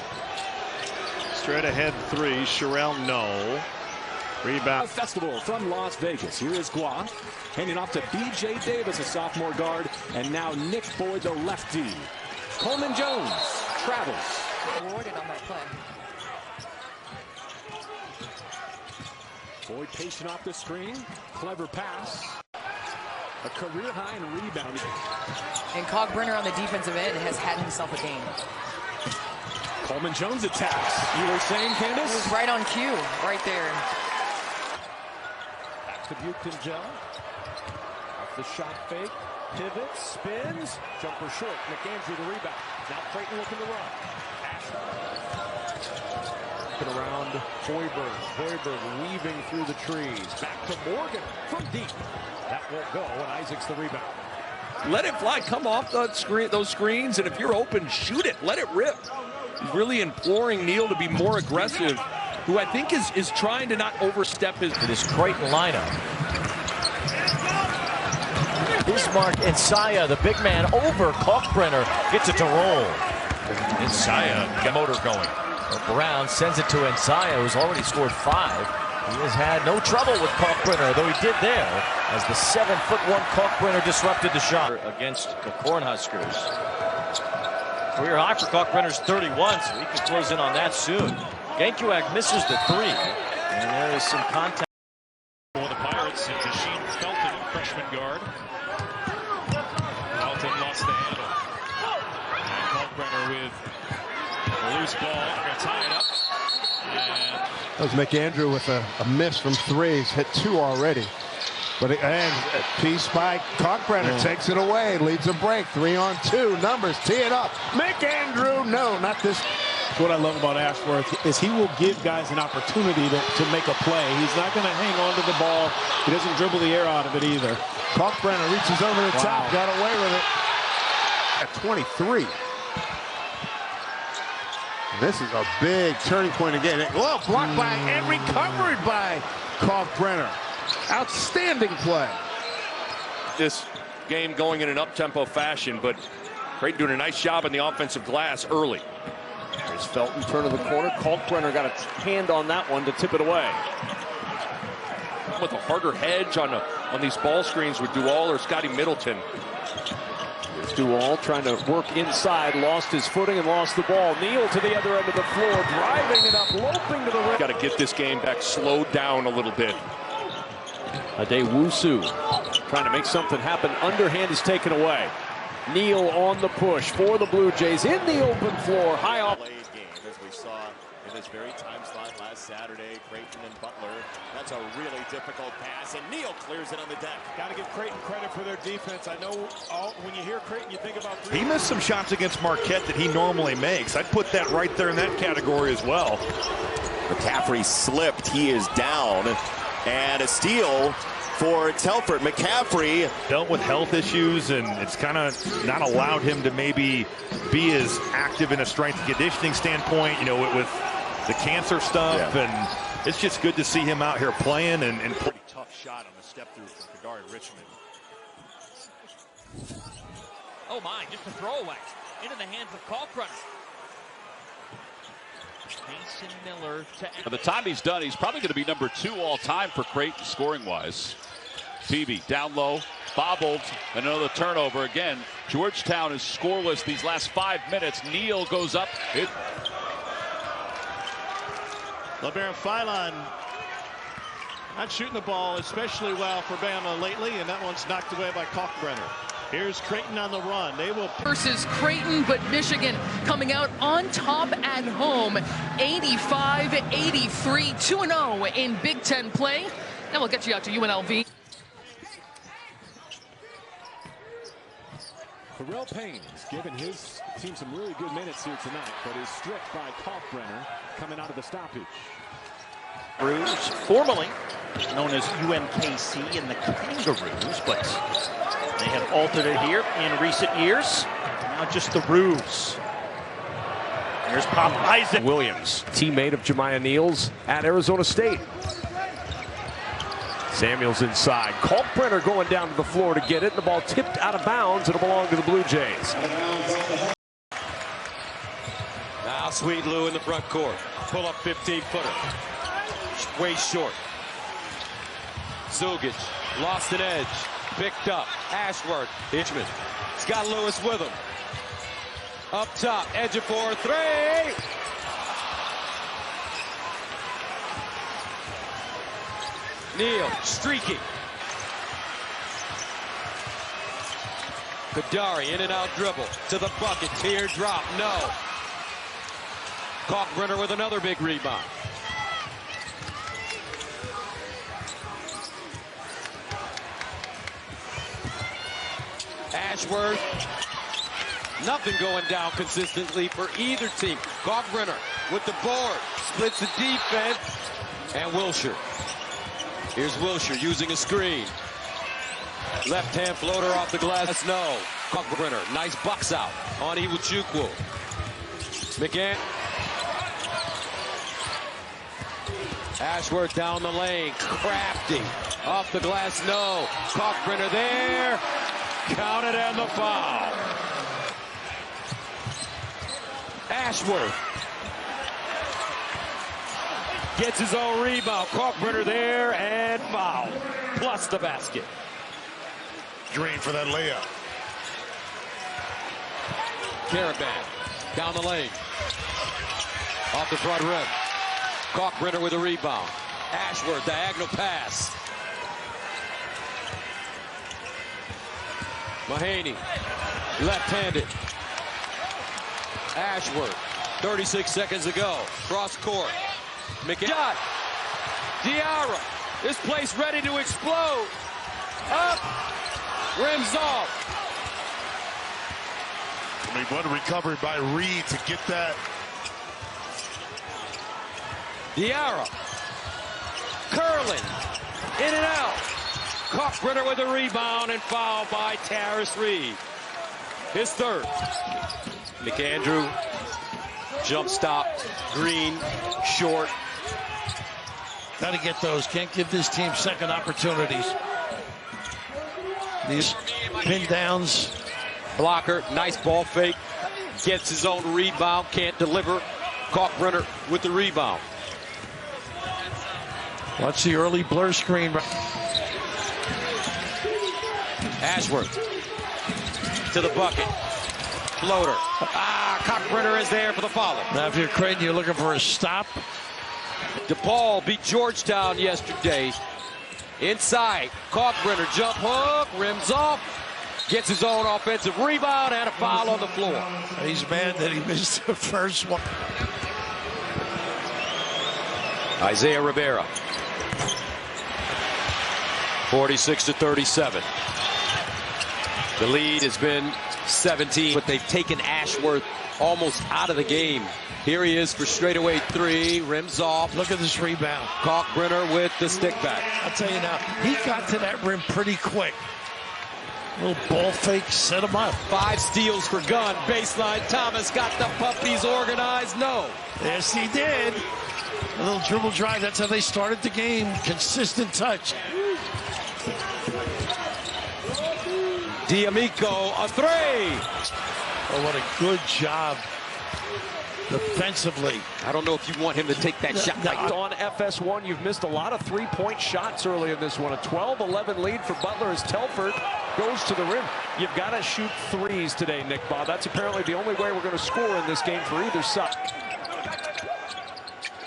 Straight ahead three. Sherrell, no. Rebound. Festival from Las Vegas. Here is Guath. Handing off to B.J. Davis, a sophomore guard. And now Nick Boyd, the lefty. Coleman Jones travels. Awarded on that play. Boyd patient off the screen. Clever pass. A career high in rebounding. And Kalkbrenner on the defensive end has had himself a game. Coleman Jones attacks. You were saying, Candace? It was right on cue, right there. Back to Buchton-Gel. Off the shot fake. Pivot, spins. Jumper short. McAndrew the rebound. Now Creighton looking to run. Looking around Hoiberg. Hoiberg weaving through the trees. Back to Morgan from deep. That won't go, and Isaac's the rebound. Let it fly. Come off the screen, those screens, and if you're open, shoot it. Let it rip. He's really imploring Neal to be more aggressive, who I think is trying to not overstep his. This Creighton lineup. Bismarck Ensaya, the big man, over Kalkbrenner, gets it to roll. Ensaya got motor going. Brown sends it to Ensaya, who's already scored 5. He has had no trouble with Kalkbrenner, though he did there, as the 7'1" Kalkbrenner disrupted the shot against the Cornhuskers. Career high for Kalkbrenner's 31, so he can close in on that soon. Gankuak misses the 3, and there is some contact. For the Pirates, and Jasheen Felton, freshman guard. Felton lost the handle. And Kalkbrenner with a loose ball, going to tie it up. And that was McAndrew with a miss from 3. He's hit 2 already. But and piece by Kalkbrenner takes it away, leads a break. 3-on-2, numbers, tee it up. McAndrew, no, not this. What I love about Ashworth is he will give guys an opportunity to make a play. He's not going to hang on to the ball. He doesn't dribble the air out of it either. Kalkbrenner reaches over the top, got away with it at 23. This is a big turning point again. Well, blocked by and recovered by Kalkbrenner. Outstanding play. This game going in an up-tempo fashion, but Creighton doing a nice job in the offensive glass early. There's Felton, turn of the corner. Kalkbrenner got a hand on that one to tip it away. With a harder hedge on these ball screens with Dual or Scotty Middleton. Here's Dual trying to work inside, lost his footing and lost the ball. Neal to the other end of the floor, driving it up, loping to the rim. Got to get this game back slowed down a little bit. Adewusu trying to make something happen. Underhand is taken away. Neal on the push for the Blue Jays in the open floor. High off. Game, as we saw in this very time slot last Saturday, Creighton and Butler. That's a really difficult pass, and Neal clears it on the deck. Got to give Creighton credit for their defense. I know when you hear Creighton, you think about He missed some shots against Marquette that he normally makes. I'd put that right there in that category as well. McCaffrey slipped. He is down. And a steal for Telford. McCaffrey dealt with health issues, and it's kind of not allowed him to maybe be as active in a strength and conditioning standpoint, you know, with the cancer stuff. Yeah. And it's just good to see him out here playing and pretty tough shot on the step through from Kadari Richmond. Oh my, just a throwaway into the hands of Kalkbrenner. Mason Miller to by the time he's done, he's probably going to be number 2 all time for Creighton scoring wise. Peavy down low, bobbled, another turnover again. Georgetown is scoreless these last 5 minutes. Neal goes up. LeBaron Philon not shooting the ball especially well for Bama lately, and that one's knocked away by Kalkbrenner. Here's Creighton on the run. They will versus Creighton, but Michigan coming out on top at home, 85-83, 2-0 in Big Ten play. Now we'll get you out to UNLV. Pharrell Payne's given his team some really good minutes here tonight, but is stripped by Kalkbrenner coming out of the stoppage. Kangaroos, formerly known as UMKC and the Kangaroos, but they have altered it here in recent years. Now just the Roos. Here's Pop Isaac Williams, teammate of Jemiah Neal's at Arizona State. Samuels inside. Kalkbrenner going down to the floor to get it. The ball tipped out of bounds. It'll belong to the Blue Jays. Now Sweet Lou in the front court. Pull up 15-footer. Way short. Zugic lost an edge. Picked up. Ashworth. Hitchman. He's got Lewis with him. Up top. Edge of 4-3. Neal streaking. Kadari in and out dribble to the bucket. Teardrop. No. Kalkbrenner with another big rebound. Ashworth. Nothing going down consistently for either team. Kalkbrenner with the board. Splits the defense. And Wilshire. Here's Wilshire using a screen. Left-hand floater off the glass. No. Kalkbrenner. Nice box out on Iwuchukwu. McGann. Ashworth down the lane. Crafty. Off the glass. No. Kalkbrenner there. Counted and the foul. Ashworth gets his own rebound. Kalkbrenner there and foul. Plus the basket. Green for that layup. Caravan down the lane. Off the front rim. Kalkbrenner with a rebound. Ashworth, diagonal pass. Mahaney, left-handed. Ashworth, 36 seconds to go. Cross court. Shot. Diarra. This place ready to explode. Up. Rims off. I mean, what a recovery by Reed to get that. Diarra. Curling. In and out. Kalkbrenner with a rebound and foul by Tarris Reed. His third. McAndrew. Jump stop. Green. Short. Got to get those. Can't give this team second opportunities. These pin downs. Blocker. Nice ball fake. Gets his own rebound. Can't deliver. Kalkbrenner with the rebound. Watch the early blur screen. Ashworth to the bucket. Floater. Kalkbrenner is there for the follow. Now, if you're Creighton, you're looking for a stop. DePaul beat Georgetown yesterday. Inside. Kalkbrenner jump hook. Rims off. Gets his own offensive rebound and a foul on the floor. He's mad that he missed the first one. Isaiah Rivera. 46-37. The lead has been 17, but they've taken Ashworth almost out of the game. Here he is for straightaway three. Rims off. Look at this rebound. Kalkbrenner with the stick back. I'll tell you now, he got to that rim pretty quick. Little ball fake, set him up. 5 steals for Gunn. Baseline. Thomas got the puppies organized. No. Yes, he did. A little dribble drive. That's how they started the game. Consistent touch. D'Amico, a three. Oh, what a good job defensively. I don't know if you want him to take that shot. On FS1, you've missed a lot of three-point shots early in this one. A 12-11 lead for Butler as Telford goes to the rim. You've got to shoot threes today, Nick Bob. That's apparently the only way we're going to score in this game for either side.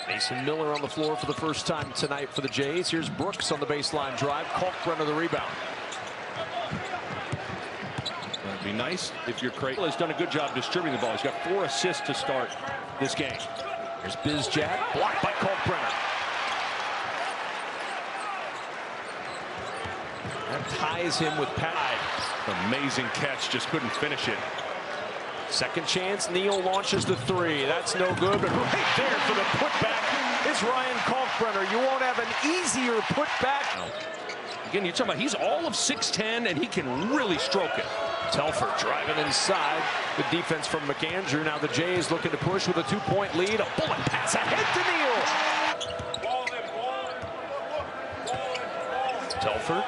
Mason Miller on the floor for the first time tonight for the Jays. Here's Brooks on the baseline drive. Kalkbrenner the rebound. It'd be nice if your Creighton has done a good job distributing the ball. He's got 4 assists to start this game. Here's Bizjack, blocked by Kalkbrenner. That ties him with Pye. Amazing catch, just couldn't finish it. Second chance, Neal launches the three. That's no good, but right there for the putback is Ryan Kalkbrenner. You won't have an easier putback. Again, you're talking about he's all of 6'10", and he can really stroke it. Telford driving inside. Good defense from McAndrew. Now the Jays looking to push with a 2-point lead. A bullet pass ahead to Neal. Telford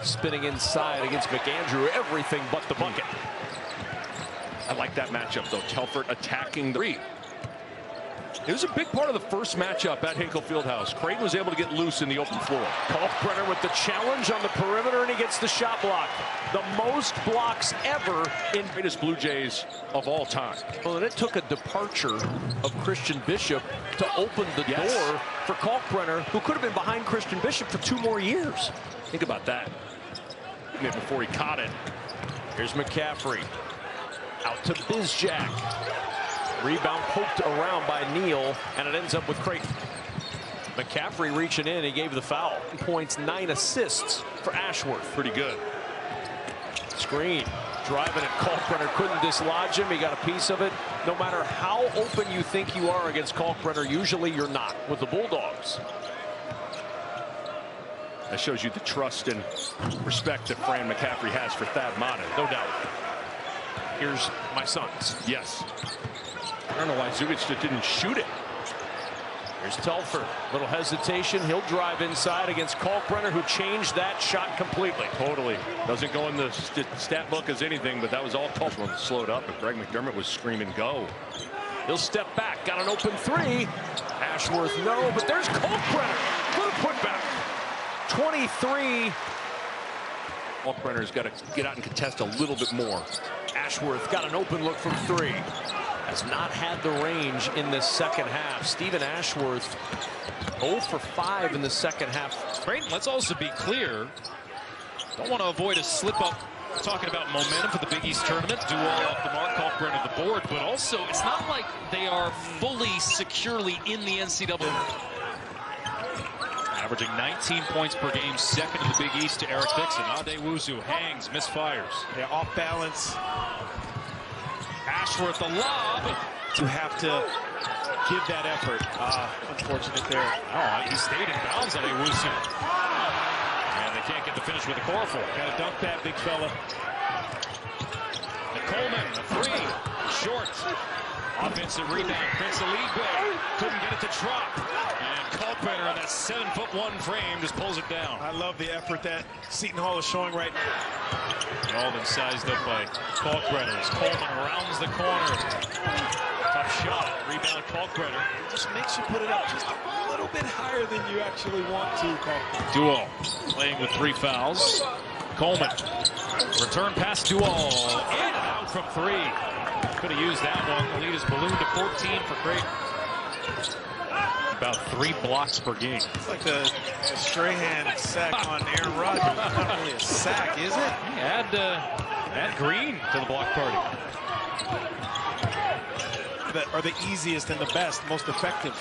spinning inside against McAndrew. Everything but the bucket. I like that matchup, though. Telford attacking the three. It was a big part of the first matchup at Hinkle Fieldhouse. Creighton was able to get loose in the open floor. Kalkbrenner with the challenge on the perimeter, and he gets the shot block. The most blocks ever in greatest Blue Jays of all time. Well, and it took a departure of Christian Bishop to open the door for Kalkbrenner, who could have been behind Christian Bishop for 2 more years. Think about that. Before he caught it. Here's McCaffrey. Out to Bizjack. Rebound poked around by Neal, and it ends up with Creighton. McCaffrey reaching in, he gave the foul. 10 points, 9 assists for Ashworth. Pretty good. Screen. Driving it. Kalkbrenner couldn't dislodge him. He got a piece of it. No matter how open you think you are against Kalkbrenner, usually you're not with the Bulldogs. That shows you the trust and respect that Fran McCaffrey has for Thad Matta, no doubt. Here's my sons. Yes. I don't know why Zugic didn't shoot it. Here's Telfer. Little hesitation. He'll drive inside against Kalkbrenner, who changed that shot completely. Totally. Doesn't go in the stat book as anything, but that was all Kalkbrenner slowed up, and Greg McDermott was screaming, go. He'll step back. Got an open three. Ashworth, no, but there's Kalkbrenner. Good putback. 23. Kalkbrenner's got to get out and contest a little bit more. Ashworth got an open look from three. Has not had the range in this second half. Stephen Ashworth 0 for 5 in the second half. Creighton, let's also be clear. Don't want to avoid a slip up talking about momentum for the Big East tournament. Duval off the mark, Kalkbrenner the board, but also it's not like they are fully securely in the NCAA. Averaging 19 points per game, second in the Big East to Eric Dixon. Adewuzu hangs, misfires. Yeah, off balance. Ashworth the lob. To have to give that effort. Unfortunate there. Oh, he stayed in bounds on Adewuzu. And they can't get the finish with the Corfu. Got to dunk that, big fella. And Coleman, a three. Short. Offensive rebound. Prince Aligwe couldn't get it to drop. And Kalkbrenner on that 7'1" frame just pulls it down. I love the effort that Seton Hall is showing right now. And all been sized up by Kalkbrenner as Coleman rounds the corner. Tough shot. Rebound Kalkbrenner. Just makes you put it up just a little bit higher than you actually want to, Kalkbrenner. Duval playing with 3 fouls. Coleman. Return pass Duval. In and out from 3. Could have used that one. The lead is ballooned to 14 for Creighton. About 3 blocks per game. It's like the Strahan sack on Aaron Rodgers. It's not really a sack, is it? Add Green to the block party. That are the easiest and the best, most effective.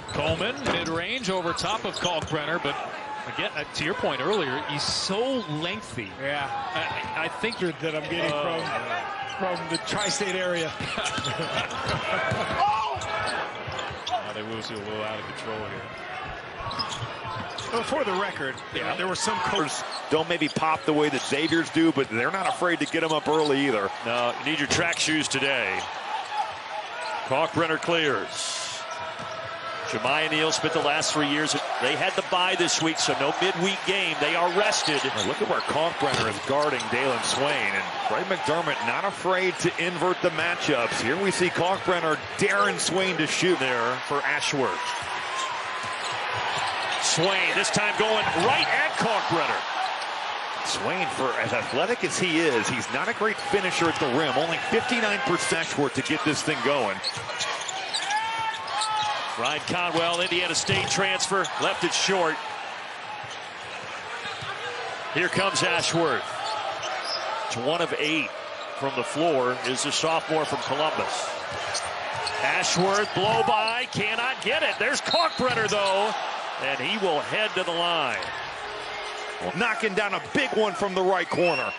Coleman, mid-range over top of Kalkbrenner, but again, to your point earlier, he's so lengthy. Yeah, I think that I'm getting from the tri-state area. Adewuzu a little out of control here. Well, for the record, there were some coaches don't maybe pop the way that Xavier's do, but they're not afraid to get them up early either. No, you need your track shoes today. Kalkbrenner clears. Jemiah Neal spent the last 3 years. They had the bye this week, so no midweek game. They are rested. Look at where Kalkbrenner is guarding Dalen Swain, and Greg McDermott not afraid to invert the matchups. Here we see Kalkbrenner daring Swain to shoot there for Ashworth. Swain this time going right at Kalkbrenner. Swain, for as athletic as he is, he's not a great finisher at the rim. Only 59% Ashworth to get this thing going. Ryan Conwell, Indiana State transfer, left it short. Here comes Ashworth. It's 1 of 8 from the floor. Is the sophomore from Columbus. Ashworth blow by, cannot get it. There's Kalkbrenner though, and he will head to the line. Well, knocking down a big one from the right corner.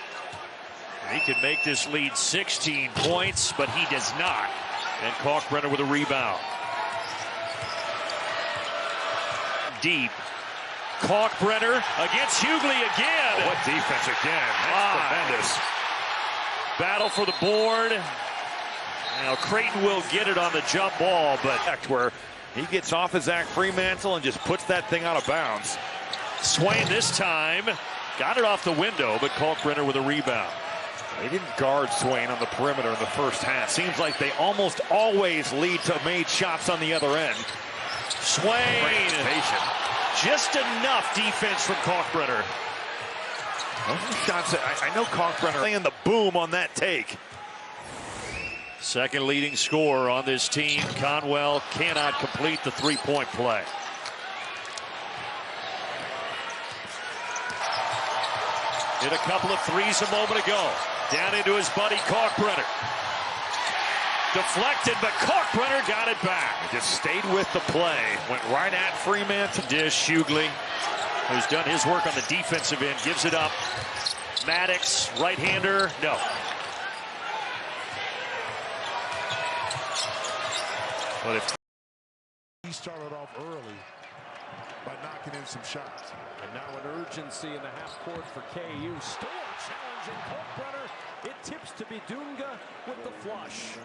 He could make this lead 16 points, but he does not. And Kalkbrenner with a rebound. Deep. Kalkbrenner against Hughley again. What defense again. That's tremendous. Battle for the board. Now Creighton will get it on the jump ball, but where he gets off of Zach Fremantle and just puts that thing out of bounds. Swain this time got it off the window, but Kalkbrenner with a rebound. They didn't guard Swain on the perimeter in the first half. Seems like they almost always lead to made shots on the other end. Swain, just enough defense from Kalkbrenner. Those shots, I know Kalkbrenner laying the boom on that take. Second leading scorer on this team. Conwell cannot complete the three-point play. Hit a couple of threes a moment ago. Down into his buddy Kalkbrenner. Deflected, but Kalkbrenner got it back. He just stayed with the play. Went right at Fremantle. Dish Hughley, who's done his work on the defensive end, gives it up. Maddox, right-hander, no. But if he started off early by knocking in some shots. And now an urgency in the half court for KU. Still challenging Kalkbrenner. It tips to Bidunga with the flush.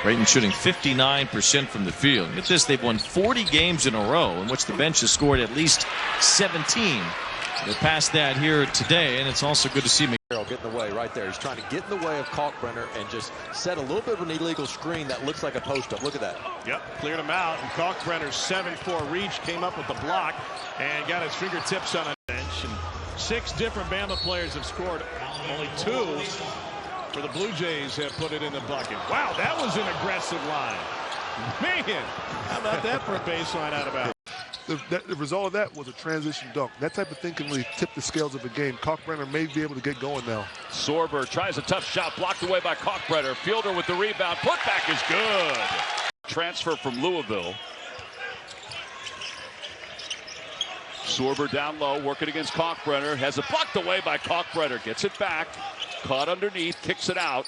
Creighton shooting 59% from the field. Look at this, they've won 40 games in a row in which the bench has scored at least 17. They passed that here today, and it's also good to see Get in the way right there. He's trying to get in the way of Kalkbrenner and just set a little bit of an illegal screen that looks like a post-up. Look at that. Yep, cleared him out, and Kalkbrenner's 7-4 reach came up with the block and got his fingertips on a bench. And 6 different Bama players have scored. Only 2 for the Blue Jays have put it in the bucket. Wow, that was an aggressive line. Man, how about that for a baseline out of bounds? The result of that was a transition dunk. That type of thing can really tip the scales of a game. Kalkbrenner may be able to get going now. Sorber tries a tough shot, blocked away by Kalkbrenner. Fielder with the rebound. Putback is good. Transfer from Louisville. Sorber down low, working against Kalkbrenner. Has it blocked away by Kalkbrenner. Gets it back. Caught underneath, kicks it out.